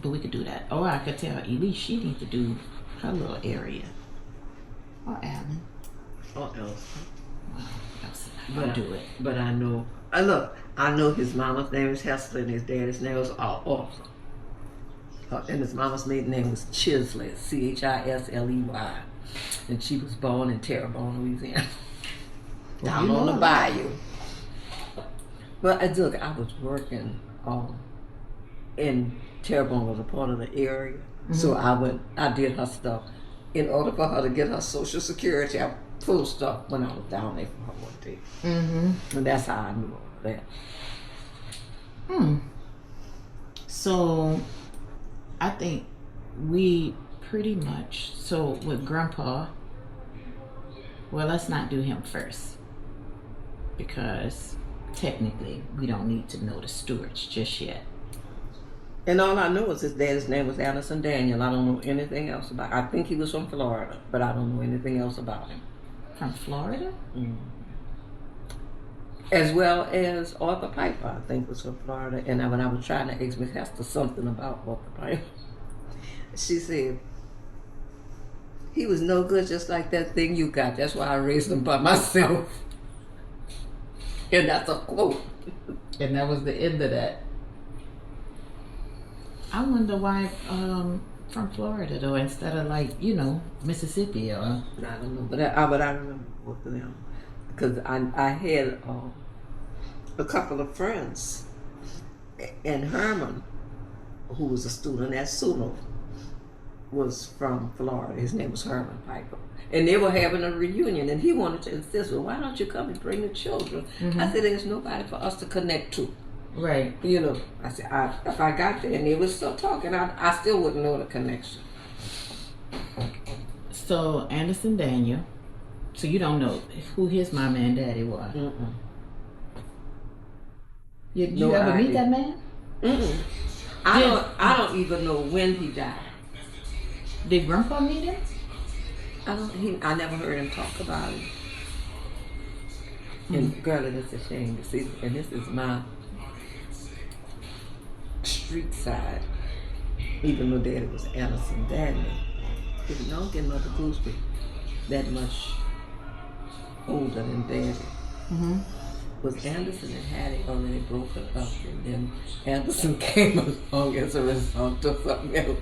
But we could do that. Or I could tell Elise she needs to do her little area. Or Alan. Or else. Well, I'll do it. But I know. Look, I know his mama's name is Hester and his daddy's name was Arthur. And his mama's maiden name was Chisley, Chisley. And she was born in Terrebonne, Louisiana. Down on the bayou. Well, look, I was working in Terrebonne was a part of the area. So I did her stuff. In order for her to get her Social Security, I pulled stuff when I was down there for her one day. And that's how I knew all that. So I think we pretty much, so with Grandpa, well, let's not do him first. Because technically we don't need to know the Stewarts just yet. And all I know is his dad's name was Anderson Daniel. I don't know anything else about him. I think he was from Florida, but I don't know anything else about him. From Florida? As well as Arthur Piper, I think was from Florida. And when I was trying to ask Miss Hester something about Arthur Piper, she said, he was no good just like that thing you got. That's why I raised him by myself. And that's a quote. And that was the end of that. I wonder why from Florida though, instead of like, Mississippi or. I don't know, but I remember both of them because I had a couple of friends, and Herman, who was a student at SUNO, was from Florida. His name was Herman Piper. And they were having a reunion, and he wanted to insist, well, why don't you come and bring the children? I said, there's nobody for us to connect to. Right. I said, if I got there and they were still talking, I still wouldn't know the connection. So, Anderson Daniel, so you don't know who his mama and daddy were? You ever meet that man? I don't even know when he died. Did Grandpa meet him? I never heard him talk about it. And girl, it's a shame to see. And this is my street side. Even though Daddy was Anderson Daniel, if you don't get Mother Gooseberry that much older than Daddy, was Anderson and Hattie already broken up, and then Anderson came along as a result of something else.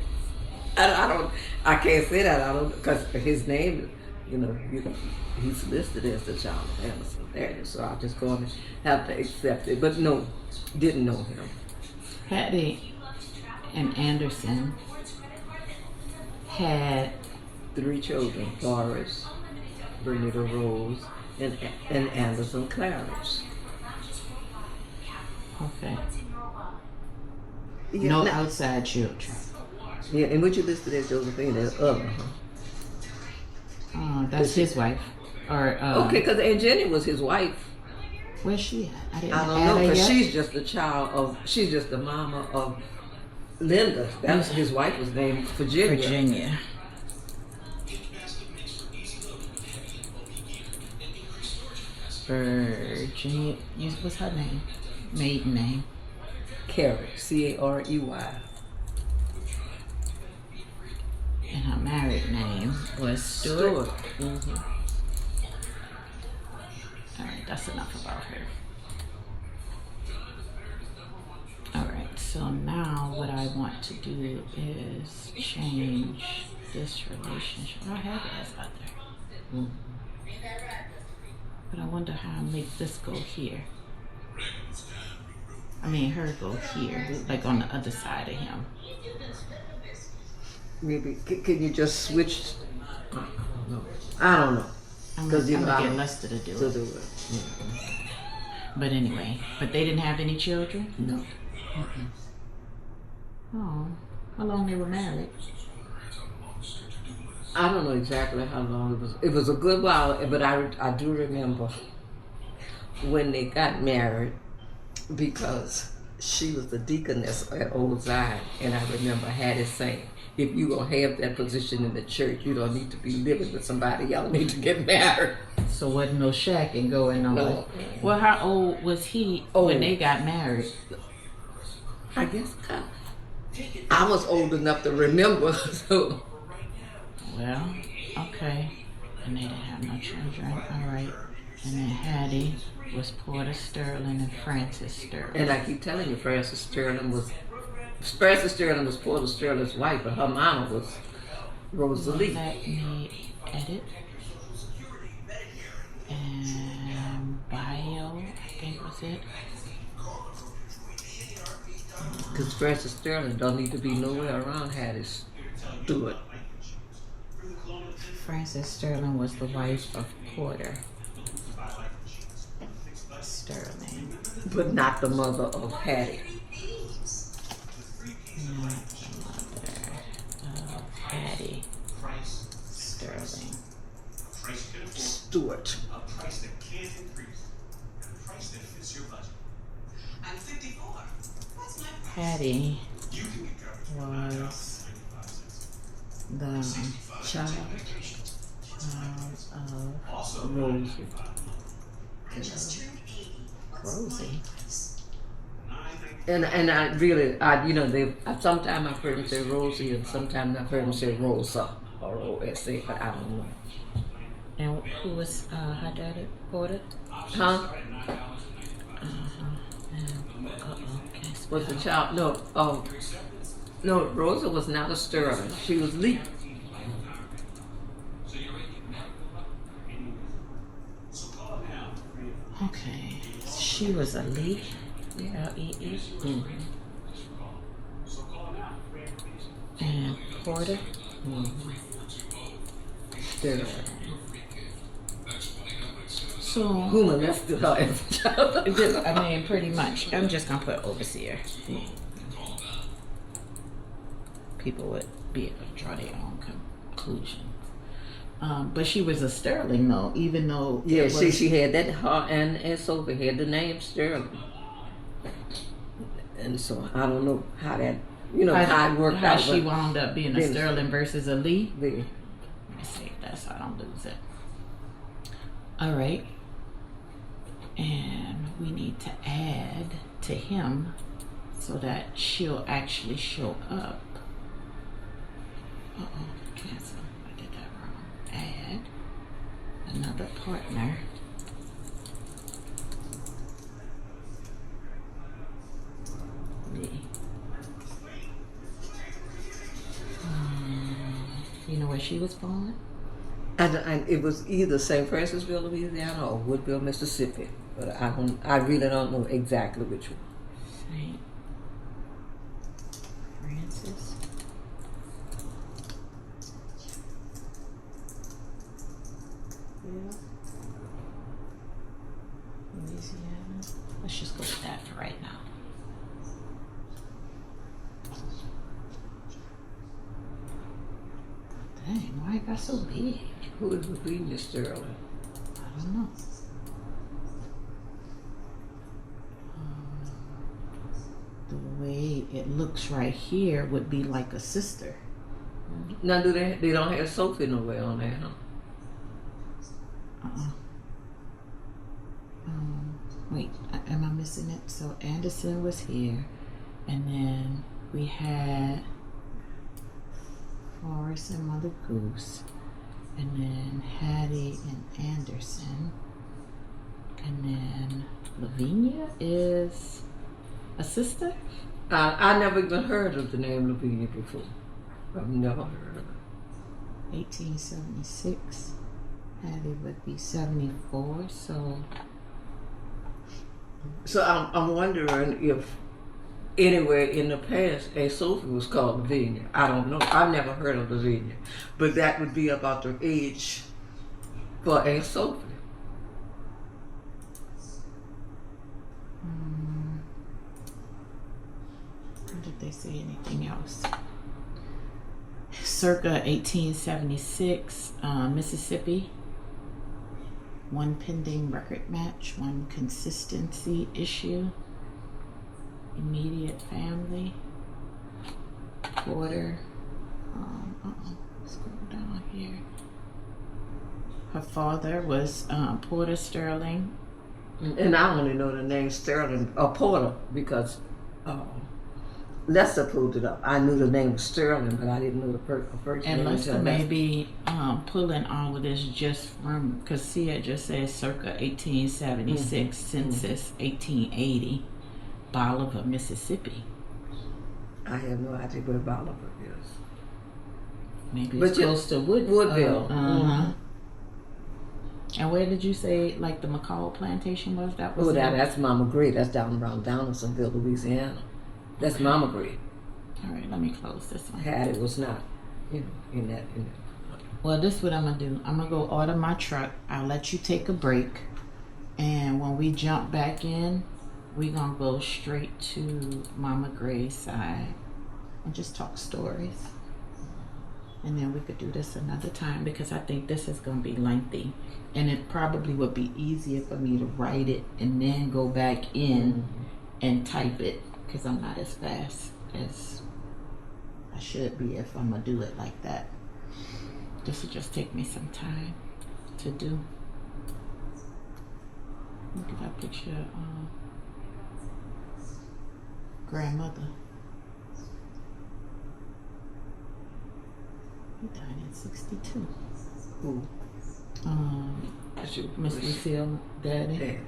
I can't say that, because his name, he's listed as the child of Anderson Daniel, so I'm just going to have to accept it. But no, didn't know him. Hattie and Anderson had 3 children: Doris, Bernita Rose, and Anderson Clarence. Okay. Yeah, no outside children. Yeah, and what you listed as Josephine, that's other, that's his wife. Or okay, because Aunt Jenny was his wife. Where's she at? I don't know, because she's just she's just the mama of Linda. That's his wife was named Virginia. Virginia. What's her name? Maiden name? Carey. Carey. And her married name was Stewart. Mm-hmm. All right, that's enough about her. All right, so now what I want to do is change this relationship. I have it as other. But I wonder how I make this go here. I mean, her go here, like on the other side of him. Maybe can you just switch? I don't know. I'm gonna get Lester to do it. Yeah. But anyway, they didn't have any children? No. Oh, how long they were married? I don't know exactly how long it was. It was a good while, but I do remember when they got married because she was the deaconess at Old Zion, and I remember Hattie saying, if you're going to have that position in the church, you don't need to be living with somebody. Y'all need to get married. So wasn't no shacking going on. No. Well, how old was he when they got married? I guess I was old enough to remember. So. Well, okay. And they didn't have no children. All right. And then Hattie was Porter Sterling and Francis Sterling. And I keep telling you, Francis Sterling was Porter Sterling's wife, but her mama was Rosalie. Let me edit. And bio, I think was it. Because Francis Sterling don't need to be nowhere around Hattie Stewart. Frances Sterling was the wife of Porter Sterling. But not the mother of Hattie. Not the mother of Hattie Sterling. Stewart. Hattie was the Child of Rosie. Rosie. And I really, sometimes I've heard him say Rosie, and sometimes I've heard him say Rosa or O-S-A, but I don't know. And who was her daddy? Porter? Huh? Was the child? No, Rosa was not a Sterling. She was Lee. Okay, she was a Lee. L-E-E. Mm-hmm. And Porter. Sterling. So Who molested her as a child? I mean, pretty much. I'm just gonna put overseer. People would be able to draw their own conclusion. But she was a Sterling, though, even though Yeah, she had that. Her and Sophie had the name Sterling, and so I don't know how that, how it worked how out. she wound up being a Sterling versus a Lee. The, Let me see. That's how I don't lose it. All right. And we need to add to him so that she'll actually show up. Cancel. I did that wrong. Add another partner. You know where she was born? and it was either St. Francisville, Louisiana, or Woodville, Mississippi. But I really don't know exactly which one. Saint Francis. Yeah. Louisiana. Let's just go with that for right now. Dang, why it got so big? Who is Virginia Sterling? I don't know. The way it looks right here would be like a sister. Now, they don't have Sophie nowhere on there, huh? Wait, am I missing it? So Anderson was here, and then we had Forrest and Mother Goose, and then Hattie and Anderson, and then Lavinia is a sister? I never even heard of the name Lavinia before. I've never heard of it. 1876. Hattie would be 74, so I'm wondering if anywhere in the past a Sophie was called Lavinia. I don't know. I've never heard of Lavinia. But that would be about the age for a Sophie. they say anything else. Circa 1876, Mississippi. One pending record match, one consistency issue. Immediate family. Porter. Scroll down here. Her father was Porter Sterling. And I only know the name Sterling or Porter because Lester pulled it up. I knew the name Sterling, but I didn't know the first name. And Lester may be pulling all of this just from, because see, it just says circa 1876, census 1880, Bolivar, Mississippi. I have no idea where Bolivar is. Maybe But it's close to Woodville. And where did you say, like, the McCall plantation was? That was That's Mama Gray. That's down around Donaldsonville, Louisiana. That's Mama Gray. All right, let me close this one. Hattie was not, in that. Well, this is what I'm going to do. I'm going to go order my truck. I'll let you take a break. And when we jump back in, we're going to go straight to Mama Gray's side and just talk stories. And then we could do this another time because I think this is going to be lengthy. And it probably would be easier for me to write it and then go back in and type it because I'm not as fast as I should be if I'm going to do it like that. This will just take me some time to do. Look at that picture of grandmother. He died in 62. Who? Miss Lucille, Daddy. Daddy.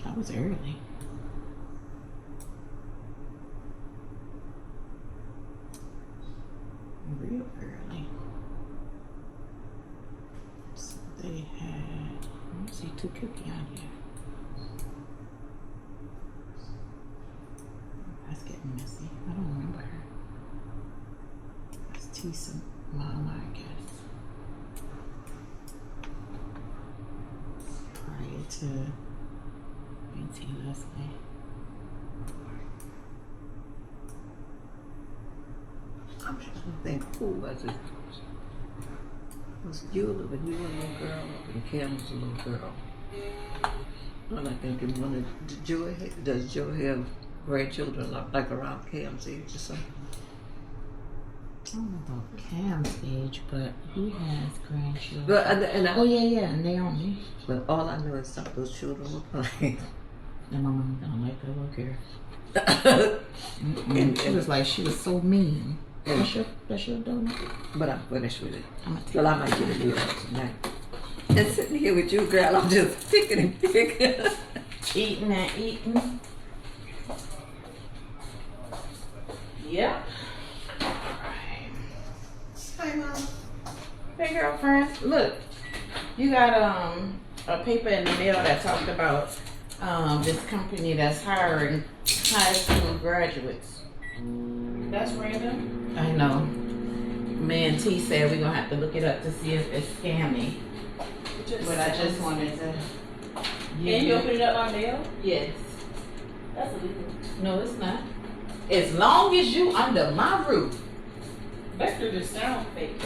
That was early. Real early. So they had, let me see, 2 cookie on here. That's getting messy. I don't remember her. That's Tisa Mama, I guess. Prior to Auntie Leslie. I'm trying to think, who was it? It was Eula when you were a little girl, and Kim was a little girl. And I think in one of does Joe have grandchildren like around Cam's age or something? I don't know about Cam's age, but he has grandchildren. But Naomi. But all I know is some of those children were playing. And my mom don't like that little girl. And it was like she was so mean. That's your donut? But I'm finished with it. I'm gonna take Well, I might get a meal tonight. And sitting here with you, girl, I'm just picking and picking. Eating and eating. Yeah. Hi, Mom. Hey, girlfriend. Look, you got a paper in the mail that talked about this company that's hiring high school graduates. That's random. I know. Me and T said we're gonna have to look it up to see if it's scammy. But I just wanted to. And you open it up on mail? Yes. That's illegal. No, it's not. As long as you under my roof, Vector just sound fake.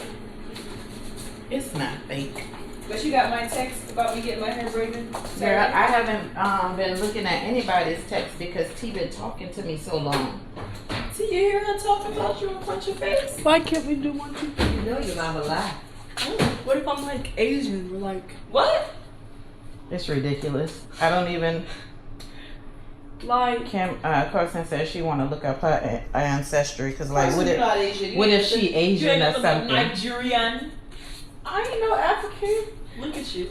it's not fake. But you got my text about me getting my hair braided? Girl, I haven't been looking at anybody's text because T been talking to me so long. See, you hear her talking about you in front of your face? Why can't we do one too? You know your mama lie. What if I'm like Asian or like What? It's ridiculous. I don't even. Kim Carson says she want to look up her ancestry because like what if she Asian or something? Nigerian. I ain't no African. Look at you.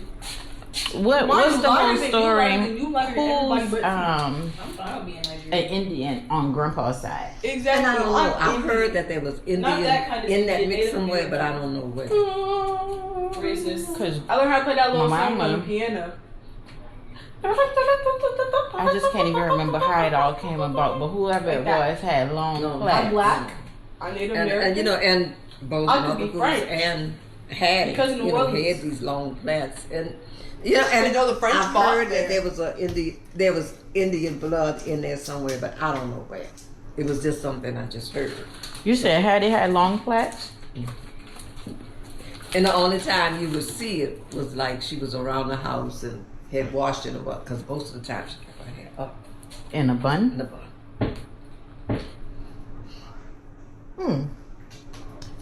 What's the whole story? You like everybody but I'm fine with being Nigerian. an Indian on Grandpa's side. Exactly. And I don't know. I've Indian. heard that there was Indian that kind of in that Indian, mix Native somewhere, but I American. don't know where. Racist. Cause I learned how to play that little My song mama- on the piano. I just can't even remember how it all came about. But whoever it was had long No, plaits. I'm black. I'm Native American. And you know, and both I could mother be groups French. and had Because in New had Orleans. these long plaits, and and You know, the French I've bought heard that there. there was Indian blood in there somewhere, but I don't know where. It was just something I just heard. You said Hattie had long plaits? And the only time you would see it was like she was around the house and had washed it up, because most of the time she kept her hair up In a in bun? the bun.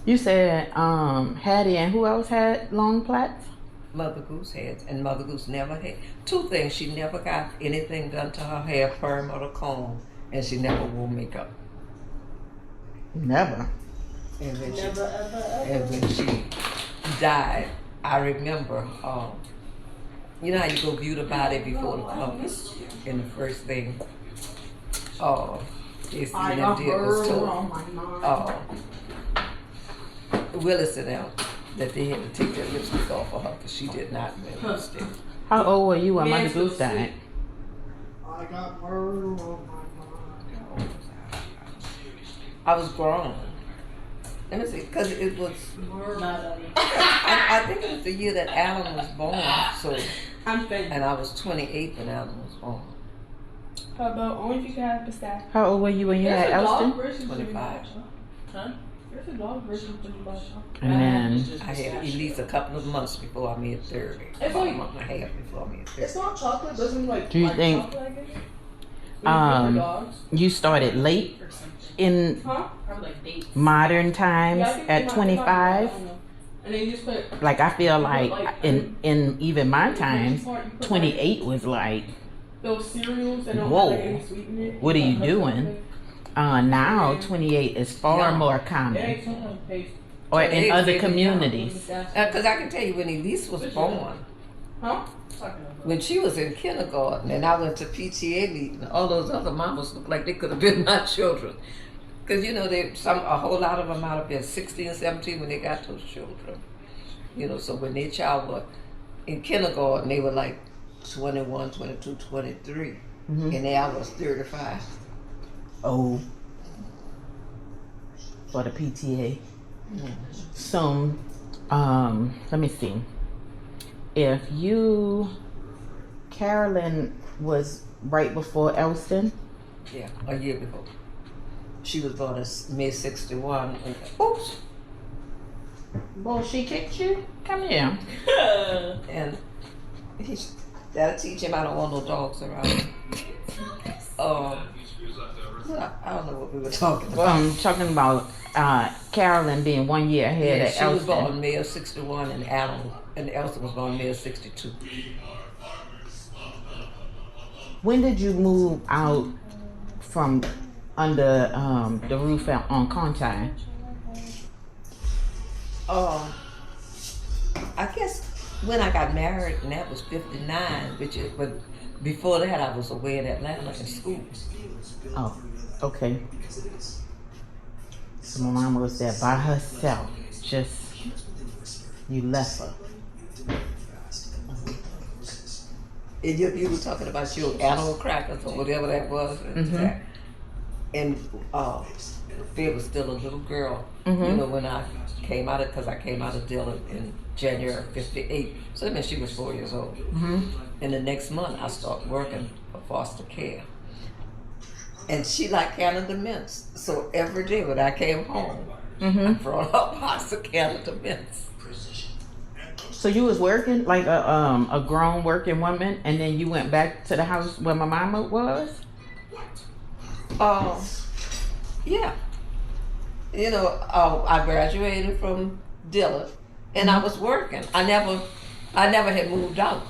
You said Hattie and who else had long plaits? Mother Goose had, and Mother Goose never had two things. She never got anything done to her hair, perm or the comb, and she never wore makeup. Never. And when she died, I remember, you know how you go view the body before the cover, and the first thing, they see them did was told, Willis and them, that they had to take their lipstick off of her because she did not wear lipstick. How old were you when Mother Goose died? I got murder on my mind. I was grown. Let me see, because it was, I think it was the year that Alan was born, so, I'm fed. and I was 28 when Alan was born. How about only if you can have pistachio? How old were you when you had There's a dog Elston? version. 25. Huh? There's a dog version of chocolate. And then I had at least a couple of months before I made 30. It's About a like- month and a half before I made 30. It's not chocolate. Doesn't like. Do you like think, chocolate, I guess. When you feed the dogs you started late or something. in Huh? Probably like dates. modern times Yeah, I think at they might- 25? I don't know. And then you just put. Like I feel like in even my times, 28 was like, Those cereals that don't Whoa. have like any sweetener. What are you Like, doing? Now 28 is far Yeah. more It common. ain't something paste. Or in 28 other maybe, communities. Because I can tell you when Elise was born, Huh? when she was in kindergarten and I went to PTA meeting, all those other mamas looked like they could have been my children. Because, a whole lot of them might have been 16, 17 when they got those children. So when their child was in kindergarten, they were like 21, 22, 23. And now I was 35. Oh, for the PTA. So, let me see. If Carolyn was right before Elston. Yeah, a year before. She was born in May 61. Oops. Well, she kicked you? Come here. And that'll teach him I don't want no dogs around him. I don't know what we were talking about. I'm talking about Carolyn being 1 year ahead Yeah, of she was born Elston. May of 61 and Elsa was born May of 62. When did you move out from under the roof on Conti? I guess when I got married, and that was 59, but before that I was away in Atlanta in school. Oh, okay. So my mama was there by herself. Just, you left her. And you were talking about your animal crackers or whatever that was. And Faye was still a little girl, when I came out because I came out of Dillon in January of 58. So that meant she was 4 years old. And the next month I started working for foster care. And she liked Canada mints. So every day when I came home, I brought her a box of Canada mints. So you was working like a grown working woman, and then you went back to the house where my mama was? Yeah. I graduated from Dillon, and I was working. I never had moved out.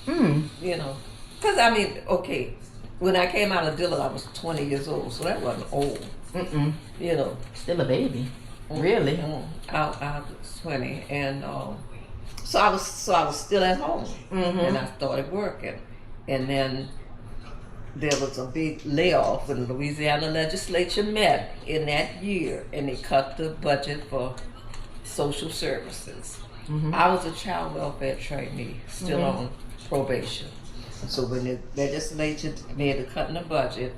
Because when I came out of Dillon, I was 20 years old, so that wasn't old. Still a baby. Really? I was 20, and so I was still at home, and I started working, and then there was a big layoff, and the Louisiana legislature met in that year, and they cut the budget for social services. I was a child welfare trainee, still on probation. So when the legislature made a cut in the budget,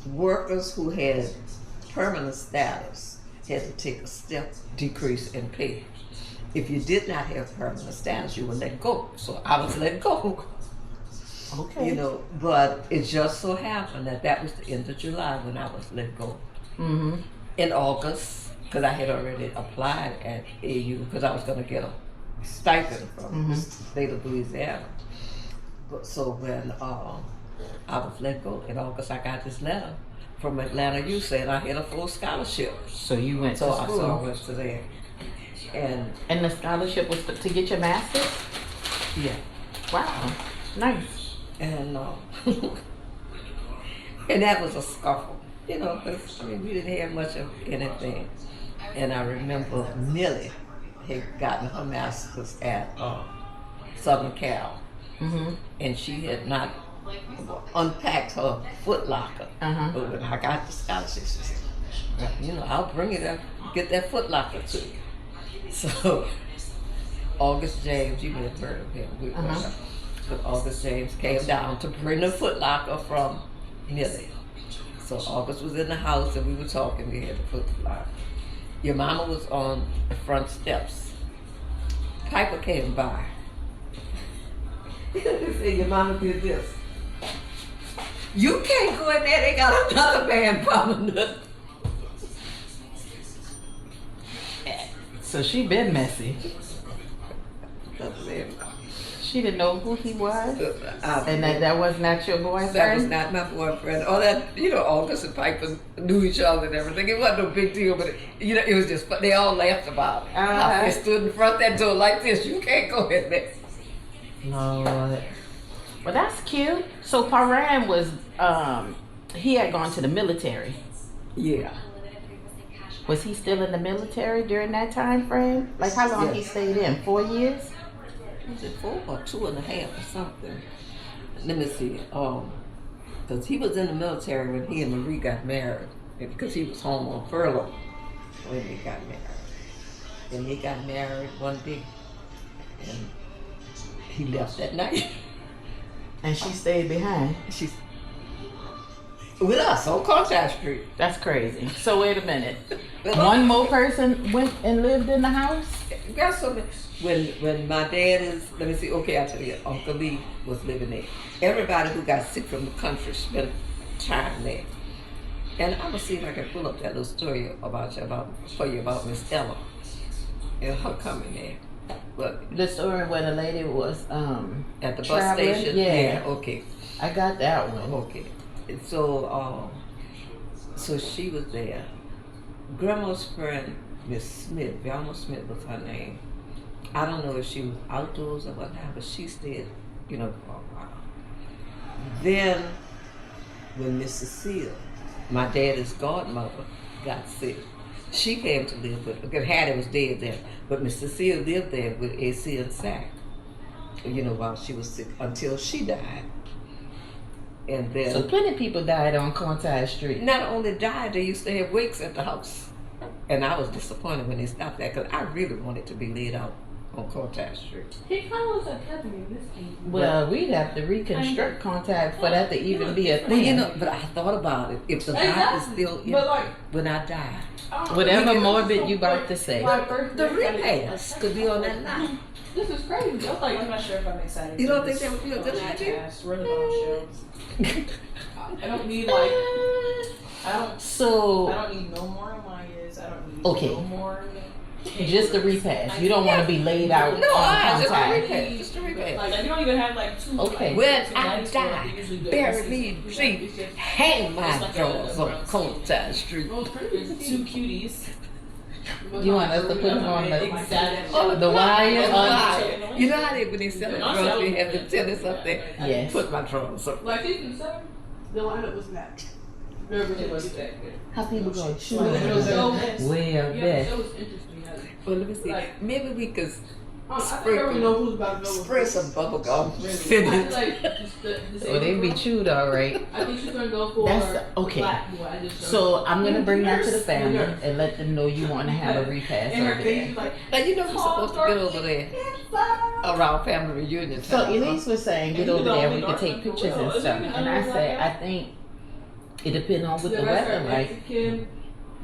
workers who had permanent status had to take a step decrease in pay. If you did not have permanent status, you were let go. So I was let go. Okay. You know, but it just so happened that was the end of July when I was let go. Mm-hmm. In August, because I had already applied at AU because I was going to get a stipend from the state of Louisiana. But so when I was let go in August, I got this letter from Atlanta U saying I had a full scholarship. So you went So to school. I went to there. And the scholarship was to get your master's? Yeah. Wow. Nice. And and that was a scuffle, you know, because we didn't have much of anything. And I remember Millie had gotten her master's at Southern Cal, and she had not unpacked her Foot Locker. But when I got the scholarship, she said, you know, I'll bring it up, get that Foot Locker to you. So August James, you may have heard of him. But August James came down to bring the Foot Locker from Millie. So August was in the house and we were talking. We had the Foot Locker. Your mama was on the front steps. Piper came by. He said, your mama did this. You can't go in there. They got another man prominent. So she been messy. She didn't know who he was, and that was not your boyfriend. That was not my boyfriend. All that, you know, August and Piper knew each other and everything. It wasn't no big deal, but it was just fun. They all laughed about it. I stood in front of that door like this. You can't go in there. Lord. Well, that's cute. So Paran was, he had gone to the military. Yeah. Was he still in the military during that time frame? Like how long he stayed in? 4 years? Was it 4 or 2.5 or something? Let me see. Because he was in the military when he and Marie got married, because he was home on furlough when they got married. And he got married one day, and he left that night. And she stayed behind. She's with us on Contact Street. That's crazy. So wait a minute. One more person went and lived in the house? Got something. When my dad is, let me see, okay, I'll tell you, Uncle Lee was living there. Everybody who got sick from the country spent time there. And I'm gonna see if I can pull up that little story for you about Miss Ella and her coming there. But The story where the lady was at the bus traveling? station, Yeah. okay. I got that one. Okay. And so she was there. Grandma's friend, Miss Smith, Velma Smith was her name. I don't know if she was outdoors or whatnot, but she stayed, you know, for a while. Then, when Miss Cecile, my daddy's godmother, got sick, she came to live with, because Hattie was dead then, but Miss Cecile lived there with AC and Sack, you know, while she was sick, until she died. And then, So plenty of people died on Contact Street. not only died, they used to have wakes at the house. And I was disappointed when they stopped that, because I really wanted to be laid out on Contact Street. He kind of looks like Kevin in this game. Well, we'd have to reconstruct Contact for that to even be a Well, thing. you know, but I thought about it. If the light is still in, But like, when I die, Whatever morbid you about to say. the repass could be on that line. This is crazy. I'm not sure if I'm excited. You don't think that would be a good idea? We're the bomb shows. I don't need like. I So, don't need no more Mayas. I don't need Okay. no more. just the repass. You don't want to be laid out No, on just a Contact. repass. Just a repass. Like you don't even have like two. Okay. When two I lights on it. die, They usually do bury this. me, It's see, just- hang my it's like drawers a- on Contact Street. Two cuties. You want us to put them on the, Exactly. the wire? You know how they, when they sell the drugs, they have the tennis up there? Yes. Put my drawers up. Like season 7, the lineup was that. It was that good. How people gonna chew Like, it was so messy. way up Yeah, there? it was interesting. Well, let me see. Like- Maybe we could I think I already know who's about to go. spray some bubble gum. I Fit feel it. like just the Oh, they be chewed all right. I think she's gonna go for That's okay. black boy. I just So I'm gonna bring that to the family and let them know you want to have a repass in her over face, there. she's like, Now, you know we're supposed to get over there around family reunion So time. Elise was saying, get over there, we could take pictures and stuff. And I said, I think it depends on what the weather like.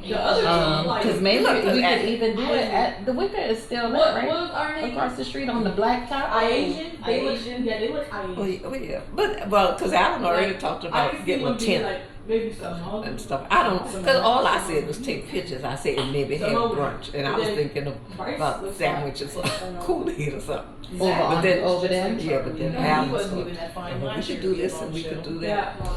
The other like, Because maybe Look, we could at- even do it at the Wicker is still what there, right? was our name? Across the street on the blacktop. Asian. They look, yeah, they look Asian. Oh yeah, but because Alan already talked I about can see getting a them being tent like maybe some and stuff. I don't, because all I said was take pictures. I said and maybe have brunch, and I was thinking about sandwiches or Kool-Aid or something. Over there. Yeah, but then He Alan was wasn't like, even that fine. we Last should year do he this was and on we show. could do that. Yeah,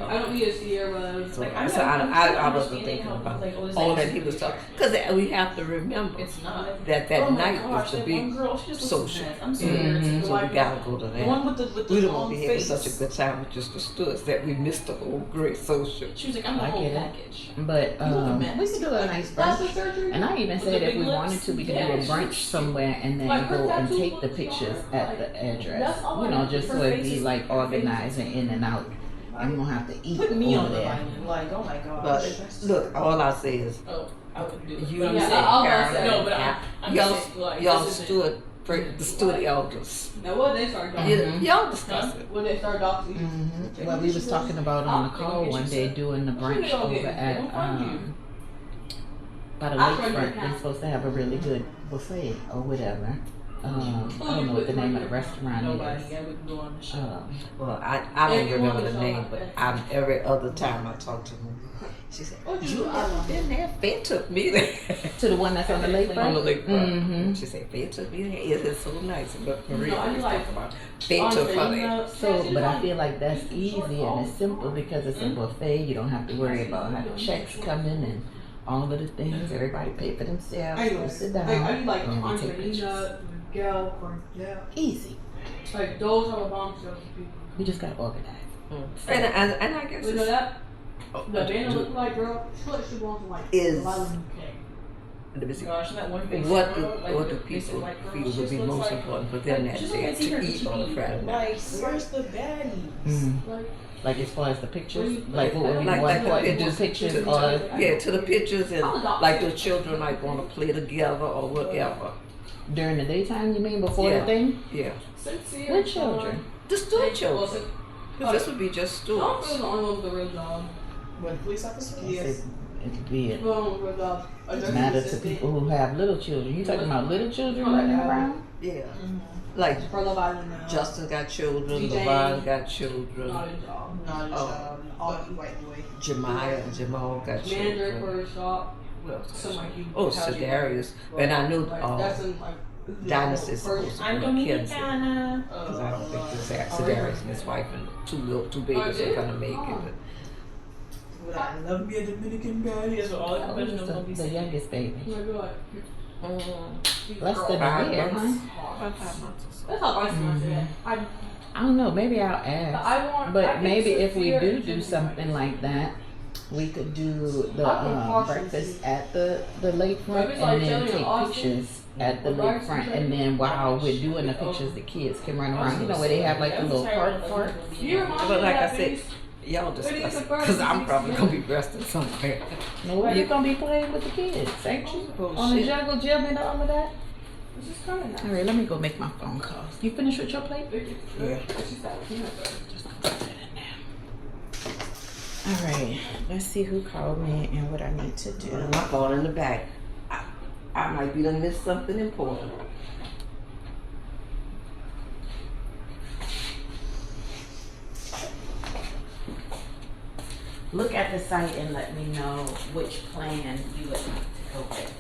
I don't need a Sierra. So, Like, so I wasn't understand thinking how, about like, oh, all this that he was talking. Because we have to remember It's not. that Oh my night gosh, was the that big one girl, she just looks social. mad. I'm so Mhm. irritated. So we gotta go to The that. one with the We don't long want to be having face. such a good time with just the studs that we missed the whole great social. She was like, I'm the I whole get it. package. But You look a mess. we could do a nice Plastic brunch. surgery. And I even With said the if big we lips? wanted to, we could Yeah, do a she- brunch somewhere and then Like, her go and tattoo take the looks pictures like- at the address. That's all You I know, need. just Her so it'd face be is- like her face organized and in and out. I'm gonna have to eat Put me over on the there. violin. Like, oh my gosh. But look, all I say is Oh, I wouldn't do it. you But and yeah, I'll Karen say no, but and I'm y'all, just like, y'all this isn't- the steward elders. Now what they start doing? Mhm. Y'all discuss it. When they start doxing. Mhm. Well, we was talking about on the call one day doing the brunch over at by the lakefront. They're supposed to have a really good buffet or whatever. I don't know what the name of the restaurant Nobody. is. Yeah, we can go on the show. Well, I don't If you remember want the to name, show but up, every other time I talk to them, she said, What you "You do? ever been there? Faye took me there." To the one that's on the lakefront. On the lakefront. Mhm. She said, "Faye took me there. It is so nice." But for real, No, I we like- talk about Faye took her there. So, but I feel like that's easy and it's simple because it's a buffet. You don't have to worry about how the checks come in and all of the things. Everybody pay for themselves. I Go sit down need like and we take pictures. Angelina, Miguel, or yeah. Easy. Like those are the bombshells of people. We just gotta organize. And I guess You know it's, that? oh, The Dana look like girl. She looks like she belongs to like Is- a lot of UK. let me see. Gosh, that one face. What do girl, like, what do the basic people white girl, feel she would be just looks most like- important for them that just day like to eat on a Friday night? Like, where's the baddies? Like, Like as far as the pictures, Like- like what would be Like more the important, do pictures, pictures or yeah, to the pictures and I'm adopted. like the children like want to play together or whatever. during the daytime? You mean before Yeah. the thing? Yeah, sincere. With children. the stool children. Because this would be just I'm stools. the only one with a real job. What, police officer? Yes. It'd be The only one with a real job. A it nursing matter to assistant. people who have little children. You talking about little children running around? Yeah, like For Love Island now. Justin got children, DJ. LeVon got children, Not a job. Not a Oh. job. All white boy. Jemiah and Jamal got Manager children. for a shop. Who else got So like you. Oh, how you- Sedarius. And I knew Like, that's in like. Dynasty's supposed to be Kenzie. Dominicana. Because I don't think this Sedarius and his wife and two babies are gonna make it. Would I love to be a Dominican guy? That's what all the That was professionals gonna be the saying. youngest baby. Oh my god. Less than a 5 year, huh? months. About 5 months or so. That's how I see it. I don't know. Maybe I'll ask. I want. I But think maybe if we Sophia do and do Jimmy something might- like that, we could do the I think Austin breakfast too. at the lakefront Maybe it's like and then Shelly and take Austin. pictures at the Or Bryce lakefront, and and then while we're Shelly. doing the pictures, the kids can run around. You know where they have like the little park. You remind me But of like I that said, piece? y'all But it's discuss a it. bird, Because I'm it's probably easy. gonna be resting somewhere. No, you're gonna be playing with the kids, ain't you? Oh, On the shit. jungle gym and all of that. This is coming now. All right, let me go make my phone calls. You finished with your plate? Yeah. All right, let's see who called me and what I need to do. My phone in the back. I might be done missed something important. Look at the site and let me know which plan you would like to go with.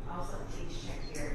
Also, please check your